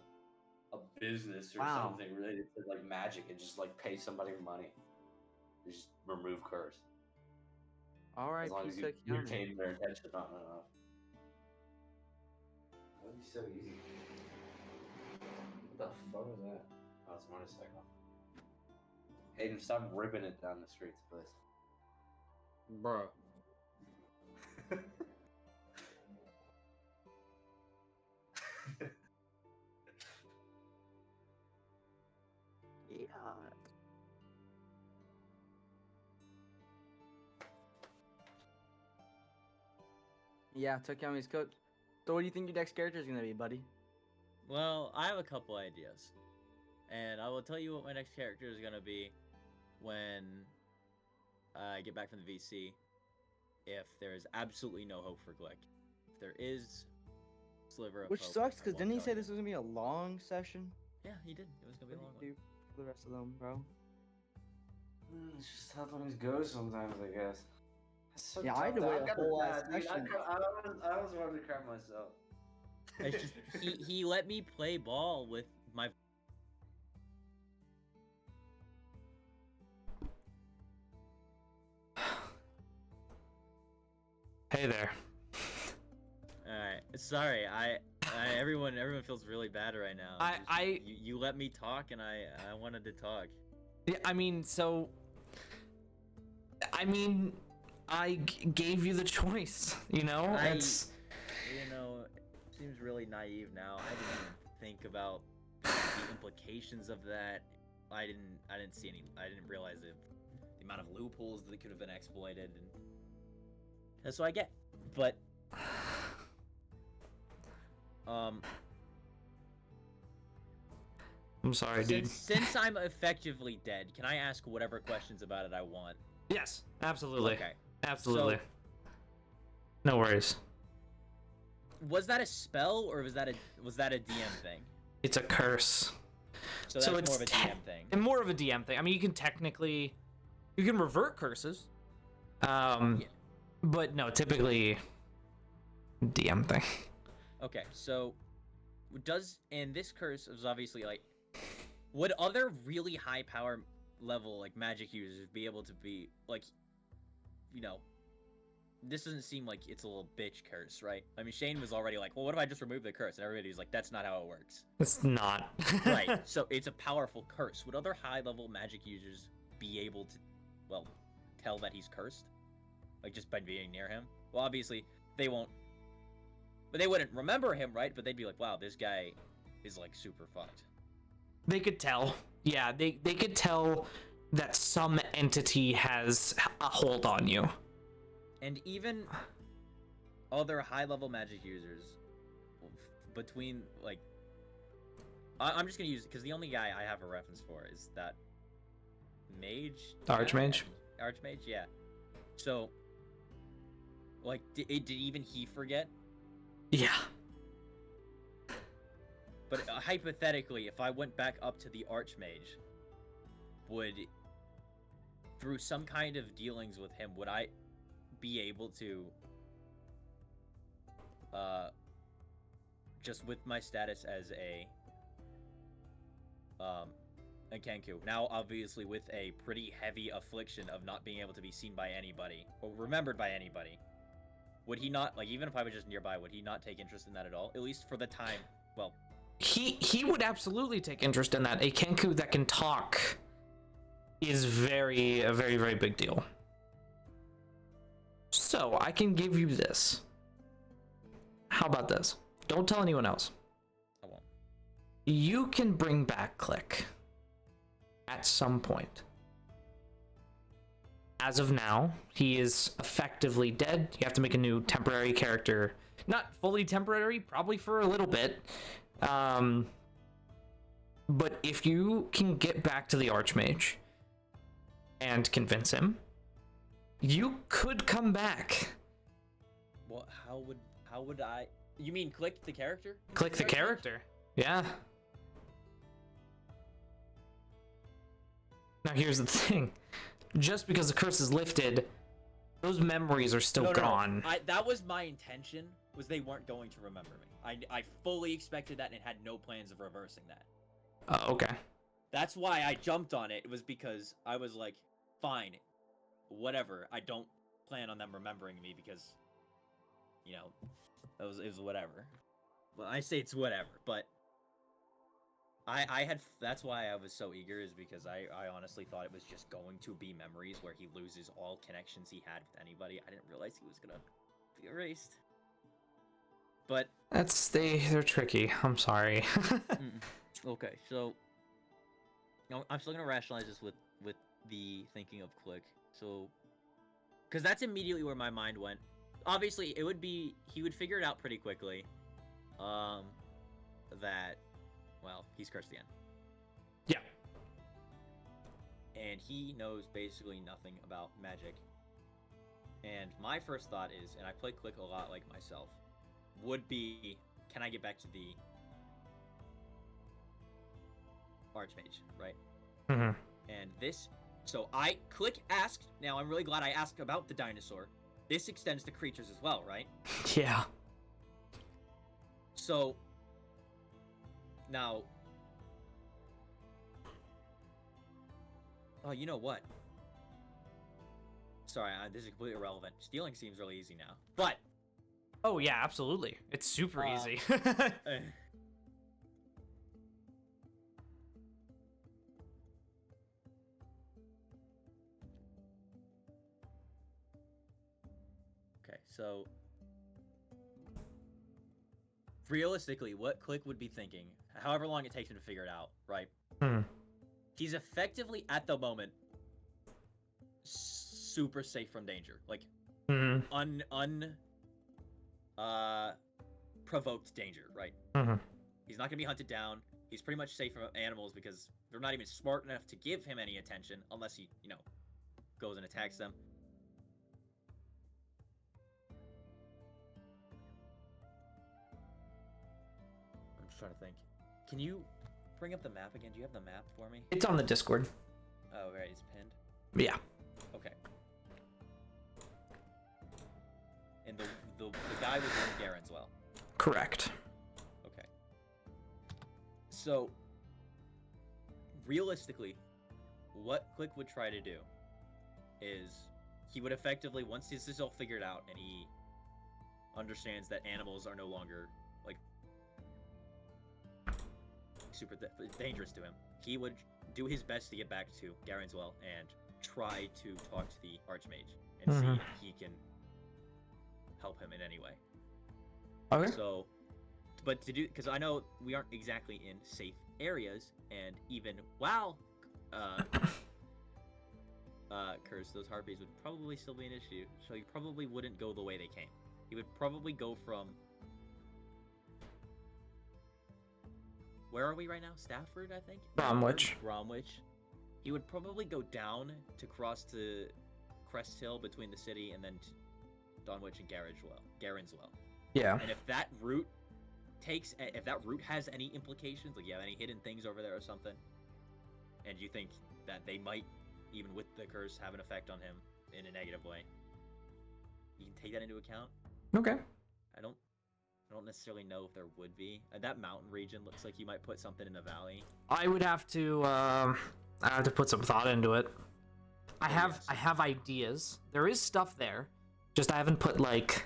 business or Wow. something related to like magic and just like pay somebody money. Just remove curse. All right, As long as you P6 Yummy. retain their attention on enough. That would be so easy. What the fuck was that? Oh, it's a motorcycle. Hayden, stop ripping it down the streets, please. Bro. Yeah. Yeah, Tokiyami's coach. So what do you think your next character is gonna be, buddy? Well, I have a couple ideas, and I will tell you what my next character is gonna be when I get back from the VC. If there is absolutely no hope for Glick, if there is sliver of Which hope, sucks, I because won't didn't he tell say you. this was gonna be a long session? Yeah, he did. It was gonna be a long What one. do you do for the rest of them, bro? It's just how things go sometimes, I guess. It's so Yeah, I had tough, to though. wait I'm a kinda whole ass sad, dude. session. I was wanting to cry myself. It's just he let me play ball with my. Hey there. Alright, sorry. Everyone feels really bad right now. You let me talk, and I wanted to talk. Yeah, I mean, I gave you the choice, you know? It's You know, it seems really naive now. I didn't even think about the implications of that. I didn't see any. I didn't realize the amount of loopholes that could have been exploited, and that's what I get. But I'm sorry, dude. since I'm effectively dead, can I ask whatever questions about it I want? Yes, absolutely. Okay. Absolutely. So- No worries. Was that a spell or was that a DM thing? It's a curse. So that's So it's more of a DM thing. And more of a DM thing. I mean, you can revert curses. Yeah. But no, typically DM thing. Okay, so and this curse is obviously like, would other really high power level like magic users be able to be like, you know, this doesn't seem like it's a little bitch curse, right? I mean, Shane was already like, well, what if I just remove the curse? And everybody's like, that's not how it works. It's not. Right, so it's a powerful curse. Would other high level magic users be able to, well, tell that he's cursed? Like just by being near him? Well, obviously, they won't. But they wouldn't remember him, right? But they'd be like, wow, this guy is like super fucked. They could tell. Yeah, they could tell that some entity has a hold on you. And even other high-level magic users, between, like... I'm just gonna use it, because the only guy I have a reference for is that mage? Archmage? Archmage, yeah. So, like, did even he forget? Yeah. But hypothetically, if I went back up to the Archmage, through some kind of dealings with him, would I be able to, just with my status as a Kenku, now obviously with a pretty heavy affliction of not being able to be seen by anybody, or remembered by anybody, would he not, like, even if I was just nearby, would he not take interest in that at all? At least for the time, well... He would absolutely take interest in that. A Kenku that can talk is a very, very big deal. So, I can give you this. How about this? Don't tell anyone else. I won't. You can bring back Click at some point. As of now, he is effectively dead. You have to make a new temporary character. Not fully temporary, probably for a little bit. But if you can get back to the Archmage and convince him, you could come back. What? How would I? You mean click the character? Click the character. Yeah. Now here's the thing. Just because the curse is lifted, those memories are still gone. That was my intention, was they weren't going to remember me. I fully expected that and had no plans of reversing that. Okay. That's why I jumped on it, was because I was like, fine, whatever. I don't plan on them remembering me because, you know, it was whatever. Well, I say it's whatever, but that's why I was so eager, is because I honestly thought it was just going to be memories where he loses all connections he had with anybody. I didn't realize he was gonna be erased. But they're tricky. I'm sorry. okay, so I'm still gonna rationalize this with the thinking of Click. So, because that's immediately where my mind went. obviously it would be he would figure it out pretty quickly. That, well, he's cursed again. Yeah. And he knows basically nothing about magic. And my first thought is, and I play Click a lot like myself, would be, can I get back to the Archmage, right? Mm-hmm. And this, so Click asked, now I'm really glad I asked about the dinosaur. This extends to creatures as well, right? Yeah. So, now, oh, you know what? Sorry, this is completely irrelevant. Stealing seems really easy now. But, Oh yeah, absolutely. It's super easy. okay, so realistically, what Click would be thinking, however long it takes him to figure it out, right? Hmm. He's effectively, at the moment, super safe from danger. Like, provoked danger, right? Mm-hmm. He's not gonna be hunted down. He's pretty much safe from animals because they're not even smart enough to give him any attention unless he, goes and attacks them. I'm just trying to think. Can you bring up the map again? Do you have the map for me? It's on the Discord. Oh, right, it's pinned. Yeah. Okay. And the guy was in Garenswell. Correct. Okay. So, realistically, what Click would try to do is he would effectively, once this is all figured out and he understands that animals are no longer, like, super dangerous to him, he would do his best to get back to Garenswell and try to talk to the Archmage and see if he can help him in any way. Okay. So, but to do, because I know we aren't exactly in safe areas, and even while Curse, those harpies would probably still be an issue, so he probably wouldn't go the way they came. He would probably go from, where are we right now? Stafford, I think? Bromwich. Bromwich. He would probably go down to cross to Crest Hill between the city and then Dunwich and Garenswell. Yeah. And if that route has any implications, like you have any hidden things over there or something, and you think that they might, even with the curse, have an effect on him in a negative way, you can take that into account. Okay. I don't necessarily know if there would be. That mountain region looks like you might put something in the valley. I would have to put some thought into it. I have ideas. There is stuff there. Just I haven't put like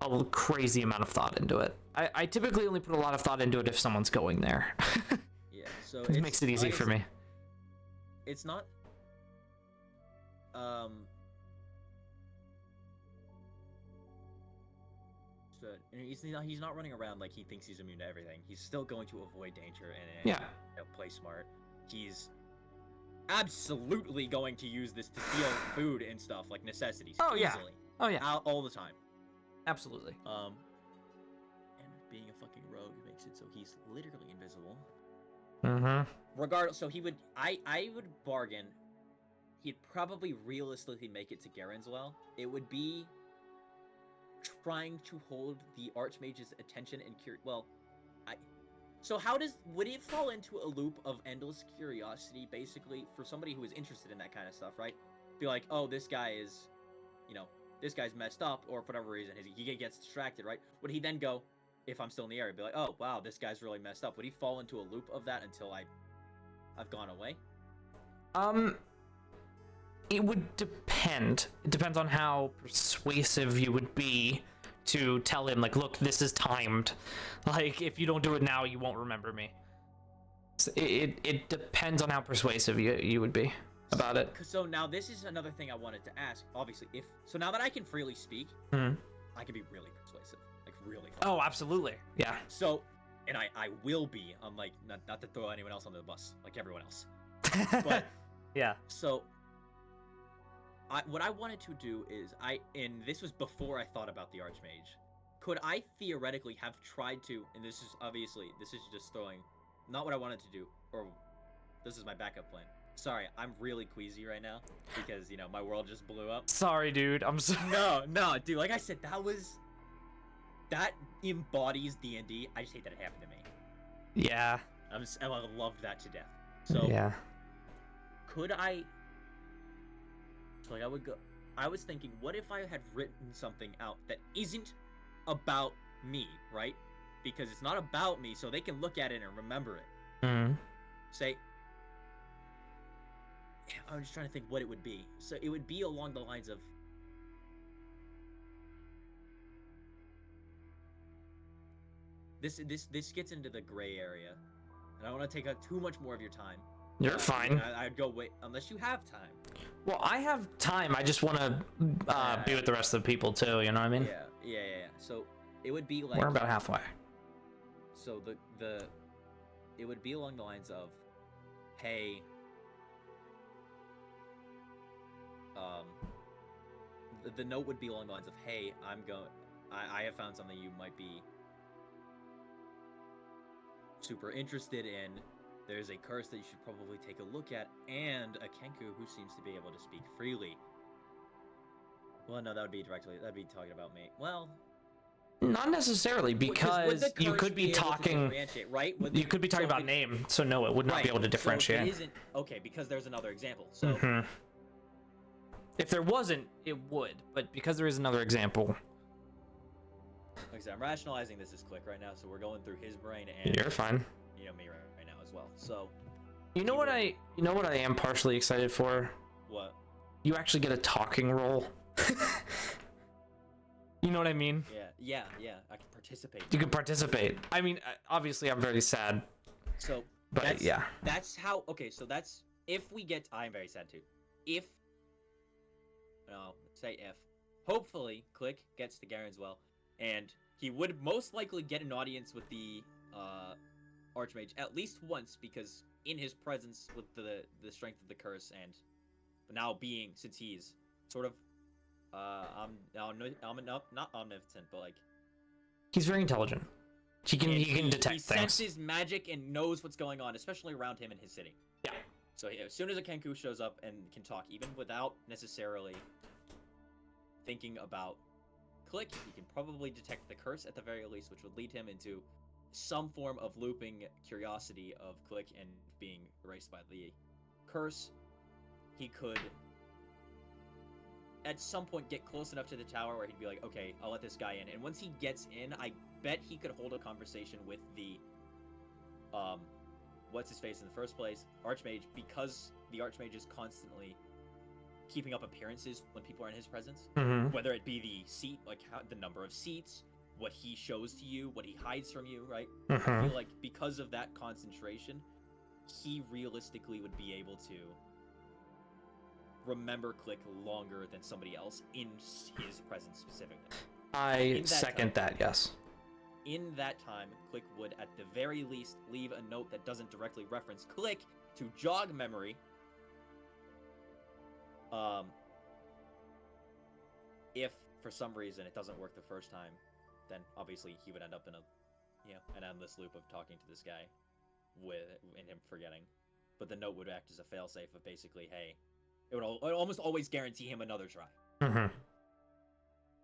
a crazy amount of thought into it. I typically only put a lot of thought into it if someone's going there. Yeah, so it makes it easy for me. It's not he's not running around like he thinks he's immune to everything. He's still going to avoid danger and play smart. He's absolutely going to use this to steal food and stuff, like necessities. Oh yeah. Easily. Oh yeah. All the time. Absolutely. And being a fucking rogue makes it so he's literally invisible. Mm-hmm. Regardless, so he would, I would bargain, he'd probably realistically make it to Garenswell. It would be trying to hold the Archmage's attention and so would it fall into a loop of endless curiosity, basically, for somebody who is interested in that kind of stuff, right? Be like, oh, this guy is, this guy's messed up, or for whatever reason, he gets distracted, right? Would he then go, if I'm still in the area, be like, oh, wow, this guy's really messed up? Would he fall into a loop of that until I've gone away? It would depend. It depends on how persuasive you would be to tell him, like, look, this is timed. Like, if you don't do it now, you won't remember me. So it depends on how persuasive you would be about it. So now this is another thing I wanted to ask. Obviously, so now that I can freely speak, Mm-hmm. I can be really persuasive, like really. Oh, absolutely. Yeah. So, and I will be. I'm like not to throw anyone else under the bus, like everyone else. But yeah. So what I wanted to do is and this was before I thought about the Archmage. Could I theoretically have tried to, and this is just throwing, not what I wanted to do, or this is my backup plan. Sorry, I'm really queasy right now because, you know, my world just blew up. Sorry, dude. I'm sorry. No, dude, like I said, that embodies D&D. I just hate that it happened to me. Yeah. I loved that to death. So, Yeah. could I, so like I was thinking, what if I had written something out that isn't about me, right? Because it's not about me, so they can look at it and remember it. Mm. Say, I'm just trying to think what it would be. So it would be along the lines of, this gets into the gray area, and I don't want to take up too much more of your time. You're fine. I'd go wait unless you have time. Well, I have time. I just want to be with the rest of the people too. You know what I mean? Yeah. So it would be like, We're about halfway. so it would be along the lines of, hey, the note would be along the lines of, hey, I have found something you might be super interested in. There's a curse that you should probably take a look at, and a Kenku who seems to be able to speak freely. Well, no, that'd be talking about me. Well, Not necessarily, would because the you curse could be able to talking. differentiate, right? You could be talking about name, so no, it would not be able to differentiate. So if it isn't, okay, because there's another example. So Mhm. If there wasn't, it would, but because there is another example, like I said, I'm rationalizing this as Click right now, so we're going through his brain and you're fine. me right now as well. So You know what I am partially excited for? what? You actually get a talking role. You know what I mean? Yeah. I can participate. You can participate. I mean, obviously, I'm very sad, So but yeah. That's how. Okay, so that's if we get. I'm very sad too. If. No, say if. Hopefully, Click gets to Garenswell, and he would most likely get an audience with the Archmage at least once, because in his presence with the strength of the curse, and now being, since he's sort of not omnipotent, but like He's very intelligent. He can detect he things. senses magic and knows what's going on, especially around him in his city. Yeah. So as soon as a Kenku shows up and can talk, even without necessarily thinking about Click, he can probably detect the curse at the very least, which would lead him into some form of looping curiosity of Click and being erased by the curse. He could at some point get close enough to the tower where he'd be like, okay, I'll let this guy in. And once he gets in, I bet he could hold a conversation with the what's his face in the first place, Archmage, because the Archmage is constantly keeping up appearances when people are in his presence. Mm-hmm. Whether it be the seat, like the number of seats, what he shows to you, what he hides from you, right? I Mm-hmm. feel like because of that concentration, he realistically would be able to remember Click longer than somebody else in his presence specifically. I In that second that. Yes. In that time, Click would at the very least leave a note that doesn't directly reference Click to jog memory. If for some reason it doesn't work the first time, then obviously he would end up in an endless loop of talking to this guy and him forgetting. But the note would act as a failsafe of basically, hey, it would almost always guarantee him another try. Mm-hmm.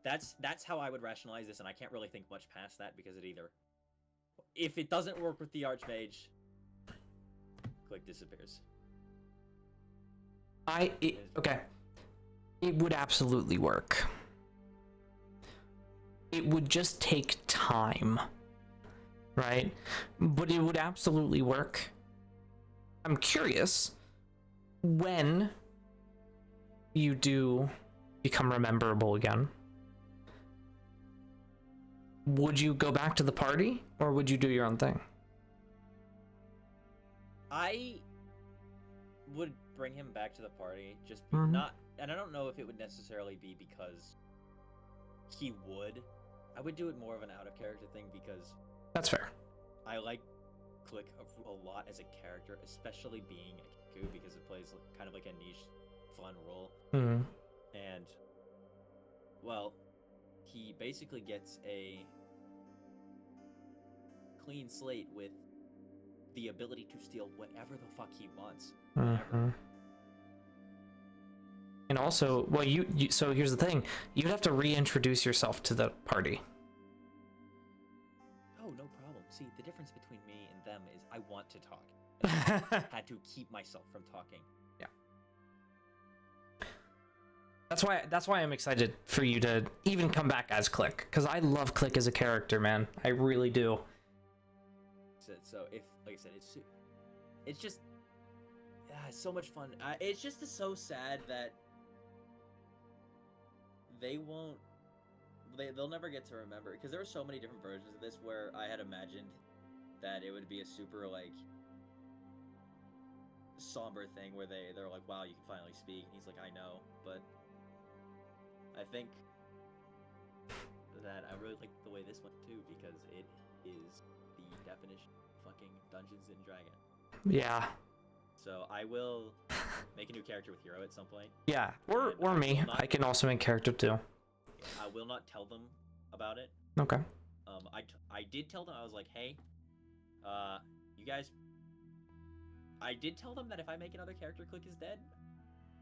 That's how I would rationalize this, and I can't really think much past that, because if it doesn't work with the Archmage, Click disappears. Okay. It would absolutely work. It would just take time, right? But it would absolutely work. I'm curious, when you do become rememberable again, would you go back to the party, or would you do your own thing? I would bring him back to the party, just Mhm. not, and I don't know if it would necessarily be because he would. I would do it more of an out of character thing, because That's fair. I like Click a lot as a character, especially being a Kenku, because it plays kind of like a niche, fun role. Mm-hmm. And, well, he basically gets a clean slate with the ability to steal whatever the fuck he wants. Whenever. And also, well, so here's the thing: you'd have to reintroduce yourself to the party. Oh, no problem. See, the difference between me and them is I want to talk. I had to keep myself from talking. Yeah. That's why I'm excited for you to even come back as Click, because I love Click as a character, man. I really do. So if, like I said, it's just it's so much fun. It's just so sad that they'll never get to remember, because there were so many different versions of this where I had imagined that it would be a super like somber thing where they're like, wow, you can finally speak, and he's like, I know, but I think that I really like the way this went too, because it is the definition of fucking Dungeons and Dragons. Yeah. So I will make a new character with Hero at some point. Yeah, or me. I can also make character too. I will not tell them about it. Okay. I did tell them, I was like, hey, you guys. I did tell them that if I make another character, Click is dead,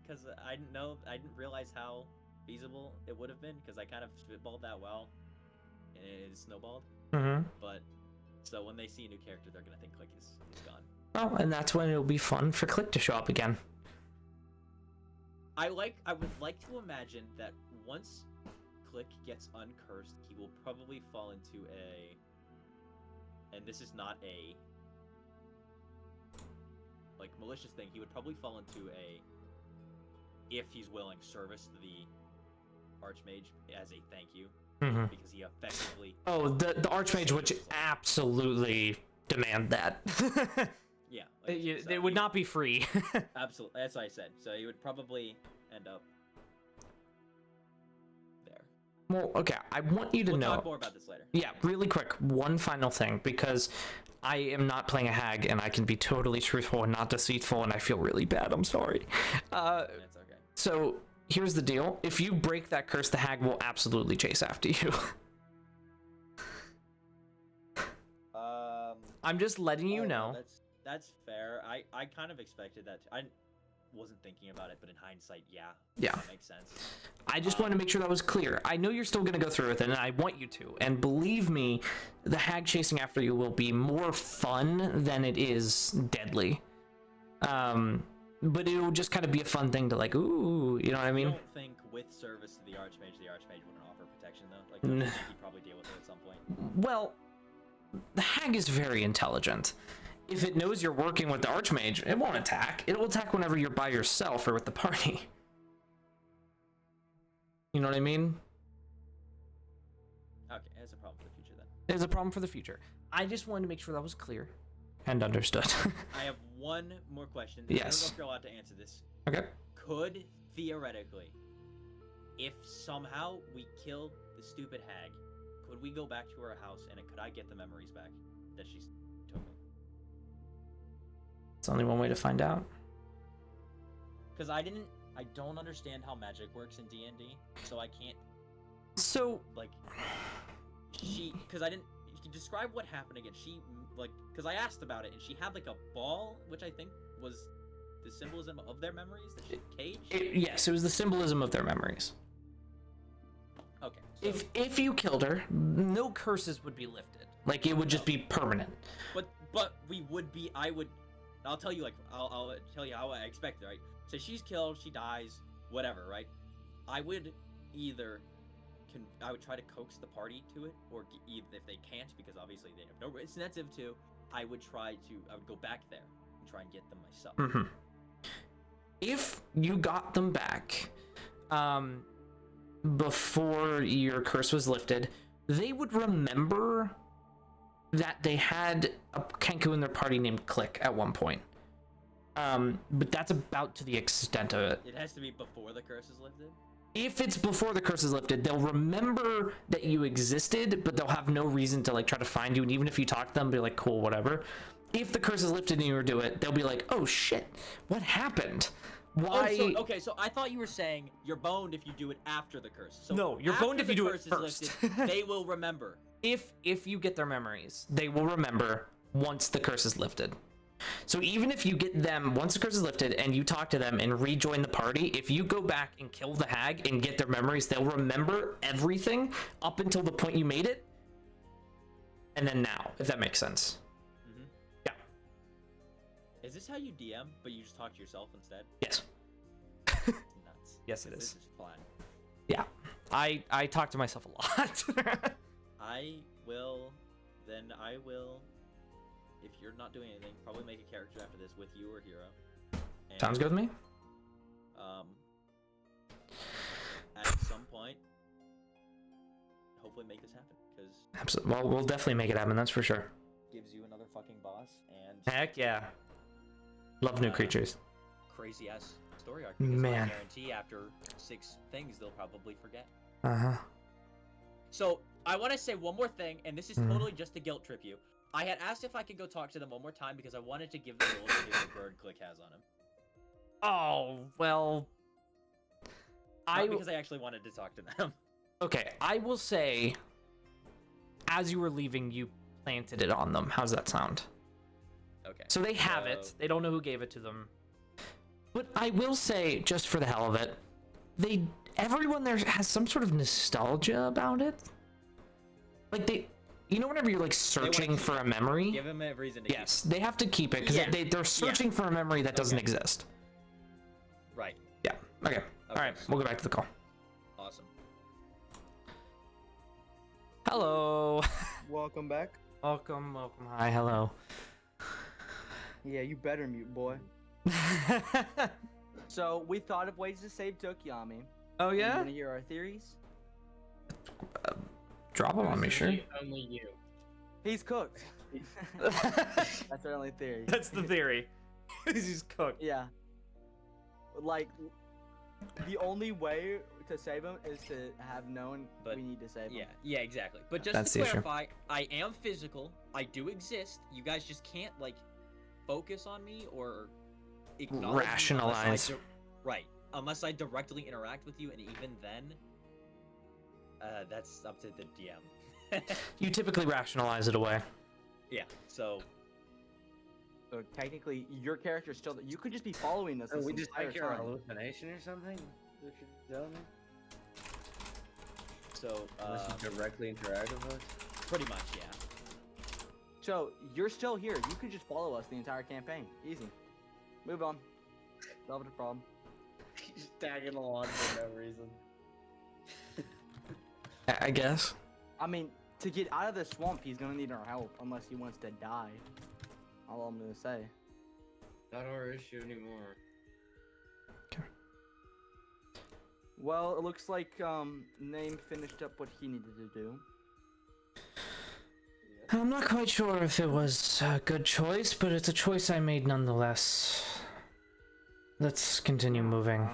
because I didn't realize how feasible it would have been, because I kind of spitballed that well, and it snowballed. Mm-hmm. But so when they see a new character, they're gonna think Click is gone. Oh, and that's when it'll be fun for Click to show up again. I would like to imagine that once Click gets uncursed, he will probably fall into and this is not a like malicious thing, he would probably fall into if he's willing, service to the Archmage as a thank you, because he effectively the Archmage would absolutely demand that. Yeah, it would not be free. Absolutely, that's what I said. So he would probably end up there. Well, okay, I want you to We'll know. talk more about this later. Yeah, really quick, one final thing, because I am not playing a hag, and I can be totally truthful and not deceitful, and I feel really bad. I'm sorry. That's okay. So here's the deal: if you break that curse, the hag will absolutely chase after you. I'm just letting you know. That's fair. I kind of expected that. I wasn't thinking about it, but in hindsight, yeah. Yeah. That makes sense. I just want to make sure that was clear. I know you're still going to go through with it, and I want you to. And believe me, the hag chasing after you will be more fun than it is deadly. But it will just kind of be a fun thing to like, ooh, you know what I mean? I don't think with service to the Archmage wouldn't offer protection, though. Like, I think he'd probably deal with it at some point. Well, the hag is very intelligent. If it knows you're working with the Archmage, it won't attack. It will attack whenever you're by yourself or with the party. You know what I mean? Okay, it's a problem for the future then. It's a problem for the future. I just wanted to make sure that was clear and understood. I have one more question. Yes. I don't know if you're allowed to answer this. Okay. Could, theoretically, if somehow we kill the stupid hag, could we go back to her house and could I get the memories back that she took me? It's only one way to find out. Because I don't understand how magic works in D&D, so I can't, So, like, because I didn't, describe what happened again. She, like, because I asked about it, and she had, like, a ball, which I think was the symbolism of their memories that she caged? yes, it was the symbolism of their memories. Okay. So, If you killed her, no curses would be lifted. Like, it would just be permanent. but we would be, I'll tell you, like, I'll tell you how I expect it, right? So she's killed, she dies, whatever, right? I would either, I would try to coax the party to it, or if they can't, because obviously they have no incentive to, I would go back there and try and get them myself. If you got them back, before your curse was lifted, they would remember that they had a Kenku in their party named Click at one point. But that's about to the extent of it. It has to be before the curse is lifted? If it's before the curse is lifted, they'll remember that you existed, but they'll have no reason to like try to find you. And even if you talk to them, be like, cool, whatever. If the curse is lifted and you do it, they'll be like, oh shit, what happened? Why? Oh, so I thought you were saying you're boned if you do it after the curse. So No, you're boned if after you the do it curse is first. lifted, they will remember. If you get their memories, they will remember once the curse is lifted. So even if you get them once the curse is lifted and you talk to them and rejoin the party, if you go back and kill the hag and get their memories, they'll remember everything up until the point you made it, and then now, if that makes sense. Mm-hmm. Yeah. Is this how you DM, but you just talk to yourself instead? Yes. Nuts. Yes, it This is. is fun. Yeah. I talk to myself a lot. I will, if you're not doing anything, probably make a character after this with you or Hero. And, Sounds good with me. At some point, hopefully make this happen, because Absolutely. Well, we'll definitely make it happen. That's for sure. gives you another fucking boss and Heck yeah. Love new creatures. crazy ass story arc. Because Man. I guarantee after 6 things they'll probably forget. Uh-huh. So I want to say one more thing, and this is Mhm. totally just to guilt trip you. I had asked if I could go talk to them one more time because I wanted to give them the little video Bird Click has on him. Oh, well. Not because I actually wanted to talk to them. Okay, I will say, as you were leaving, you planted it on them. How's that sound? Okay. So they have it. They don't know who gave it to them. But I will say, just for the hell of it, everyone there has some sort of nostalgia about it. Like whenever you're like searching keep for a memory. Give him a reason to Yes, they have to keep it because Yeah. they're searching for a memory that doesn't exist. keep. Right. Yeah. Okay. All right. We'll go back to the call. Awesome. Hello. Welcome back. Welcome. Hi. Hello. Yeah, you better mute, boy. So we thought of ways to save Tokiami. Oh You yeah. want to hear our theories? Drop them on me, sure. Only you. He's cooked. That's our only theory. That's the theory. He's cooked. Yeah. Like, the only way to save him is to have known we need to save him. Yeah, exactly. But just That's to the issue. clarify, I am physical. I do exist. You guys just can't like focus on me or acknowledge me Rationalize. right. Unless I directly interact with you, and even then, that's up to the DM. You typically rationalize it away. Yeah. So So technically, your character's still. You could just be following us. So this we just entire make your time. hallucination or something? What you're telling me? so Unless you directly interact with us? pretty much, yeah. So you're still here. You could just follow us the entire campaign. Easy. Move on. Solve the problem. He's tagging along for no reason. I guess. I mean, to get out of the swamp, he's gonna need our help unless he wants to die. All I'm gonna say. Not our issue anymore. Well, it looks like Name finished up what he needed to do. I'm not quite sure if it was a good choice, but it's a choice I made nonetheless. Let's continue moving.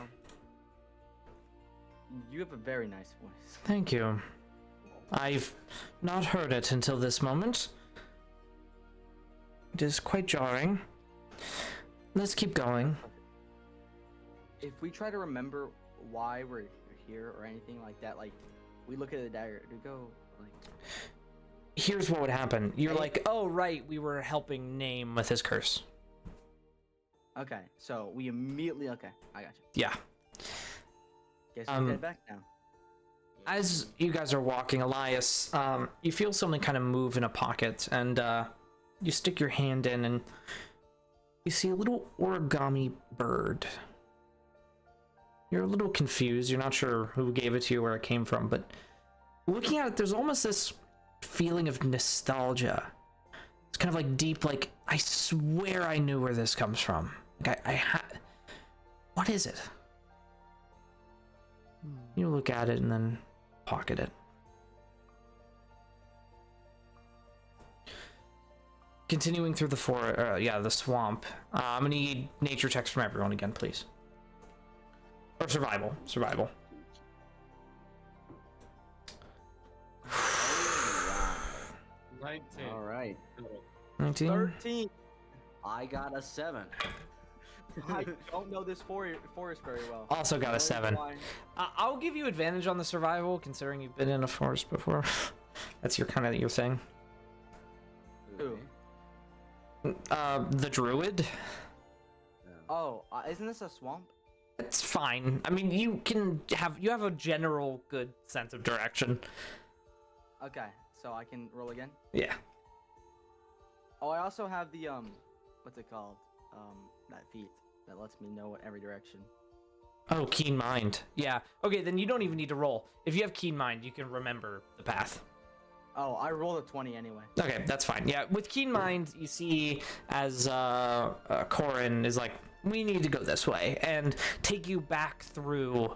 You have a very nice voice. Thank you. I've not heard it until this moment. It is quite jarring. Let's keep going. If we try to remember why we're here or anything like that, like we look at the dagger to go like. Here's what would happen. You're like, oh right, we were helping Name with his curse. Okay, so we immediately. Okay, I got you. Yeah. Guess we head back now. As you guys are walking, Elias, you feel something kind of move in a pocket, and you stick your hand in, and you see a little origami bird. You're a little confused. You're not sure who gave it to you, where it came from, but looking at it, there's almost this feeling of nostalgia. It's kind of like deep, like, I swear I knew where this comes from. Like, what is it? You look at it and then pocket it. Continuing through the the swamp. I'm gonna need nature checks from everyone again, please. Or survival. 19. All right. 19. 13. I got a 7. I don't know this forest very well. Also got a I'm 7. blind. I'll give you advantage on the survival, considering you've been in a forest before. That's your kind of your thing. Who? The druid. Oh, isn't this a swamp? It's fine. I mean, you have a general good sense of direction. Okay, so I can roll again. Yeah. Oh, I also have the what's it called? That feat that lets me know every direction. Oh, keen mind. Yeah. Okay, then you don't even need to roll. If you have keen mind, you can remember the path. Oh, I rolled a 20 anyway. Okay, that's fine. Yeah, with keen mind, you see as Corin is like, we need to go this way, and take you back through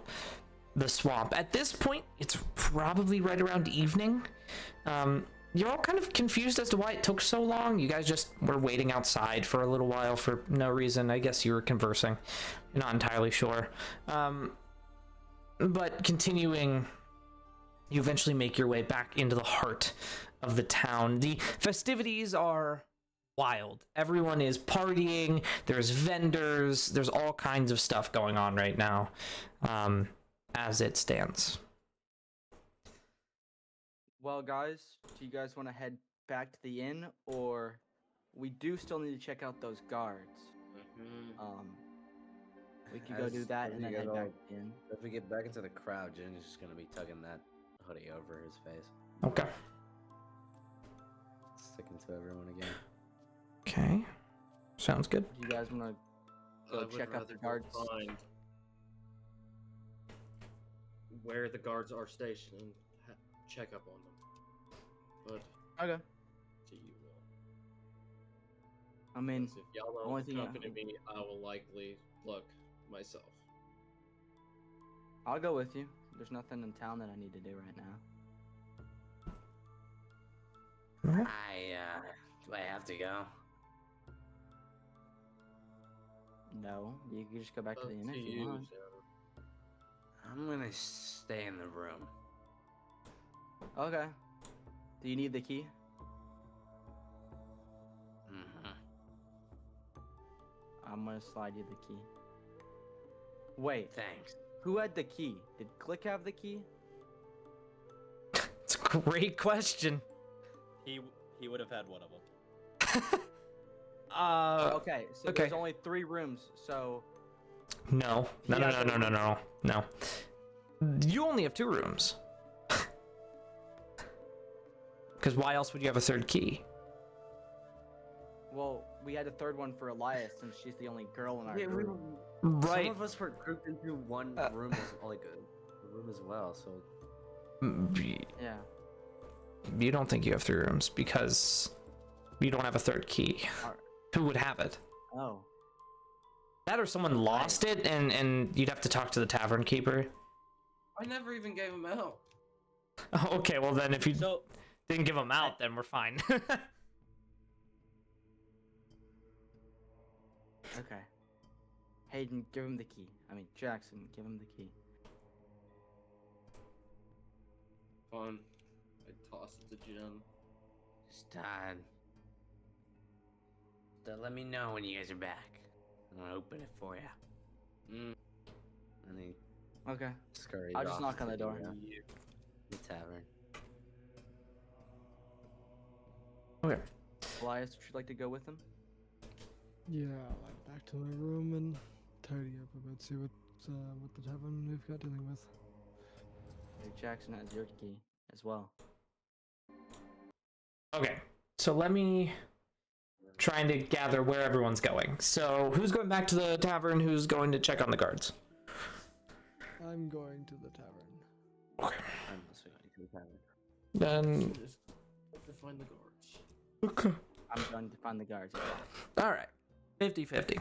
the swamp. At this point, it's probably right around evening. You're all kind of confused as to why it took so long. You guys just were waiting outside for a little while for no reason. I guess you were conversing. You're not entirely sure. But continuing, you eventually make your way back into the heart of the town. The festivities are wild. Everyone is partying. There's vendors. There's all kinds of stuff going on right now, as it stands. Well, guys, do you guys want to head back to the inn, or we do still need to check out those guards? We could go do that and then head back to the inn. If we get back into the crowd, Jen is just gonna be tugging that hoodie over his face, Okay. sticking to everyone again. Okay. Sounds good. Do you guys want to go check out the guards? Find where the guards are stationed and check up on them. But Okay. to you all. I mean, Because if y'all only don't thing I- accompany me, I will likely look myself. I'll go with you. There's nothing in town that I need to do right now. Do I have to go? No, you can just go back to the inn Up if to you want. Shadow. I'm gonna stay in the room. Okay. Do you need the key? Mm-hmm. I'm gonna slide you the key. Wait, Thanks. who had the key? Did Click have the key? It's a great question. He would have had one of them. Okay, so okay. there's only 3 rooms, so No. No. He No. has No. a No. No. room. No. No. You only have 2 rooms. Because why else would you have a 3rd key? well, we had a 3rd one for Elias since she's the only girl in our Yeah, group. Right. Some of us were grouped into one room as like a room as well. So Yeah. You don't think you have 3 rooms because you don't have a 3rd key. Alright. Who would have it? Oh. That or someone lost it and you'd have to talk to the tavern keeper. I never even gave him out. Oh, okay, well then if you So didn't give them out, then we're fine. Okay. Hayden, give him the key. I mean, Jackson, give him the key. Fine. I toss it to Jen. just let me know when you guys are back. I'm gonna open it for you. Mm. And he Okay. scurries I'll just off knock on to the door. The tavern. Okay. Elias, would you like to go with him? Yeah, I'll head back to my room and tidy up a bit, see what the tavern we've got dealing with. Hey, Jackson has your key as well. Okay. So let me trying to gather where everyone's going. So who's going back to the tavern? Who's going to check on the guards? I'm going to the tavern. Okay. I'm also going to the tavern. Then Just have to find the guards. okay. I'm going to find the guards. All right. 50-50.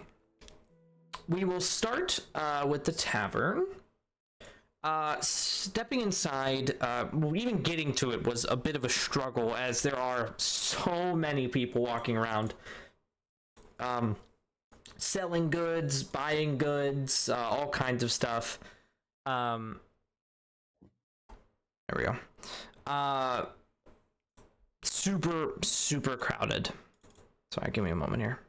We will start with the tavern. Stepping inside, even getting to it was a bit of a struggle as there are so many people walking around. Selling goods, buying goods, all kinds of stuff. There we go. Super crowded. Sorry, give me a moment here.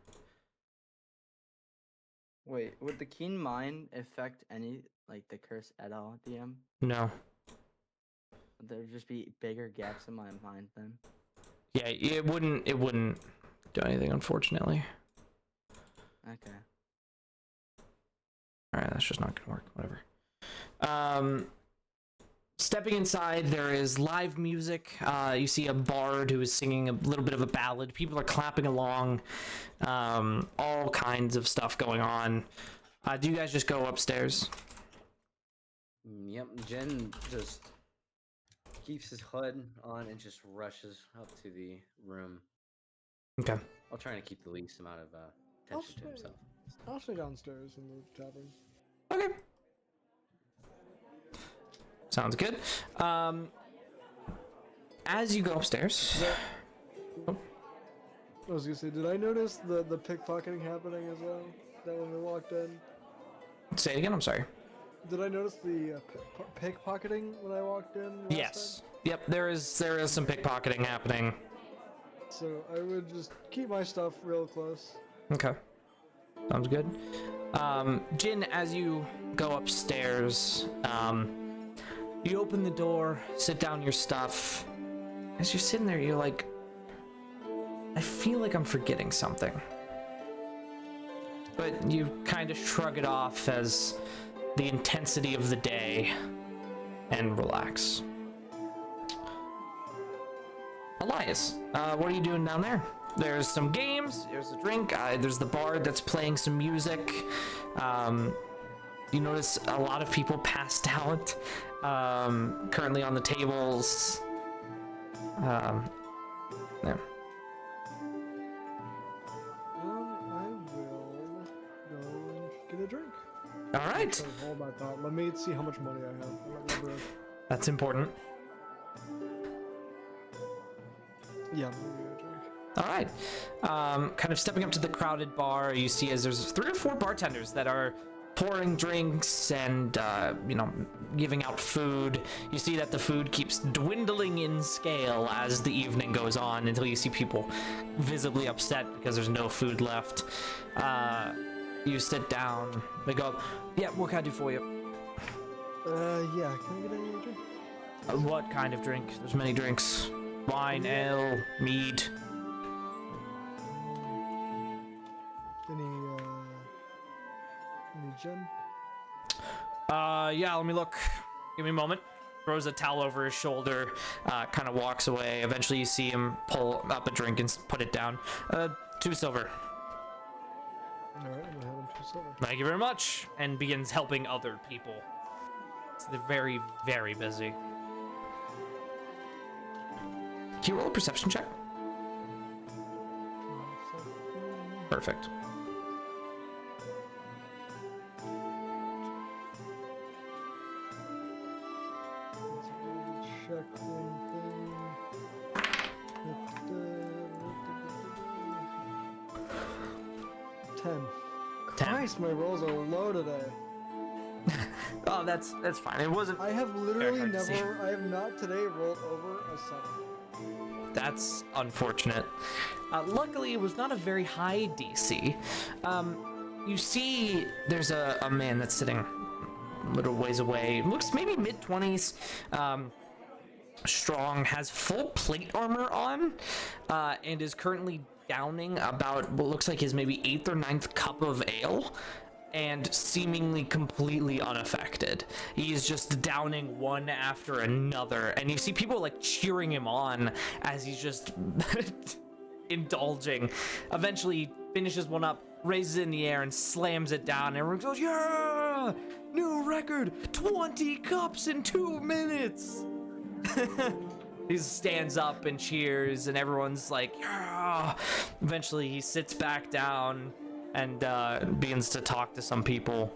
Wait, would the keen mind affect any like the curse at all, DM? No. Would there just be bigger gaps in my mind then? Yeah, it wouldn't do anything, unfortunately. Okay. Alright, that's just not gonna work. Whatever. Stepping inside, there is live music. You see a bard who is singing a little bit of a ballad. People are clapping along. All kinds of stuff going on. Do you guys just go upstairs? Yep, Jin just keeps his HUD on and just rushes up to the room. Okay. I'll try to keep the least amount of attention to himself. I'll stay downstairs in the tavern. Okay. Sounds good. As you go upstairs. I was gonna say, did I notice the pickpocketing happening as well? That when we walked in? Say it again, I'm sorry. Did I notice the pickpocketing when I walked in? Yes. Yep, there is some pickpocketing happening. So I would just keep my stuff real close. Okay. Sounds good. Jin, as you go upstairs, you open the door, sit down your stuff. As you're sitting there, you're like, I feel like I'm forgetting something. But you kind of shrug it off as the intensity of the day and relax. Elias, what are you doing down there? There's some games, there's a drink, there's the bard that's playing some music. You notice a lot of people passed out, currently on the tables. There. I will go and get a drink. All right. So hold my thought. Let me see how much money I have. I don't remember. That's important. Yeah, I'm gonna get a drink. All right. Kind of stepping up to the crowded bar, you see as there's 3 or 4 bartenders that are pouring drinks and, giving out food. You see that the food keeps dwindling in scale as the evening goes on until you see people visibly upset because there's no food left. You sit down. They go, yeah, what can I do for you? Yeah, can I get any drink? What kind of drink? There's many drinks. Wine, ale, mead. Any gin? Yeah, let me look. Give me a moment. Throws a towel over his shoulder, kind of walks away. Eventually you see him pull up a drink and put it down. 2 silver. Alright, I'm gonna have him 2 silver. Thank you very much. And begins helping other people. So they're very, very busy. Can you roll a perception check? Perfect. Check one thing. 10. 10. Christ, my rolls are low today. Oh, that's fine. It wasn't. I have literally hard to see. I have not today rolled over a 7. That's unfortunate. Luckily, it was not a very high DC. You see there's a man that's sitting a little ways away. Looks maybe mid-20s. Strong, has full plate armor on, and is currently downing about what looks like his maybe 8th or 9th cup of ale, and seemingly completely unaffected. He's just downing one after another, and you see people like cheering him on as he's just indulging. Eventually he finishes one up, raises it in the air and slams it down, and everyone goes, yeah, new record, 20 cups in 2 minutes. He stands up and cheers, and everyone's like, yeah. Eventually he sits back down and begins to talk to some people.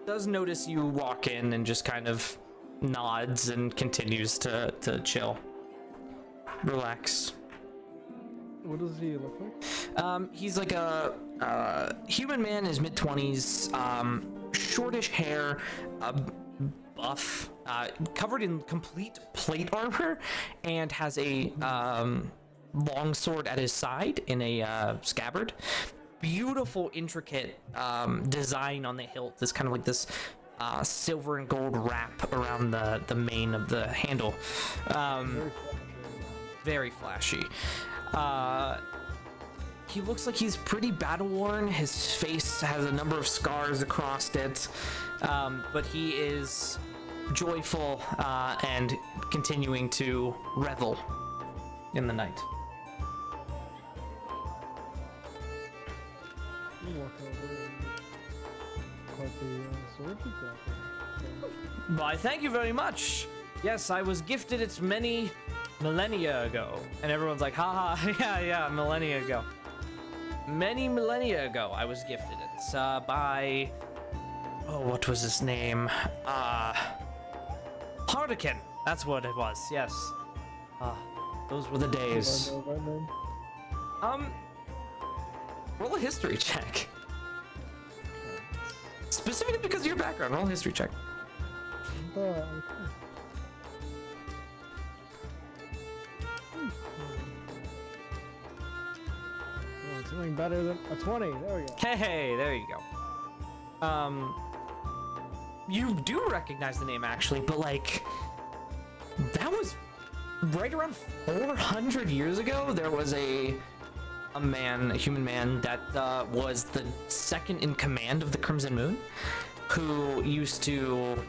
Does notice you walk in and just kind of nods and continues to chill. Relax. What does he look like? He's like a human man, his mid-20s, shortish hair, buff, covered in complete plate armor, and has a long sword at his side in a scabbard. beautiful, intricate design on the hilt. This kind of like this silver and gold wrap around the mane of the handle. Very flashy. He looks like he's pretty battle worn. His face has a number of scars across it, but he is joyful and continuing to revel in the night. You walk over and quite the sword you got there. Why, thank you very much. Yes, I was gifted it many millennia ago. And everyone's like, haha, yeah, millennia ago. Many millennia ago, I was gifted it by... Oh, what was his name? Hardican. That's what it was, yes. Those were the days. Roll a history check. Specifically because of your background, roll a history check. Okay. Oh, something better than a 20. There we go. Hey, there you go. You do recognize the name actually, but like, that was right around 400 years ago. There was a human man that was the second in command of the Crimson Moon, who used to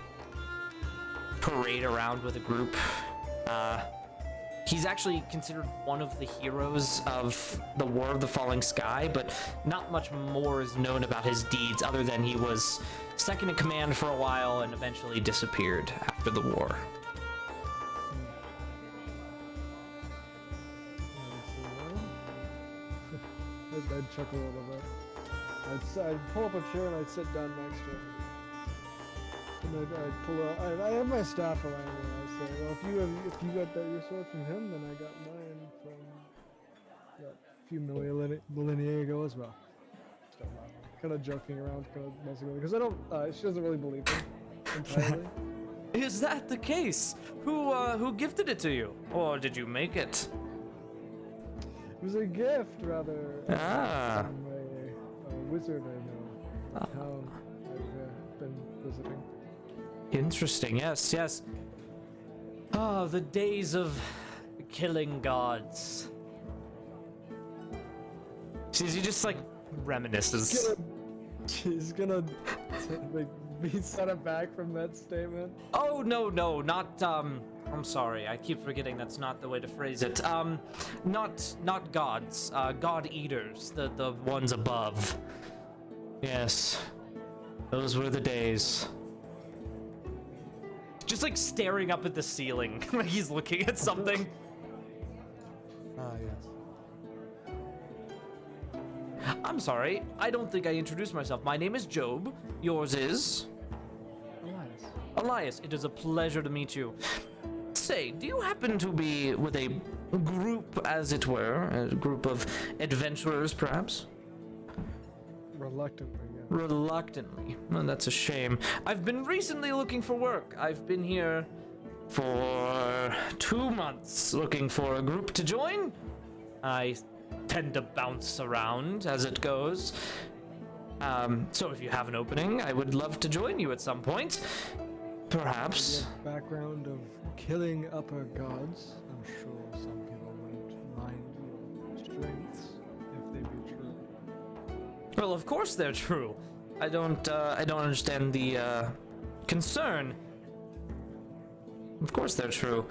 parade around with a group. He's actually considered one of the heroes of the War of the Falling Sky, but not much more is known about his deeds other than he was second in command for a while and eventually disappeared after the war. I'd chuckle a little bit. I'd pull up a chair and I'd sit down next to it. And I'd pull out. I have my staff around me. And I say, well, if you got your sword from him, then I got mine from a few millennia ago as well. Kind of joking around, kind of messing with it, because I don't. She doesn't really believe him entirely. Is that the case? Who gifted it to you, or did you make it? It was a gift, rather. From a wizard I know. Town I've been visiting. Interesting. Yes. Oh, the days of killing gods. He just like reminisces. He's gonna like be set aback from that statement. Oh no, not I'm sorry. I keep forgetting that's not the way to phrase it. Not gods. God eaters. The ones above. Yes. Those were the days. Just like staring up at the ceiling, like he's looking at something. Yes. I'm sorry, I don't think I introduced myself. My name is Job. Yours is? Elias. It is a pleasure to meet you. Say, do you happen to be with a group, as it were? A group of adventurers, perhaps? Reluctantly, yeah. Reluctantly. Well, that's a shame. I've been recently looking for work. I've been here for 2 months looking for a group to join. I tend to bounce around as it goes. So if you have an opening, I would love to join you at some point. Perhaps. Your background of killing upper gods, I'm sure some people wouldn't mind your strengths if they be true. Well, of course they're true. I don't understand the concern. Of course they're true.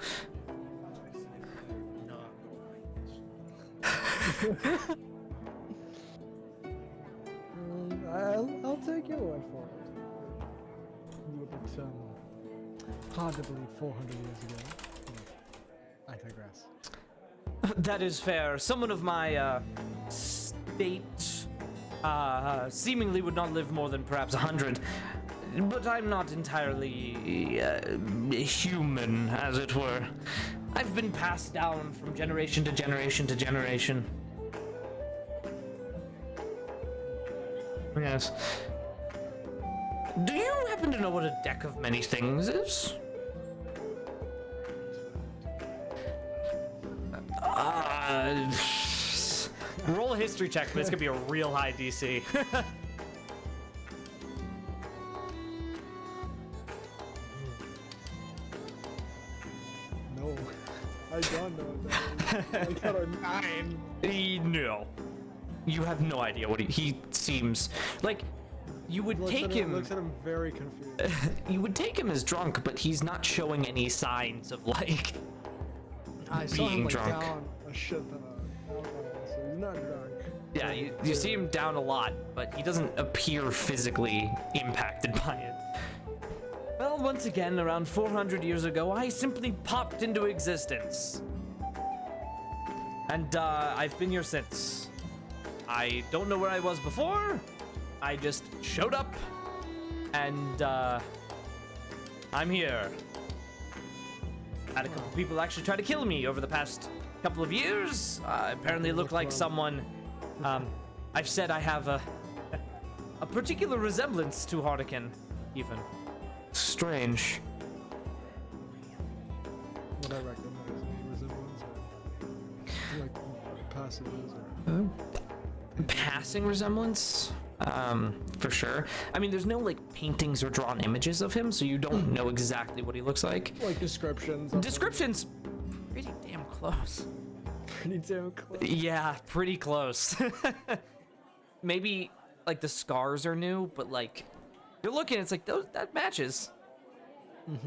I'll take your word for it. A little bit hard to believe 400 years ago. I digress. That is fair. Someone of my state seemingly would not live more than perhaps 100. But I'm not entirely human, as it were. I've been passed down from generation to generation to generation. Yes. Do you happen to know what a deck of many things is? Roll a history history check, but it's gonna be a real high DC. No, I don't know what that is. I got a 9. No. You have no idea what he seems like. You would take him. Looks at him very confused. You would take him as drunk, but he's not showing any signs of like I saw him being like drunk. down a shit ton of alcohol, so he's not drunk. Yeah, you see him down a lot, but he doesn't appear physically impacted by it. Well, once again, around 400 years ago, I simply popped into existence. And I've been here since. I don't know where I was before. I just showed up, and I'm here. Had a couple people actually try to kill me over the past couple of years. Apparently look like someone. I've said I have a particular resemblance to Hardican, even. Strange. Would I recognize any resemblance or like passages or Passing resemblance? For sure. I mean, there's no like paintings or drawn images of him, so you don't know exactly what he looks like. like descriptions? of Description's pretty damn close. them? Pretty damn close. Yeah, pretty close. Maybe like the scars are new, but like you're looking, it's like that matches. Well,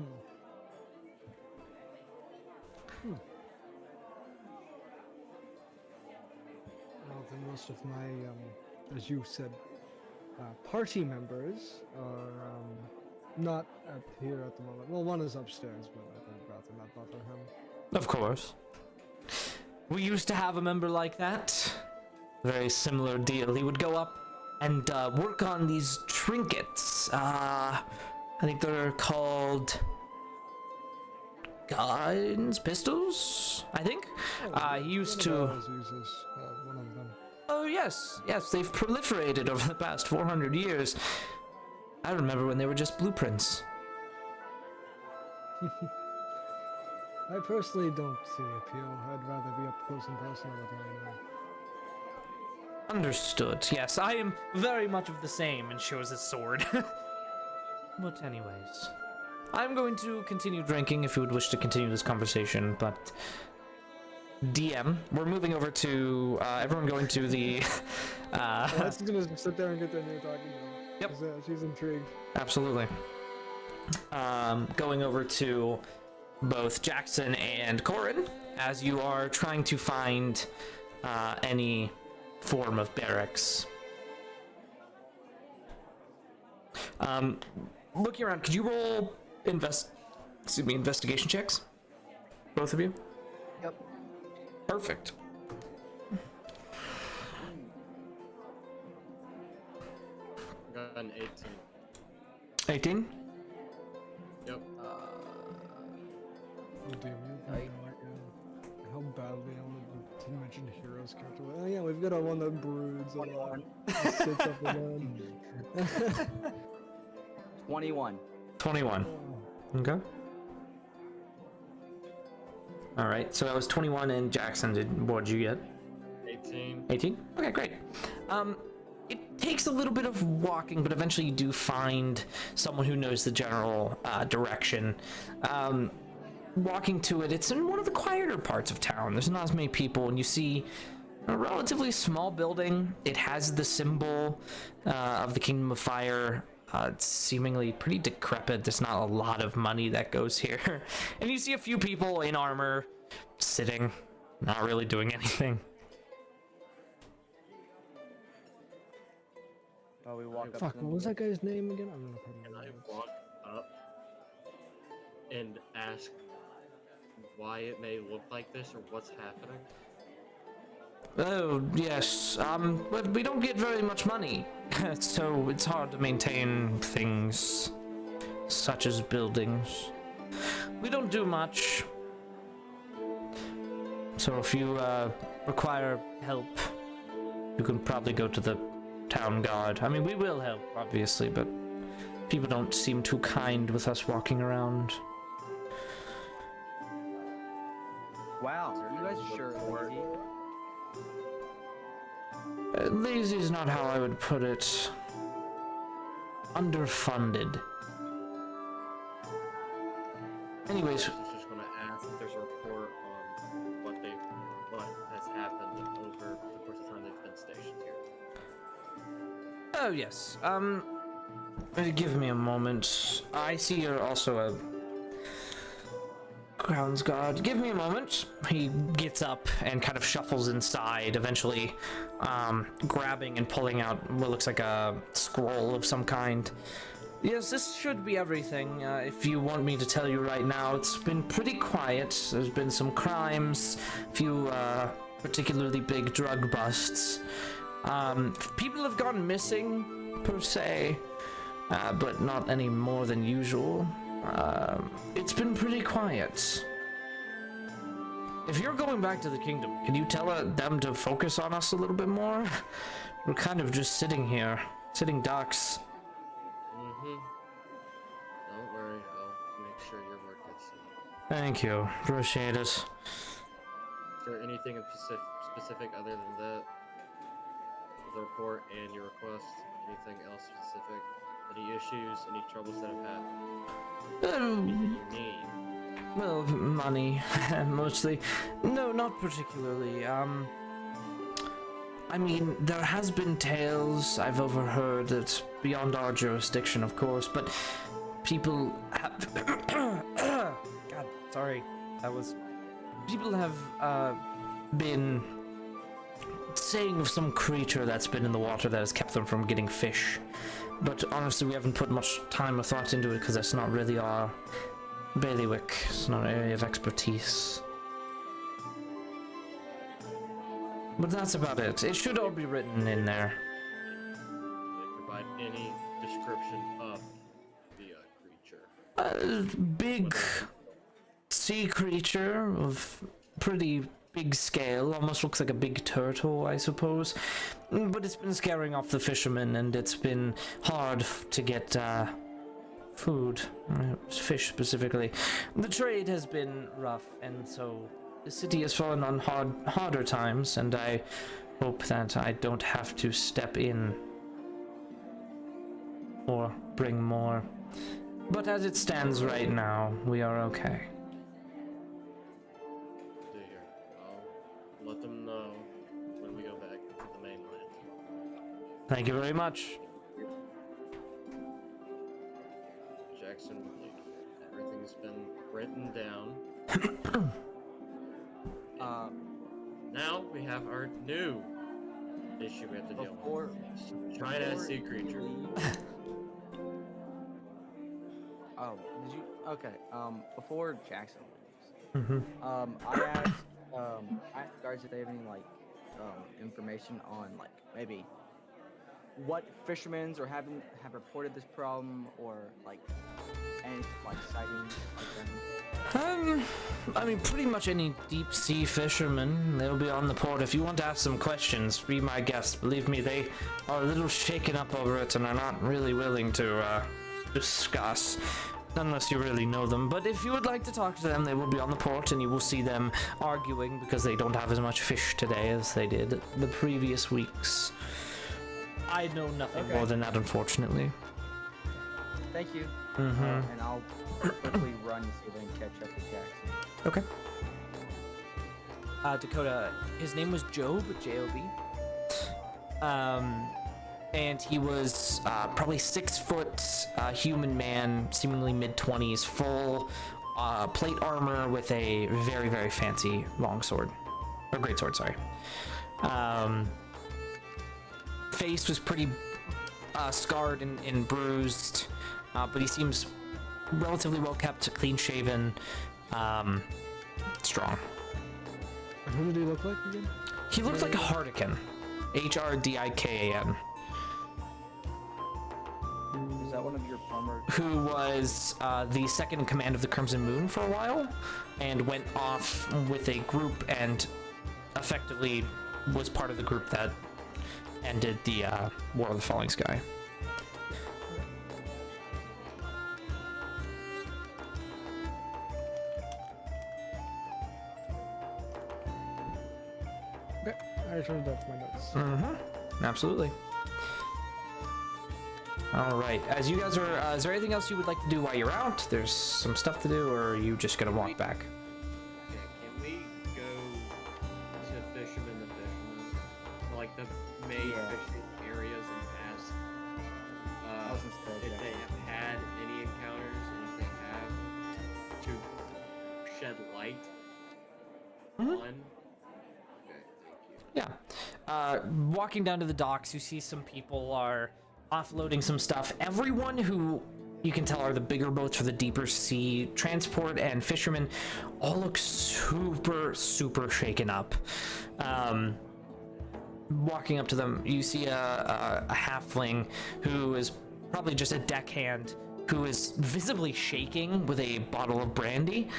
then most of my, as you said, party members are not here at the moment. Well, one is upstairs, but I think rather not bother him. Of course. We used to have a member like that. Very similar deal. He would go up and work on these trinkets. I think they're called guns, pistols, I think. He used to. Always uses one of them. Oh yes, they've proliferated over the past 400 years. I remember when they were just blueprints. I personally don't see the appeal. I'd rather be up close and personal with him anyway. Understood. Yes, I am very much of the same, and shows his sword. But anyways, I'm going to continue drinking if you would wish to continue this conversation, but DM, we're moving over to everyone going to the Alex's gonna sit there and get their new talking to him. Yep. 'Cause, she's intrigued. absolutely. Going over to both Jackson and Corin as you are trying to find any form of barracks. Looking around, could you roll investigation checks? Both of you? Yep. Perfect. Got an 18. 18? Yep. Oh, damn, you have how badly I want to mention Hero's character. Oh, yeah, we've got a one that broods a lot. Sits up alone. 21. 21. Okay. All right, so that was 21, and Jackson, what did you get? 18. 18? Okay, great. It takes a little bit of walking, but eventually you do find someone who knows the general direction. Walking to it, it's in one of the quieter parts of town. There's not as many people, and you see a relatively small building. It has the symbol of the Kingdom of Fire. It's seemingly pretty decrepit. There's not a lot of money that goes here. And you see a few people in armor sitting, not really doing anything. Oh, we walk up. Fuck, to them what was and that guy's name again? I'm gonna put And I it walk up and ask why it may look like this or what's happening. Oh, yes. But we don't get very much money, so it's hard to maintain things such as buildings. We don't do much. So if you require help, you can probably go to the town guard. I mean, we will help, obviously, but people don't seem too kind with us walking around. Wow, you guys are sure lazy. Lazy is not how I would put it. Underfunded. Anyways, I was just gonna ask if there's a report on what has happened over the course of time they've been stationed here. oh yes, give me a moment. I see you're also a Crown's Guard. Give me a moment. He gets up and kind of shuffles inside, eventually grabbing and pulling out what looks like a scroll of some kind. Yes, this should be everything. If you want me to tell you right now, it's been pretty quiet. There's been some crimes, a few particularly big drug busts. People have gone missing, per se, but not any more than usual. It's been pretty quiet. If you're going back to the kingdom, can you tell them to focus on us a little bit more? We're kind of just sitting here, sitting ducks. Don't worry, I'll make sure your work gets done. Thank you. Appreciate it. Is there anything specific other than that? The report and your request? Anything else specific? Any issues? Any troubles that have happened? Anything you need? Well, money, mostly. No, not particularly. I mean, there has been tales I've overheard that's beyond our jurisdiction, of course, but people have... God, sorry. People have, been saying of some creature that's been in the water that has kept them from getting fish. But honestly, we haven't put much time or thought into it because that's not really our bailiwick. It's not our area of expertise. But that's about it. It should all be written in there. They provide any description of the creature? Big sea creature of pretty big scale. Almost looks like a big turtle, I suppose. But it's been scaring off the fishermen, and it's been hard to get food, fish specifically. The trade has been rough, and so the city has fallen on harder times, and I hope that I don't have to step in or bring more. But as it stands right now, we are okay. Dear, I'll let them know when we go back to the mainland. Thank you very much. Jackson, everything's been written down. Now we have our new issue we have to deal with. Giant ass sea creature. Oh, did you? Okay. Before Jackson leaves, Mm-hmm. I asked the guards if they have any information on maybe what fishermen or have reported this problem or any sightings like them. I mean, pretty much any deep sea fishermen, they'll be on the port. If you want to ask some questions, be my guest. Believe me, they are a little shaken up over it and are not really willing to discuss, unless you really know them. But if you would like to talk to them, they will be on the port, and you will see them arguing because they don't have as much fish today as they did the previous weeks. I know nothing more than that, unfortunately. Thank you. Mm-hmm. And I'll quickly run and see if I can catch up with Jackson. Okay. Dakota, his name was Job, J-O-B. And he was probably 6 foot human man, seemingly mid-20s, full plate armor with a very, very fancy longsword. Or greatsword, sorry. Face was pretty scarred and bruised, but he seems relatively well kept, clean shaven, strong. Who did he look like again? He looked like a Hardican. H-R-D-I-K-A-N. Is that one of your former? Who was the second in command of the Crimson Moon for a while, and went off with a group and effectively was part of the group that ended the War of the Falling Sky. Okay, I just wrote that for my notes. Mm-hmm. absolutely. All right. As you guys are, is there anything else you would like to do while you're out? There's some stuff to do, or are you just gonna walk back? Okay, can we go to Fisherman the Fisherman? Like the main Yeah. fishing areas and ask I was gonna say, if yeah. they have had any encounters and if they have to shed light Mhm. on. Okay, thank you. Yeah. Walking down to the docks, you see some people are offloading some stuff. Everyone who you can tell are the bigger boats for the deeper sea transport and fishermen all look super, super shaken up. Walking up to them, you see a halfling who is probably just a deckhand who is visibly shaking with a bottle of brandy,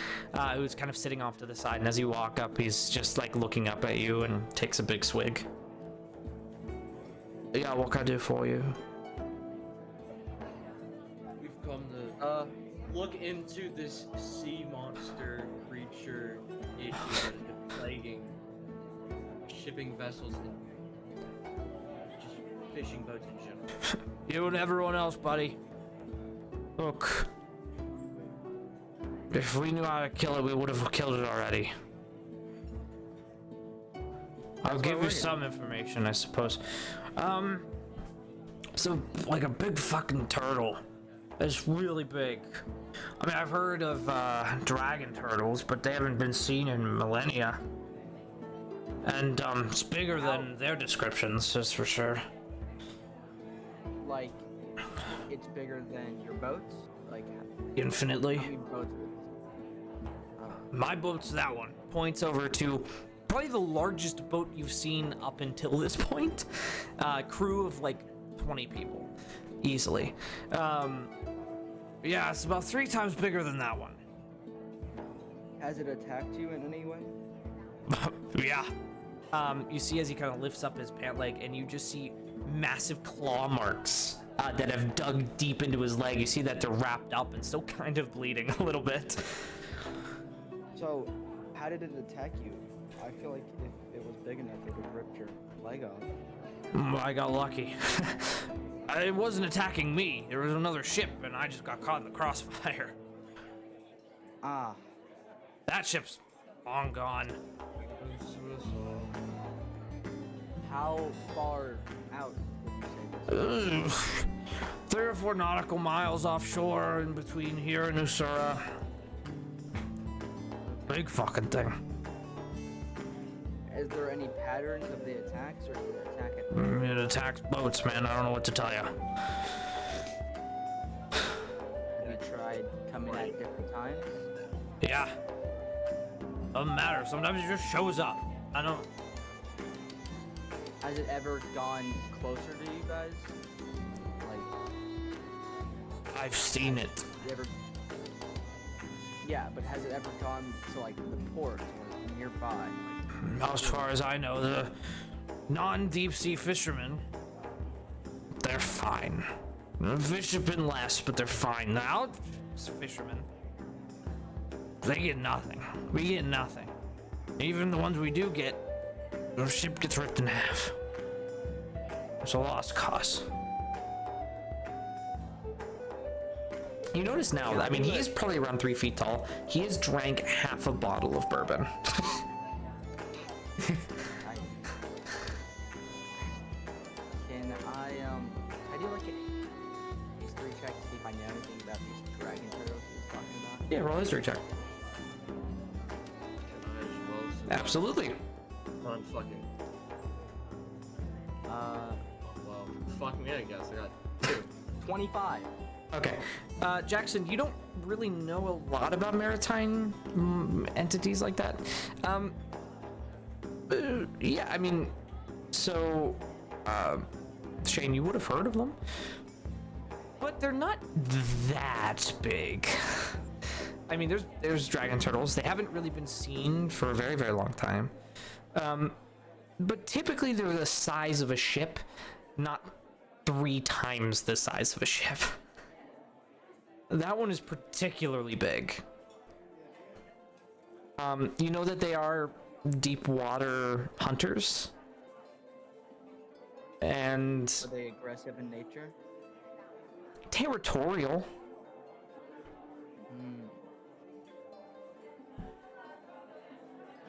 who's kind of sitting off to the side. And as you walk up, he's just like looking up at you and takes a big swig. Yeah, what can I do for you? We've come to look into this sea monster creature issue that has been plaguing shipping vessels and just fishing boats in general. You and everyone else, buddy. Look, if we knew how to kill it, we would have killed it already. I'll give you some information, I suppose. So, like a big fucking turtle. It's really big. I mean, I've heard of dragon turtles, but they haven't been seen in millennia. And it's bigger than their descriptions, just for sure. Like, it's bigger than your boats? Like, Infinitely. how many boats? My boat's that one. Points over to probably the largest boat you've seen up until this point. Crew of like 20 people, easily. Yeah, it's about 3 times bigger than that one. Has it attacked you in any way? Yeah. You see as he kind of lifts up his pant leg, and you just see massive claw marks that have dug deep into his leg. You see that they're wrapped up and still kind of bleeding a little bit. So, how did it attack you? I feel like if it was big enough, it would rip your leg off. I got lucky. It wasn't attacking me. There was another ship, and I just got caught in the crossfire. Ah, That ship's long gone. how far out would you say this? 3 or 4 nautical miles offshore in between here and Usura. Big fucking thing. Is there any patterns of the attacks, or does it attack at It attacks boats, man. I don't know what to tell you. Have you tried coming at different times? Yeah. Doesn't matter. Sometimes it just shows up. I don't. Has it ever gone closer to you guys? Like, I've seen it. you ever? Yeah, but has it ever gone to like the port or nearby? As far as I know, the non-deep sea fishermen, they're fine. The fish have been less, but they're fine. The out fishermen, they get nothing. We get nothing. Even the ones we do get, the ship gets ripped in half. It's a lost cause. You notice now, I mean, he is probably around 3 feet tall. He has drank half a bottle of bourbon. Can I do like a history check to see if I know anything about these dragon turtles he was talking about? Yeah, roll history check. Can I as well? So Absolutely. I'm fucking. Well, fuck me, I guess. I got 2. 25. Okay. Jackson, you don't really know a lot about maritime entities like that. Yeah, I mean, so, Shane, you would have heard of them, but they're not that big. I mean, there's dragon turtles. They haven't really been seen for a very, very long time. But typically they're the size of a ship, not 3 times the size of a ship. That one is particularly big. You know that they are deep water hunters. And Are they aggressive in nature? territorial. Hmm.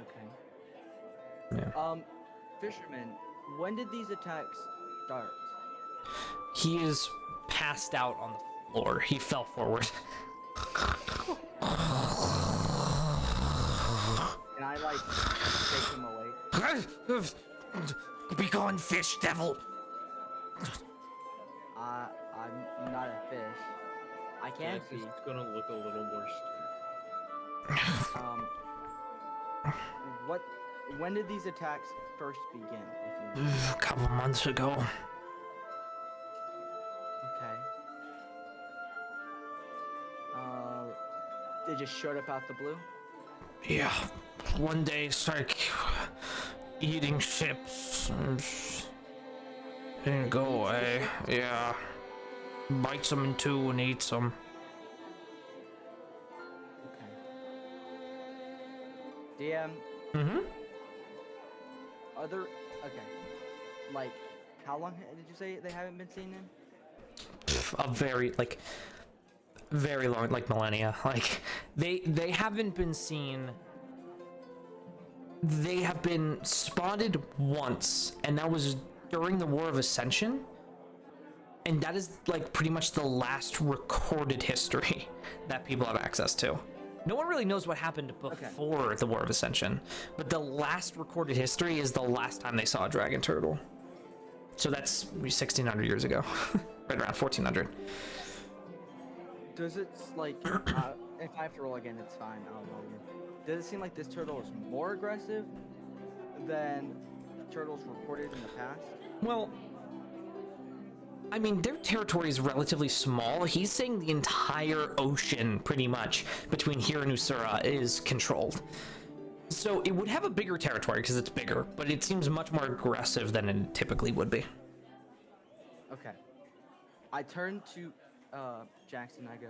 Okay. Yeah. Fisherman, when did these attacks start? He is passed out on the floor. He fell forward. Can I like take him away? Be gone, fish devil. I'm not a fish. I can't Yes, be. it's gonna look a little more Um. What? When did these attacks first begin? If you know? A couple months ago. Okay. They just showed up out the blue. Yeah. One day it's like eating ships. And go away. Yeah. Bites them in two and eats them. Okay. DM, Mm-hmm. other. Okay. Like, how long did you say they haven't been seen in? A very long, like millennia. Like they haven't been seen. They have been spotted once, and that was during the War of Ascension. And that is like pretty much the last recorded history that people have access to. No one really knows what happened before the War of Ascension, but the last recorded history is the last time they saw a dragon turtle. So that's 1600 years ago, right around 1400. Does it like? If I have to roll again, it's fine. I'll roll again. Does it seem like this turtle is more aggressive than turtles reported in the past? Well, I mean, their territory is relatively small. He's saying the entire ocean, pretty much, between here and Usura is controlled. So it would have a bigger territory because it's bigger, but it seems much more aggressive than it typically would be. Okay. I turn to Jackson. I go,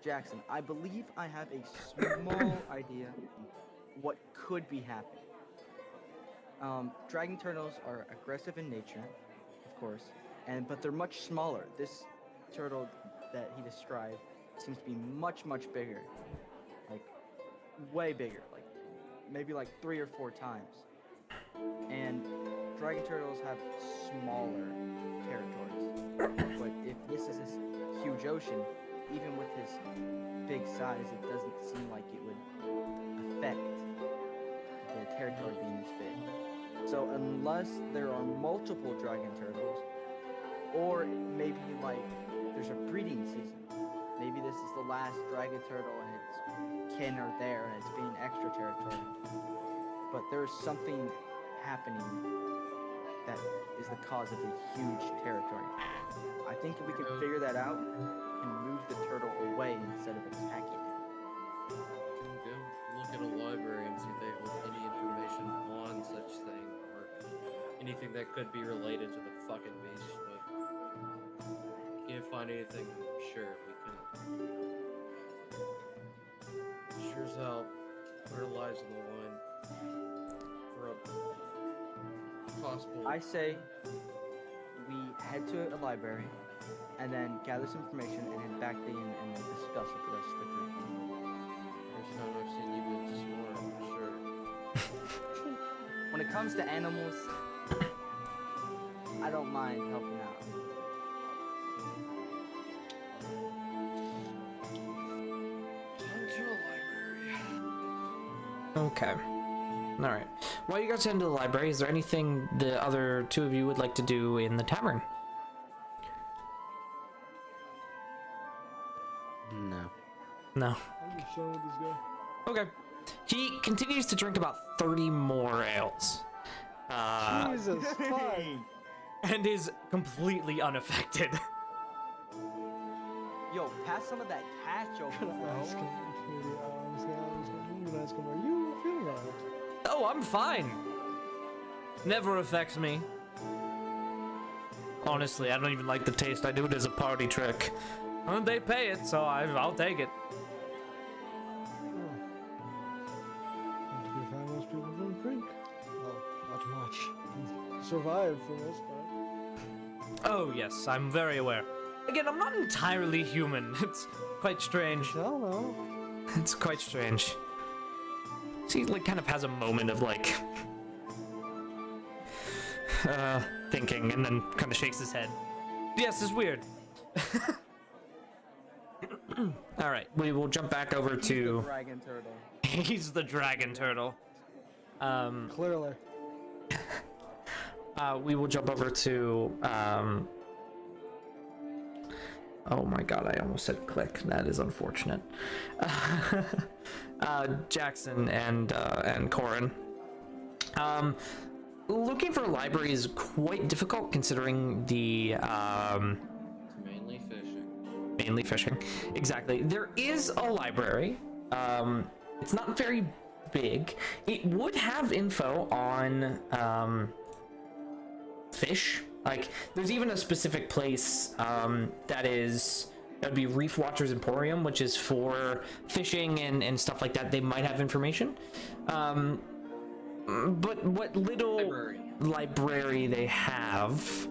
Jackson, I believe I have a small idea what could be happening. Dragon turtles are aggressive in nature, of course, but they're much smaller. This turtle that he described seems to be much bigger, like way bigger, like maybe like 3 or 4 times. And dragon turtles have smaller territories. But if this is this huge ocean, even with his big size, it doesn't seem like it would affect the territory being this big. So unless there are multiple dragon turtles, or maybe like there's a breeding season, maybe this is the last dragon turtle and its kin are there and it's being extra territory. But there's something happening that is the cause of the huge territory. I think if we can figure that out and move the turtle away instead of attacking it. Go look at a library and see if they hold any information on such thing or anything that could be related to the fucking beast. But can't find anything. Sure, we can. Sure as hell, put our lives on the line for a possible. I say we head to a library and then gather some information and head back to the inn and discuss with the rest of the group. First time I've seen you been smart, for sure. When it comes to animals, I don't mind helping out. Into a library. Okay. All right. While you guys head into the library, is there anything the other two of you would like to do in the tavern? No. No. I'm just chilling with this guy. Okay. He continues to drink about 30 more ales. Jesus, fine. And is completely unaffected. Yo, pass some of that cash over, I'm gonna ask him. bro. I'm gonna ask him, are you feeling alright? Oh, I'm fine. Never affects me. Honestly, I don't even like the taste. I do it as a party trick. And they pay it, so I'll take it. To be fair, most people don't drink. Well, not much. Survive for most part. Oh, yes, I'm very aware. Again, I'm not entirely human. It's quite strange. Hell no. It's quite strange. He, like, kind of has a moment of, like, thinking, and then kind of shakes his head. Yes, it's weird. All right, we will jump back over The to... dragon turtle. He's the dragon turtle. Clearly. We will jump over to, oh my god, I almost said click. That is unfortunate. Jackson and Corin. Looking for a library is quite difficult considering the, Mainly fishing. mainly fishing. Exactly. There is a library. It's not very big. It would have info on, fish. Like, there's even a specific place that would be Reef Watchers Emporium, which is for fishing and stuff like that. They might have information. But what little library they have,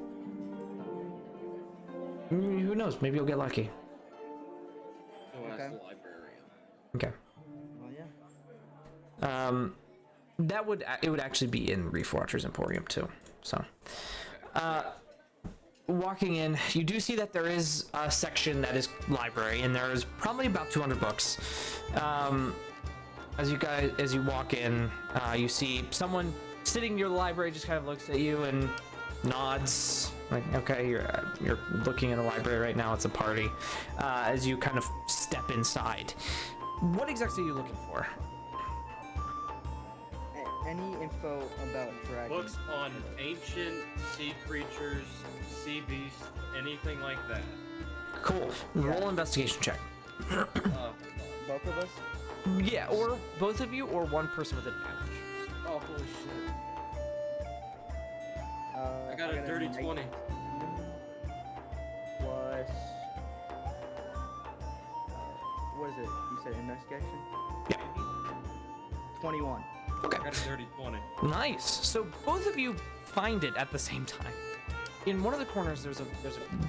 who knows? Maybe you'll get lucky. Go ask Okay. the librarian. Okay. Well, yeah. It would actually be in Reef Watchers Emporium too. So, walking in, you do see that there is a section that is library, and there is probably about 200 books. As you walk in, you see someone sitting near the library, just kind of looks at you and nods, like, okay, you're looking at the library right now. It's a party. As you kind of step inside, what exactly are you looking for? Any info about dragons? Books on ancient sea creatures, sea beasts, anything like that. Cool. Roll investigation check. Both of us? Yeah, or both of you, or one person with advantage. Oh, holy shit. I got a an dirty 19 20. Plus. What is it? You said investigation? Yeah. 21. Okay. I got a dirty 20. Nice. So both of you find it at the same time. In one of the corners, there's a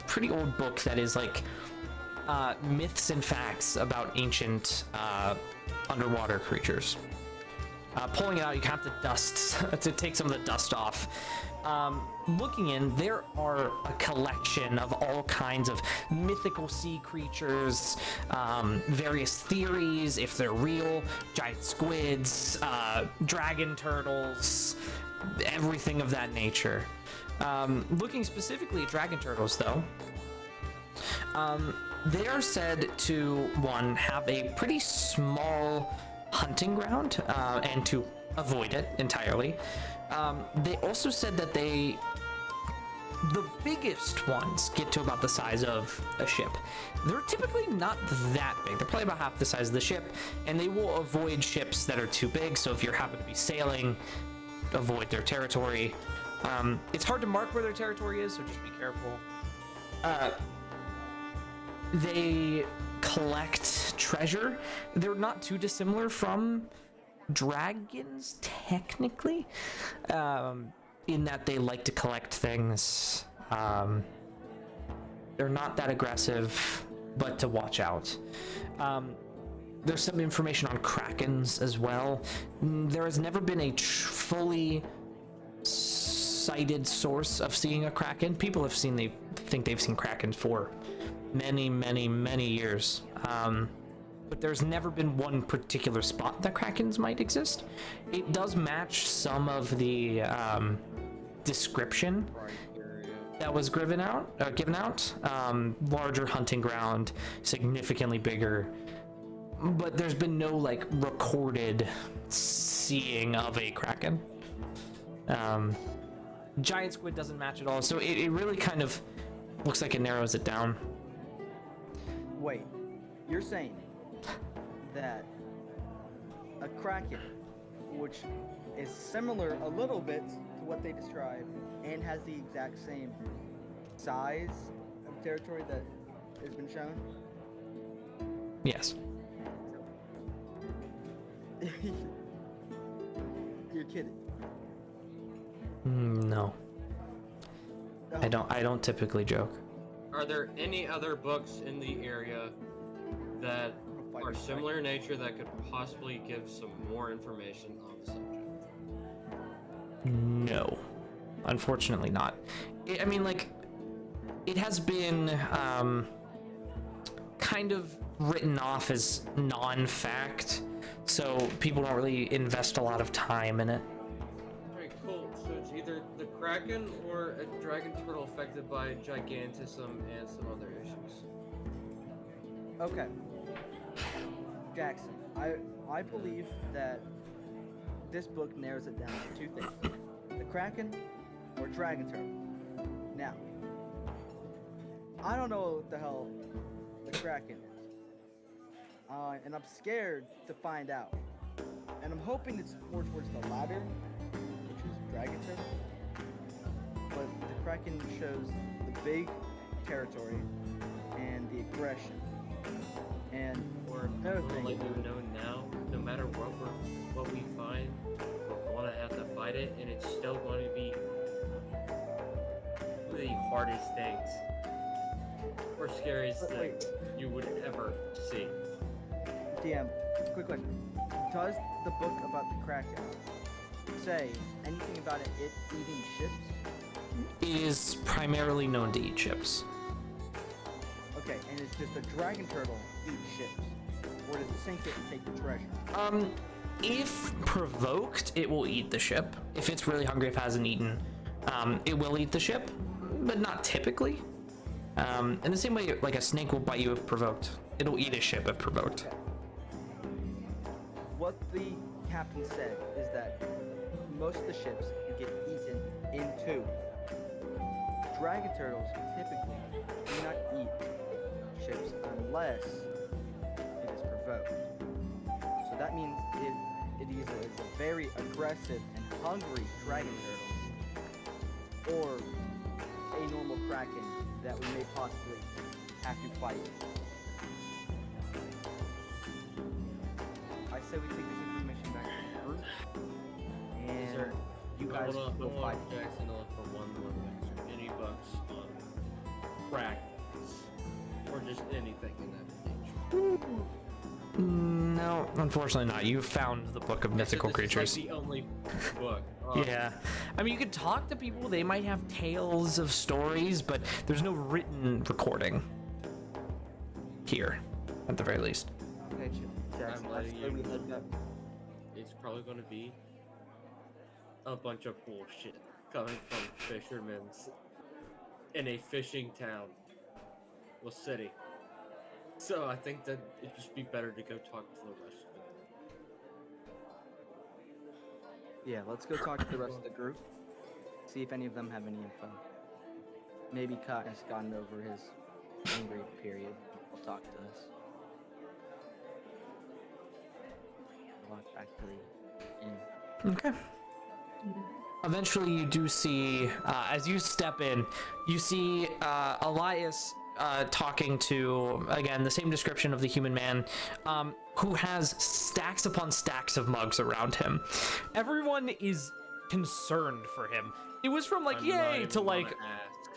pretty old book that is like myths and facts about ancient underwater creatures. Pulling it out, you kind of have to dust to take some of the dust off. Looking in, there are a collection of all kinds of mythical sea creatures, various theories, if they're real, giant squids, dragon turtles, everything of that nature. Looking specifically at dragon turtles, though, they are said to, one, have a pretty small hunting ground, and to avoid it entirely. They also said that the biggest ones get to about the size of a ship. They're typically not that big. They're probably about half the size of the ship, and they will avoid ships that are too big. So if you happen to be sailing, avoid their territory. It's hard to mark where their territory is, so just be careful. They collect treasure. They're not too dissimilar from dragons, technically, in that they like to collect things. They're not that aggressive, but to watch out. There's some information on krakens as well. There has never been a fully cited source of seeing a kraken. People have think they've seen krakens for many years. But there's never been one particular spot that krakens might exist. It does match some of the description that was given out. Larger hunting ground, significantly bigger. But there's been no like recorded seeing of a kraken. Giant squid doesn't match at all, so it really kind of looks like it narrows it down. Wait, you're saying that a kraken, which is similar a little bit to what they described and has the exact same size of territory that has been shown? Yes. You're kidding. No. I don't typically joke. Are there any other books in the area that are similar in nature that could possibly give some more information on the subject? No, unfortunately not. I mean, like, it has been kind of written off as non-fact, so people don't really invest a lot of time in it. Alright, cool. So it's either the Kraken or a dragon turtle affected by gigantism and some other issues. Okay. Jackson, I believe that this book narrows it down to two things. The Kraken or Dragon Turtle. Now, I don't know what the hell the Kraken is. And I'm scared to find out. And I'm hoping it's more towards the latter, which is Dragon Turtle. But the Kraken shows the big territory and the aggression. And Or another like thing, we know now, no matter what we find, we're gonna have to fight it, and it's still going to be one of the hardest things or scariest But wait. things you would ever see. DM, quick question. Does the book about the Kraken say anything about it eating ships? It is primarily known to eat ships. Okay, and it's just a dragon turtle eat ships? Or does it sink it and take the treasure? If provoked, it will eat the ship. If it's really hungry, if it hasn't eaten, it will eat the ship, but not typically. In the same way, like a snake will bite you if provoked. It'll eat a ship if provoked. Okay. What the captain said is that most of the ships get eaten in two. Dragon turtles typically do not eat ships unless it is provoked. So that means it either is a very aggressive and hungry dragon turtle or a normal kraken that we may possibly have to fight. I say we take this information back to the group, and Sir, you guys I will fight. want Jackson to look for one more thing. Sir. Any books on Krakens or just anything in that nature? No, unfortunately not. You found the Book of Mythical This is, Creatures. like, the only book. Yeah. I mean, you could talk to people. They might have tales of stories, but there's no written recording here, at the very least. Okay, Jackson, I'm let's letting say you we head back. It's probably going to be a bunch of bullshit coming from fishermen in a fishing town, well, city. So I think that it'd just be better to go talk to the rest of them. Yeah, let's go talk to the rest of the group. See if any of them have any info. Maybe Kai has gotten over his angry period. He'll talk to us. Walk back to the inn. Okay. Eventually, you do see, as you step in, you see Elias talking to, again, the same description of the human man, who has stacks upon stacks of mugs around him. Everyone is concerned for him. It was from like, I'm not yay, even to like,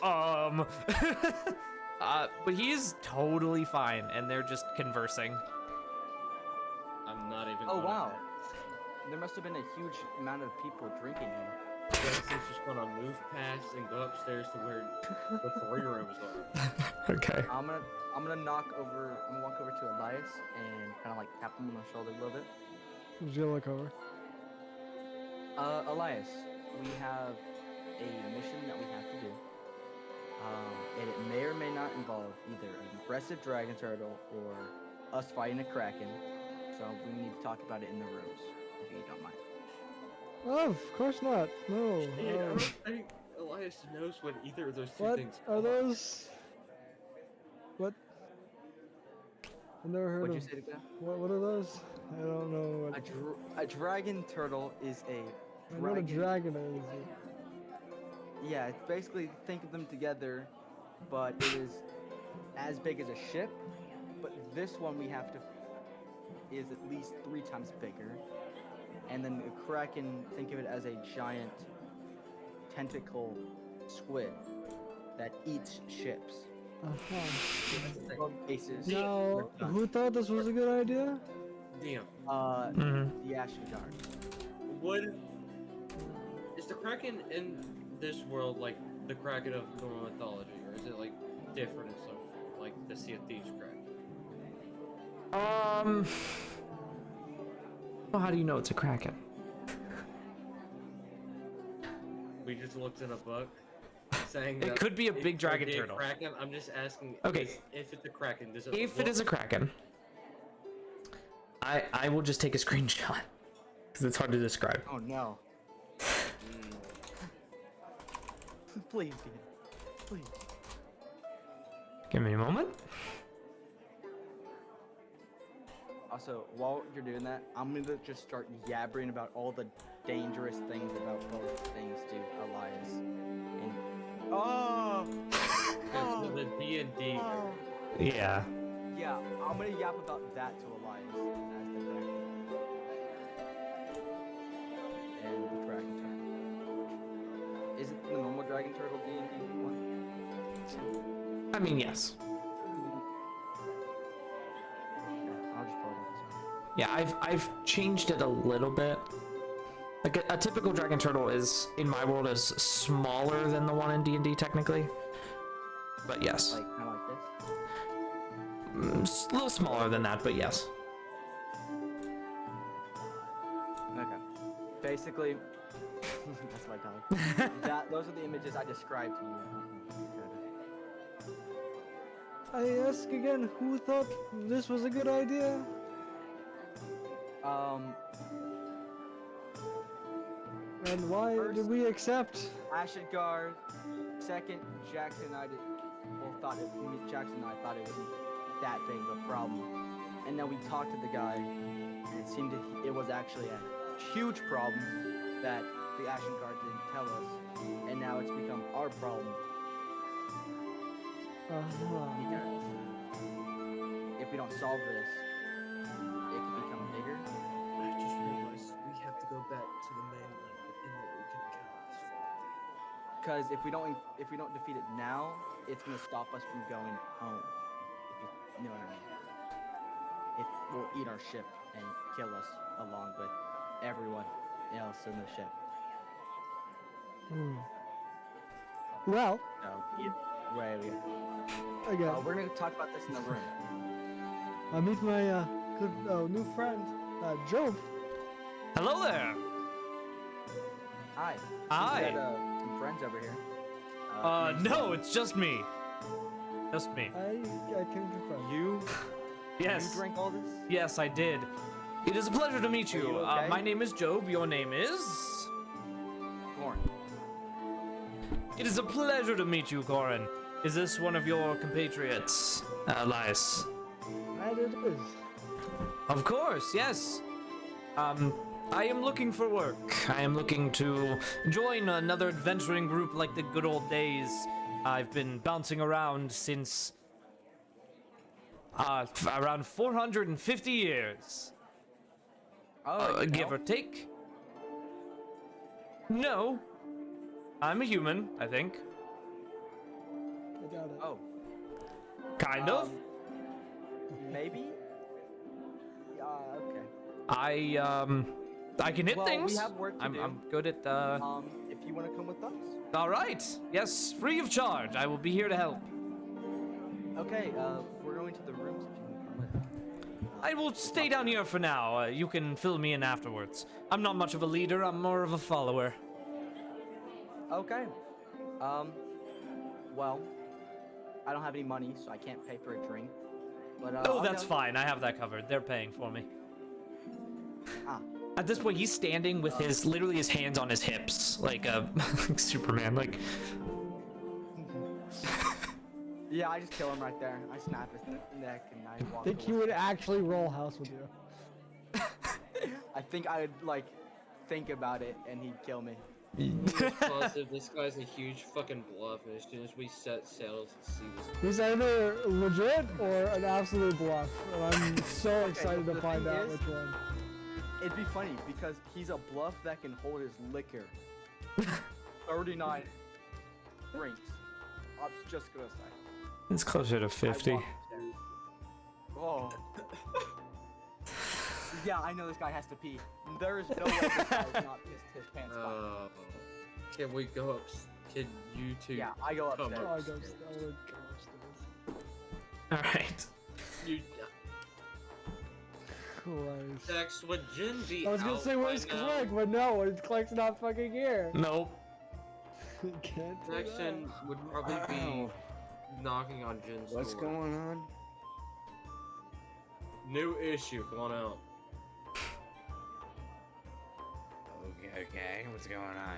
gonna ask. but he's totally fine, and they're just conversing. I'm not even. Oh, gonna wow. ask. There must have been a huge amount of people drinking here. Jackson's just gonna move past and go upstairs to where the 3 rooms are. Okay. I'm gonna walk over to Elias and kind of like tap him on the shoulder a little bit. Who's gonna look over? Elias, we have a mission that we have to do. And it may or may not involve either an aggressive dragon turtle or us fighting a kraken. So we need to talk about it in the rooms, if you don't mind. Oh, of course not. No. I don't think Elias knows what either of those two What things are those? What? I've never heard What'd you of. say to that? What are those? I don't know. A dragon turtle is a I know what a dragon is. Yeah, it's basically, think of them together, but it is as big as a ship. But this one we have to is at least 3 times bigger. And then the kraken, think of it as a giant tentacle squid. that eats ships. Uh-huh. Aces. Now, who thought this was a good idea? Damn. The Ashen Guard. Would is the Kraken in this world like the Kraken of normal mythology, or is it like different in some form, like the Sea of Thieves Kraken? Well, how do you know it's a kraken? We just looked in a book saying It that could be a it big could dragon be a turtle. Kraken. I'm just asking. Okay. If it's a Kraken, does it? If it is a kraken, I will just take a screenshot because it's hard to describe. Oh no. Please, dude. Please. Give me a moment. Also, while you're doing that, I'm gonna just start yabbering about all the dangerous things about both things to Elias. And So the D&D. Yeah. Yeah, I'm gonna yap about that to Elias as the Kraken. And the Dragon Turtle. Isn't the normal Dragon Turtle D&D one? I mean, yes. I'll just pull it up. Yeah, I've changed it a little bit. Like a typical dragon turtle is in my world is smaller than the one in D&D technically. But yes. Like, kind of like this. A little smaller than that, but yes. Okay. Basically, that's my dog. Those are the images I described to you. I ask again, who thought this was a good idea? And why did we accept? Ashidgar. Second, Jackson and I both thought Jackson and I thought it wasn't that big of a problem. And then we talked to the guy, and it seemed it was actually a huge problem that the Ashen Guard didn't tell us, and now it's become our problem. Because if we don't solve this, it could become bigger. I just realized we have to go back to the mainland in order we can encounter this fight. Because if we don't defeat it now, it's gonna stop us from going home. If you know what I mean. It will eat our ship and kill us along with everyone else in the ship. Well, So, where we go. again, We're gonna talk about this in the room. I meet my good new friend, Job. Hello there. Hi. Hi. We got some friends over here. No, it's just me. Just me. I came to friend. You Yes. drank all this? Yes, I did. It is a pleasure to meet Are you. you okay? My name is Job. Your name is? Corn. It is a pleasure to meet you, Corin. Is this one of your compatriots, Elias? And it is. Of course, yes. I am looking for work. I am looking to join another adventuring group like the good old days. I've been bouncing around since around 450 years, Oh, give or take. No, I'm a human, I think. I got it. Oh. Kind of. Maybe? Yeah, okay. I can hit Well, things. we have work to do. I'm good at If you want to come with us? All right. Yes, free of charge. I will be here to help. Okay, we're going to the rooms if you want to come with. I will stay down here for now. You can fill me in afterwards. I'm not much of a leader. I'm more of a follower. Okay. Well, I don't have any money, so I can't pay for a drink. But Oh, I'll that's go. fine. I have that covered. They're paying for me. Ah. At this point, he's standing with his literally his hands on his hips, like like Superman. Like Yeah, I just kill him right there. I snap his neck and I walk Think he away. would actually roll house with you? I think I would like think about it and he'd kill me. Positive, this guy's a huge fucking bluff, and as soon as we set sails and see this, He's either legit or an absolute bluff, and I'm so Okay, excited the to find thing out is- which one. It'd be funny because he's a bluff that can hold his liquor. 39 drinks. I was just gonna say. It's closer to I 50. walked upstairs. Oh. Yeah, I know this guy has to pee. There is no way this guy has not pissed his pants by now. Can we go up? Can you two? Yeah, I go come upstairs. Oh, I upstairs? would go upstairs. Alright. You Christ. Dex, would Jin be I was gonna out say, by where's now? Clegg? But no, Clegg's not fucking here. Nope. Can't do Dexon would probably be knocking on Jin's What's door. going on? New issue. Come on out. Okay, what's going on?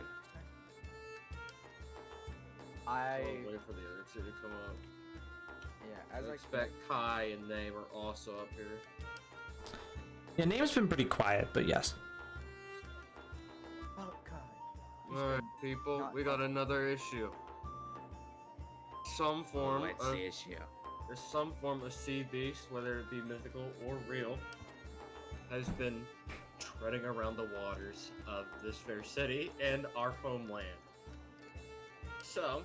I Wait for the other two to come up. yeah, as I I expect Kai and Name are also up here. Yeah, name's been pretty quiet, but yes. Oh God. Alright, people, not- we got another issue. Some form What's of the issue? there's some form of sea beast, whether it be mythical or real, has been treading around the waters of this fair city and our homeland. So,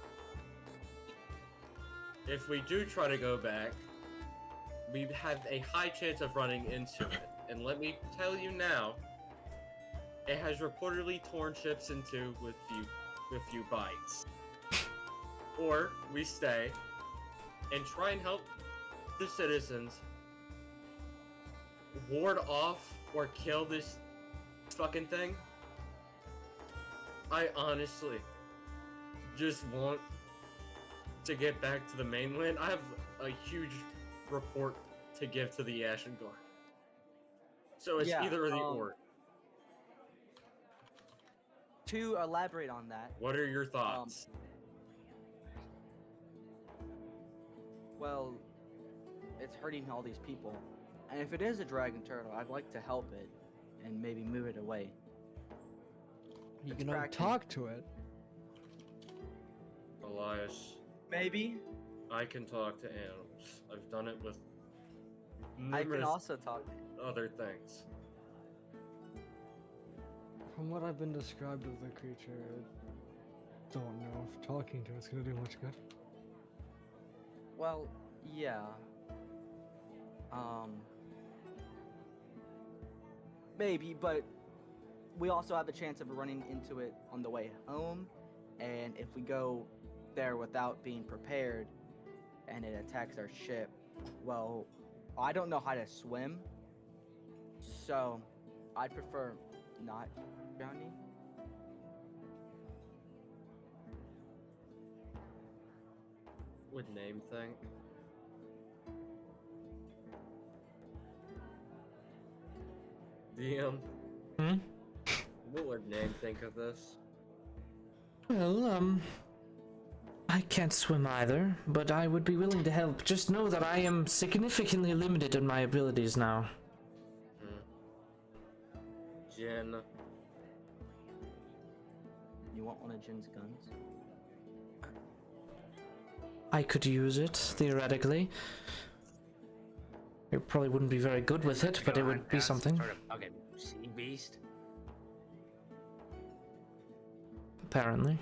if we do try to go back, we have a high chance of running into it. And let me tell you now, it has reportedly torn ships in two with few bites. Or we stay and try and help the citizens ward off or kill this fucking thing. I honestly just want to get back to the mainland. I have a huge report to give to the Ashen Guard. So it's Yeah, either or the or. To elaborate on that, What are your thoughts? well, it's hurting all these people, and if it is a dragon turtle, I'd like to help it and maybe move it away. You It's can cracking. talk to it. Elias, Maybe I can talk to animals. I've done it with I can numerous also talk. other things. From what I've been described of the creature, I don't know if talking to it's gonna do much good. Well, yeah. Maybe, but we also have a chance of running into it on the way home, and if we go there without being prepared and it attacks our ship, well, I don't know how to swim, so I'd prefer not drowning. Would Name think? DM, Hmm? what would Name think of this? Well, I can't swim either, but I would be willing to help. Just know that I am significantly limited in my abilities now. Jin, You want one of Jin's guns? I could use it, theoretically. I probably wouldn't be very good with it, but it would be something. Sort of fucking sea beast. Apparently.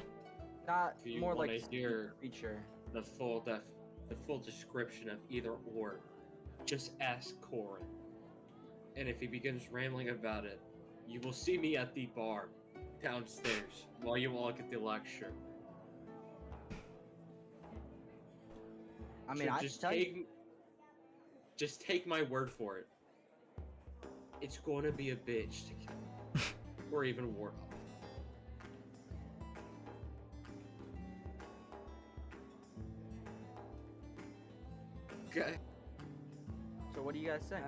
Not If you more wanna like sea hear- creature. the full description of either or, just ask Corin. And if he begins rambling about it, you will see me at the bar downstairs while you all get the lecture. I mean, So I just tell take, you, just take my word for it. It's going to be a bitch to kill, or even ward off. Okay. so what do you guys say?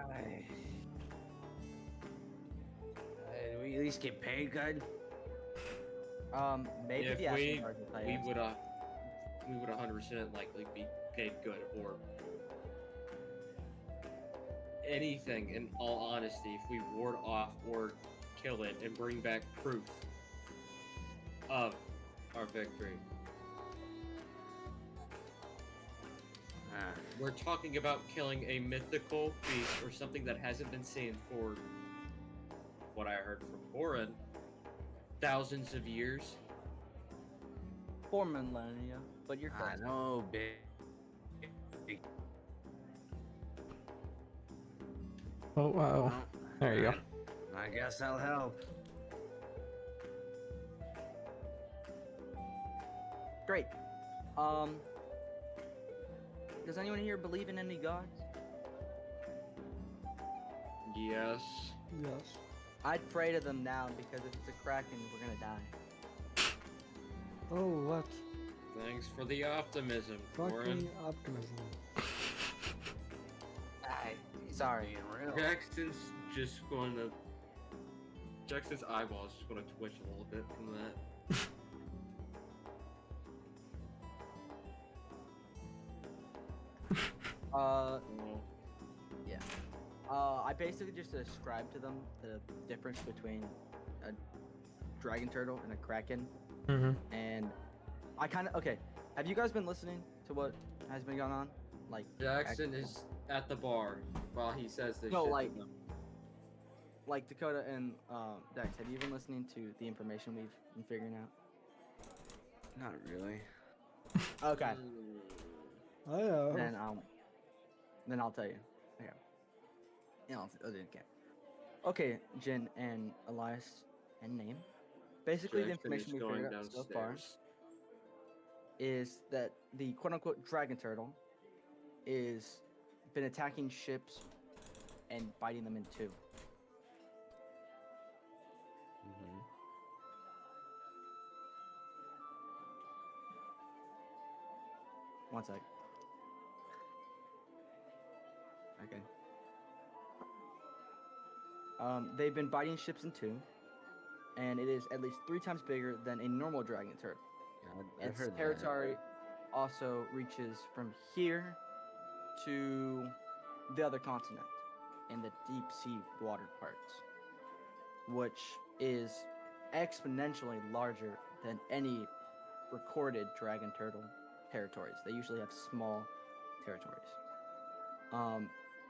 We at least get paid good. Maybe If the Ashen we Guard will pay we us. would 100% likely be paid good, or anything. In all honesty, if we ward off or kill it and bring back proof of our victory. We're talking about killing a mythical beast or something that hasn't been seen for what I heard from Corin, thousands of years. 4 millennia. but you're I close. know, big. Oh, wow. Well, There you go. I guess I'll help. Great. Does anyone here believe in any gods? Yes. Yes. I'd pray to them now because if it's a kraken, we're gonna die. Oh, what? Thanks for the optimism, Corin. Fucking optimism. Sorry. Being real. Jackson's just going to. Jackson's eyeball's just going to twitch a little bit from that. Uh, Oh. yeah. I basically just described to them the difference between a dragon turtle and a kraken, Mm-hmm. and I kind of okay. Have you guys been listening to what has been going on? Like Jackson is at the bar while he says this No, shit like- to them. like Dakota and Dex. Have you been listening to the information we've been figuring out? Not really. Okay. I know. Then I'll tell you. Okay. Yeah, I'll do it again. Okay, Jin and Elias and Name. Basically, the Jackson information is we going figured out so far downstairs. is that the quote-unquote dragon turtle is been attacking ships and biting them in two. Mm-hmm. One sec. Okay. They've been biting ships in two, and it is at least 3 times bigger than a normal dragon turtle. Yeah, I Its heard that. territory also reaches from here to the other continent in the deep sea water parts, which is exponentially larger than any recorded dragon turtle territories. They usually have small territories.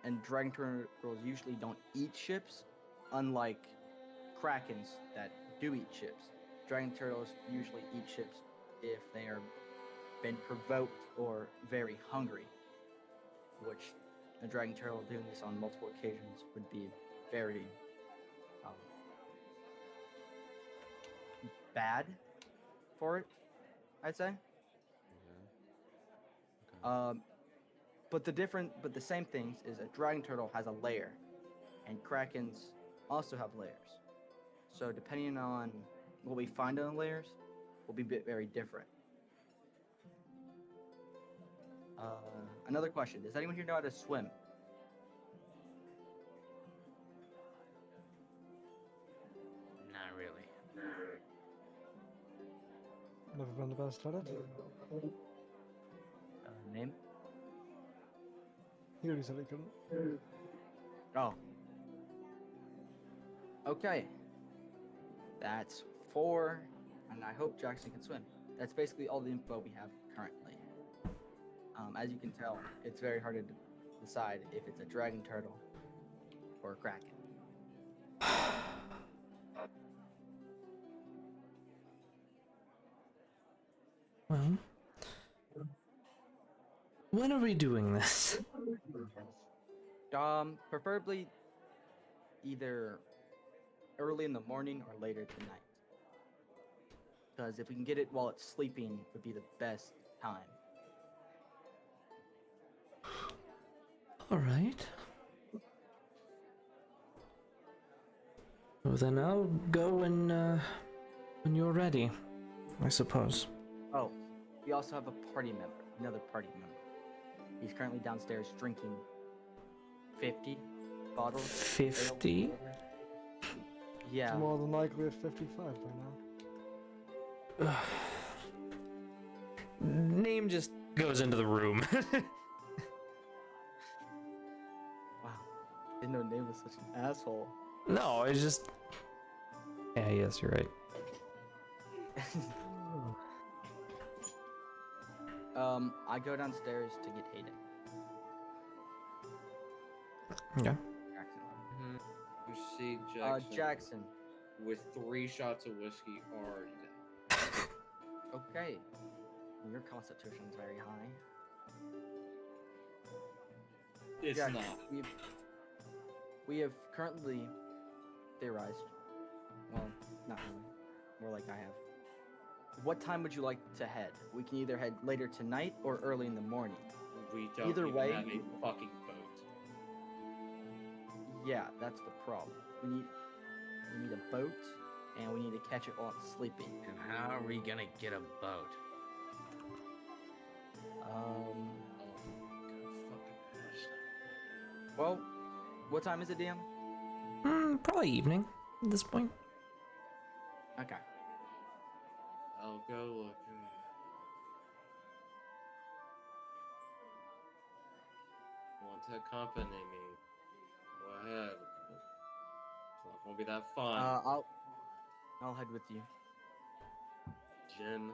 And dragon turtles usually don't eat ships, unlike krakens that do eat ships. Dragon turtles usually eat ships if they are been provoked or very hungry, which a dragon turtle doing this on multiple occasions would be very bad for it, I'd say. Okay. But the same things is a dragon turtle has a lair, and krakens also have layers. So depending on what we find in the layers, will be very different. Another question: does anyone here know how to swim? Not really. Never been the best at it. Name? He already said he couldn't. Oh. Okay. That's 4, and I hope Jackson can swim. That's basically all the info we have currently. As you can tell, it's very hard to decide if it's a dragon turtle or a kraken. Well, when are we doing this? Preferably either early in the morning or later tonight. Because if we can get it while it's sleeping, would be the best time. All right. Well, then I'll go when you're ready, I suppose. Oh, we also have a party member, another party member. He's currently downstairs drinking 50 bottles. 50? Yeah. It's more than likely at 55 by now. Name just goes into the room. Wow. Didn't know Name was such an asshole. No, it's just. Yeah, yes, you're right. I go downstairs to get Hayden. Yeah. Jackson. You see Jackson, Jackson. with 3 shots of whiskey already down. Okay. Your constitution's very high. It's Yeah, not. We have currently theorized. Well, not really. More like I have. What time would you like to head? We can either head later tonight or early in the morning. We don't Either even way- have a fucking boat. Yeah, that's the problem. We need a boat, and we need to catch it while it's sleeping. And how are we gonna get a boat? Oh my god, fucking Christ. Well, what time is it, DM? Probably evening at this point. Okay. I'll go look. Want to accompany me? Go ahead. It's not gonna be that fun. I'll head with you. Jin.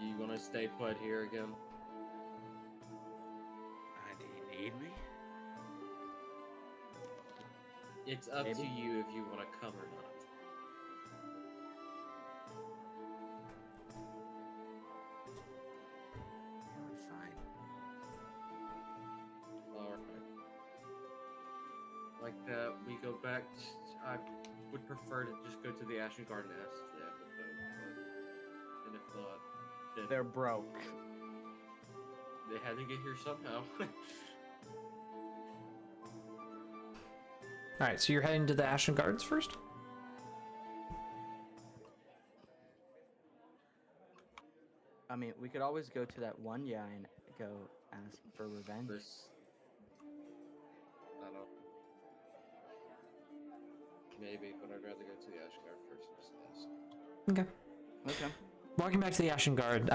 You gonna stay put here again? Do you need me? It's up to Maybe. you if you want to come or not. Fine. Alright. Like that, we go back. I would prefer to just go to the Ashen Garden Nest if they have a boat. And if not, then They're broke. they had to get here somehow. All right, so you're heading to the Ashen Gardens first. I mean, we could always go to that one, yeah, and go ask for revenge. This. I don't. Maybe, but I'd rather go to the Ashen Garden first and just ask. Okay. Okay. Walking back to the Ashen Guard.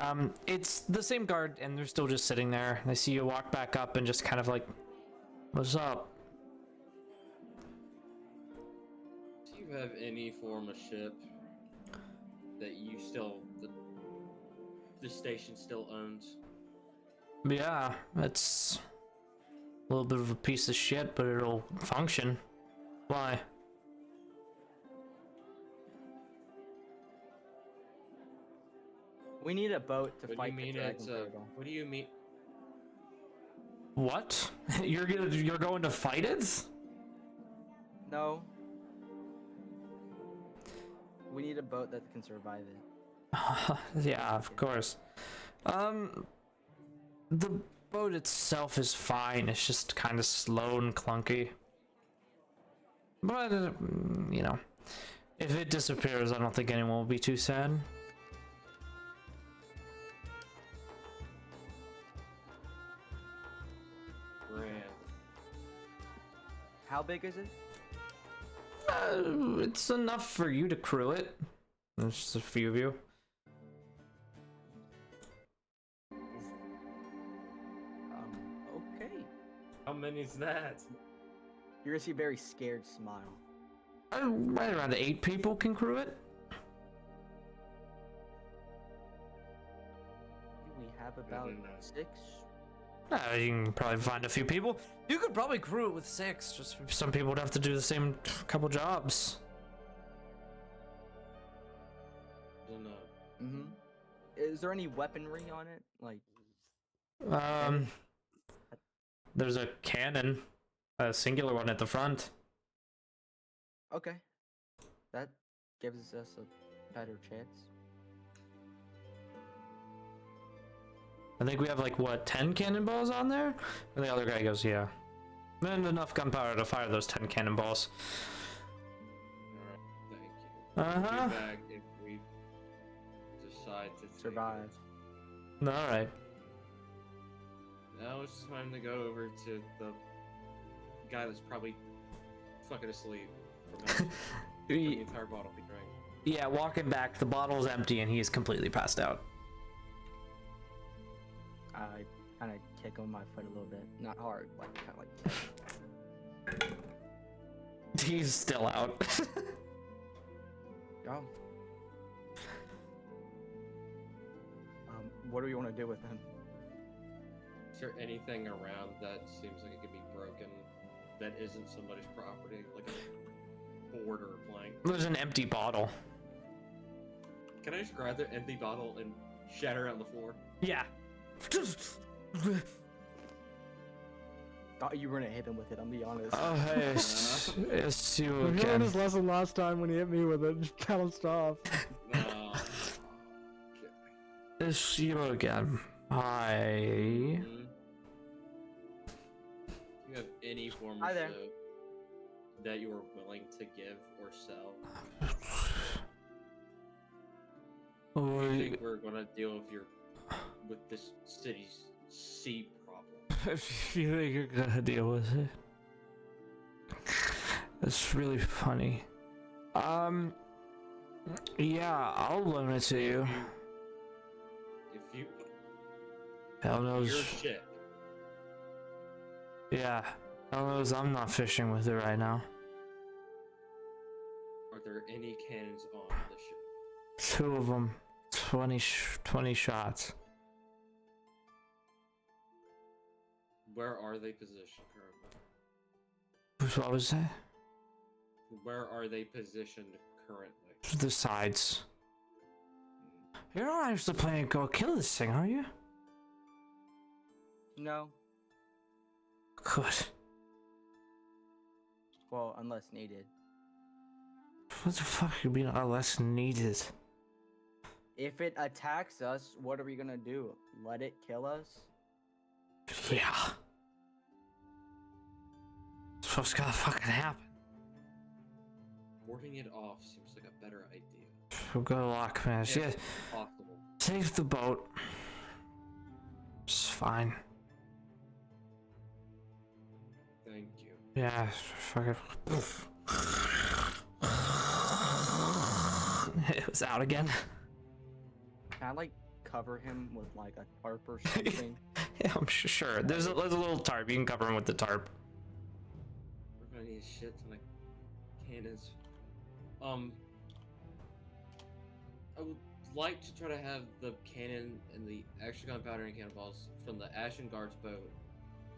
It's the same guard, and they're still just sitting there. They see you walk back up and just kind of like, "What's up?" Do you have any form of ship that you still the station still owns? Yeah, it's a little bit of a piece of shit, but it'll function. Why? We need a boat to What do you fight mean the dragon it's turtle. What do you mean? What? You're going to fight it? No. We need a boat that can survive it. Yeah, of course. The boat itself is fine. It's just kind of slow and clunky. But you know, if it disappears, I don't think anyone will be too sad. Grand. How big is it? It's enough for you to crew it. There's just a few of you. Okay. How many is that? You're gonna see a very scared smile. Right around 8 people can crew it. We have about Really nice. 6. You can probably find a few people. You could probably crew it with 6. Just some people would have to do the same couple jobs. Don't know. Mm-hmm. Is there any weaponry on it? Like, There's a cannon, a singular one at the front. okay. That gives us a better chance. I think we have like what, 10 cannonballs on there? And the other guy goes, yeah. And enough gunpowder to fire those 10 cannonballs. Alright, thank you. Uh-huh. Be back if we decide to take Survive. it. Alright. Now it's time to go over to the guy that's probably fucking asleep from the entire bottle he drank. Yeah, walking back, the bottle's empty and he is completely passed out. I kind of kick on my foot a little bit. Not hard, like kind of like. He's still out. Oh. What do we want to do with him? Is there anything around that seems like it could be broken that isn't somebody's property? Like a board or a plank? There's an empty bottle. Can I just grab the empty bottle and shatter it on the floor? Yeah. Thought you were gonna hit him with it. I'm be honest. Oh, hey, see you He learned again. his lesson last time when he hit me with it. Just bounced off. No. See you again. Hi. Do you have any form Hi of there. show that you are willing to give or sell? I think we're gonna deal with this city's sea problem. If you think you're gonna deal with it, that's really funny. Yeah, I'll loan it to you. If you Hell your knows. ship, Yeah, hell knows I'm not fishing with it right now. are there any cannons on the ship? 2 of them, 20 shots. Where are they positioned currently? What was that? Where are they positioned currently? The sides. You're not actually planning to go kill this thing, are you? No. Good. Well, unless needed. What the fuck you mean unless needed? If it attacks us, what are we gonna do? Let it kill us? Yeah. That's what's gonna fucking happen. Warding it off seems like a better idea. Good luck, man. If Yeah, possible. save the boat. It's fine. Thank you. Yeah, fucking. It was out again. Can I like cover him with like a tarp or something? Yeah, I'm sure. There's a little tarp. You can cover him with the tarp. We're gonna need a shit ton of cannons. I would like to try to have the cannon and the extra gunpowder and cannonballs from the Ashen Guard's boat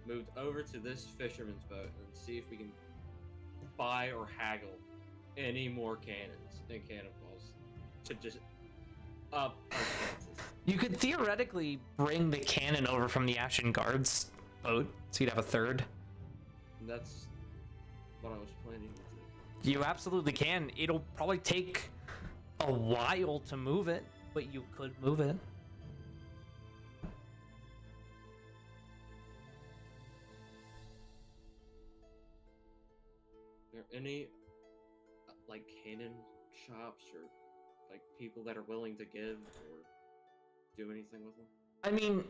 moved over to this fisherman's boat and see if we can buy or haggle any more cannons and cannonballs to just up our chances. You could theoretically bring the cannon over from the Ashen Guard's boat, so you'd have a third. And that's what I was planning to do. You absolutely can. It'll probably take a while to move it, but you could move it. Are there any like cannon shops or like people that are willing to give or do anything with them? I mean,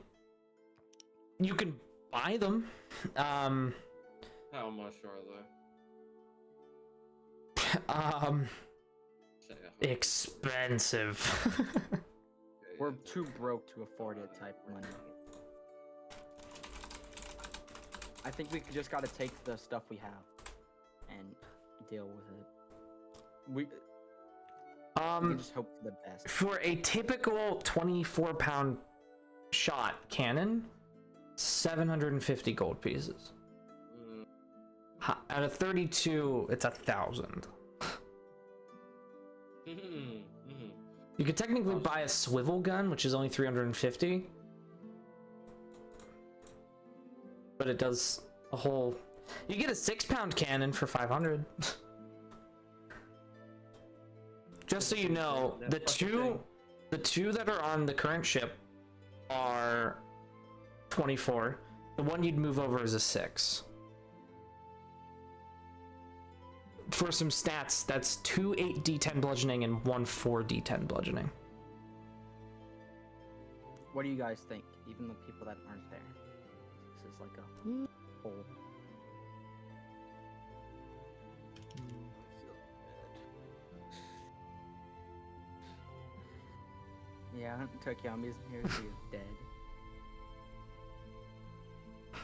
you can buy them. How much are they? Say Expensive. Okay, We're yeah, too broke to afford it type money. I think we just gotta take the stuff we have and deal with it. We can just hope for the best. For a typical 24-pound shot cannon, 750 gold pieces. Out of 32, it's 1,000. You could technically buy a swivel gun, which is only 350. But it does a whole... You get a 6-pound cannon for 500. Just so you know, the two that are on the current ship are 24. The one you'd move over is a 6. For some stats, that's 2 8d10 bludgeoning and 1 4d10 bludgeoning. What do you guys think? Even the people that aren't there. This is like a hole. Yeah, Tokyami isn't here, so he's dead. I'm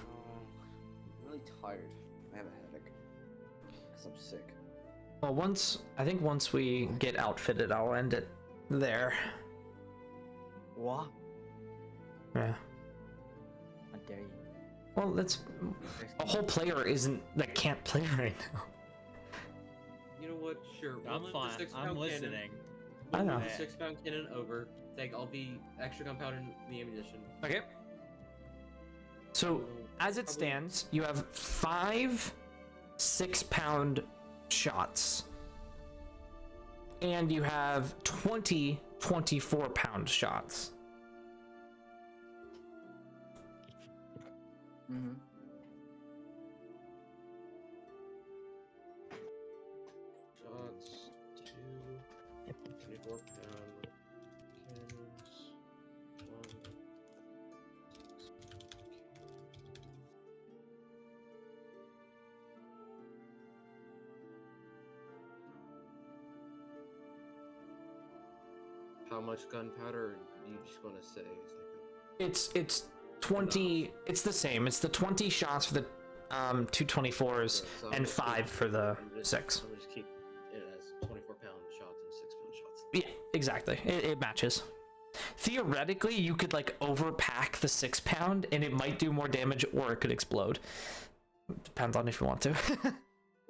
really tired. I have a headache. Because I'm sick. Well, I think once we get outfitted, I'll end it there. What? Yeah. How dare you? Well, that's a whole player that can't play right now. You know what? Sure. I'm we'll lift fine. the 6-pound I'm cannon. listening. I know. Move the 6-pound cannon over. Take all the extra gunpowder and the ammunition. Okay. So as it Probably- stands, you have 5 6-pound shots, and you have 20 24-pound shots. Mm-hmm. Shots, 2 24-pound cannons, 1. How much gunpowder do you just want to say? It's 20. It's the same. It's the 20 shots for the 224s and 5 for the 6. I'm just keep it as 24-pound shots and 6-pound shots. Yeah, exactly. It matches. Theoretically, you could like overpack the 6-pound, and it might do more damage, or it could explode. Depends on if you want to.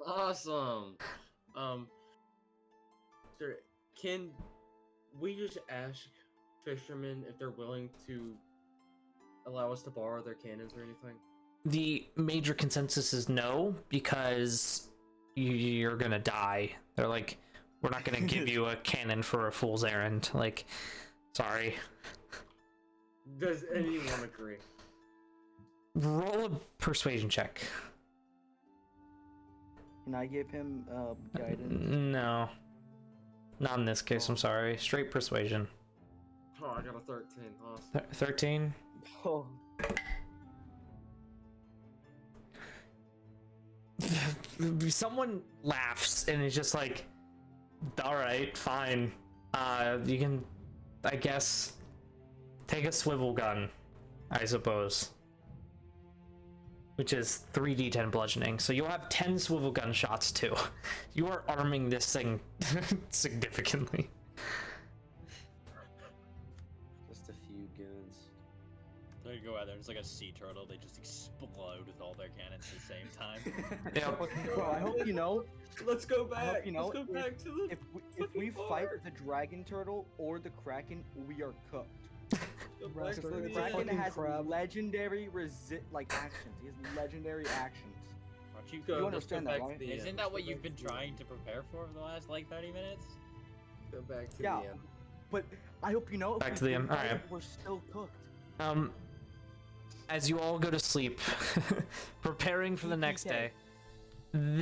Awesome. Sir, can we just ask fishermen if they're willing to allow us to borrow their cannons or anything? The major consensus is no, because you're gonna die. They're like, we're not gonna give you a cannon for a fool's errand. Like, sorry. Does anyone agree? Roll a persuasion check. Can I give him guidance? No. Not in this case, I'm sorry. Straight persuasion. Oh, I got a 13. Awesome. 13? Oh. Someone laughs and is just like, alright, fine. You can, I guess, take a swivel gun, I suppose. Which is 3d10 bludgeoning. So you'll have 10 swivel gun shots too. You are arming this thing significantly. Just a few goons. They go out there, it's like a sea turtle. They just explode with all their cannons at the same time. Yeah. Bro, I hope you know. Let's go I hope back. you know. Let's go back to the. If we fight the dragon turtle or the kraken, we are cooked. go back Rest to of The it. the It's a kraken fucking has crab. legendary actions. He has legendary actions. Aren't you Go, You let's understand go that, back right? to the Isn't end. that Let's what go you've back been to the trying end. to prepare for the last like 30 minutes? Go back to Yeah. the end. But I hope you know. if Back we to the do end. fight, Alright. We're still cooked. As you all go to sleep, preparing for the next TPK. day,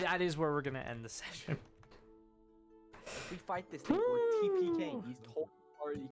that is where we're gonna end the session. If we fight this thing, we're TPK. He's totally already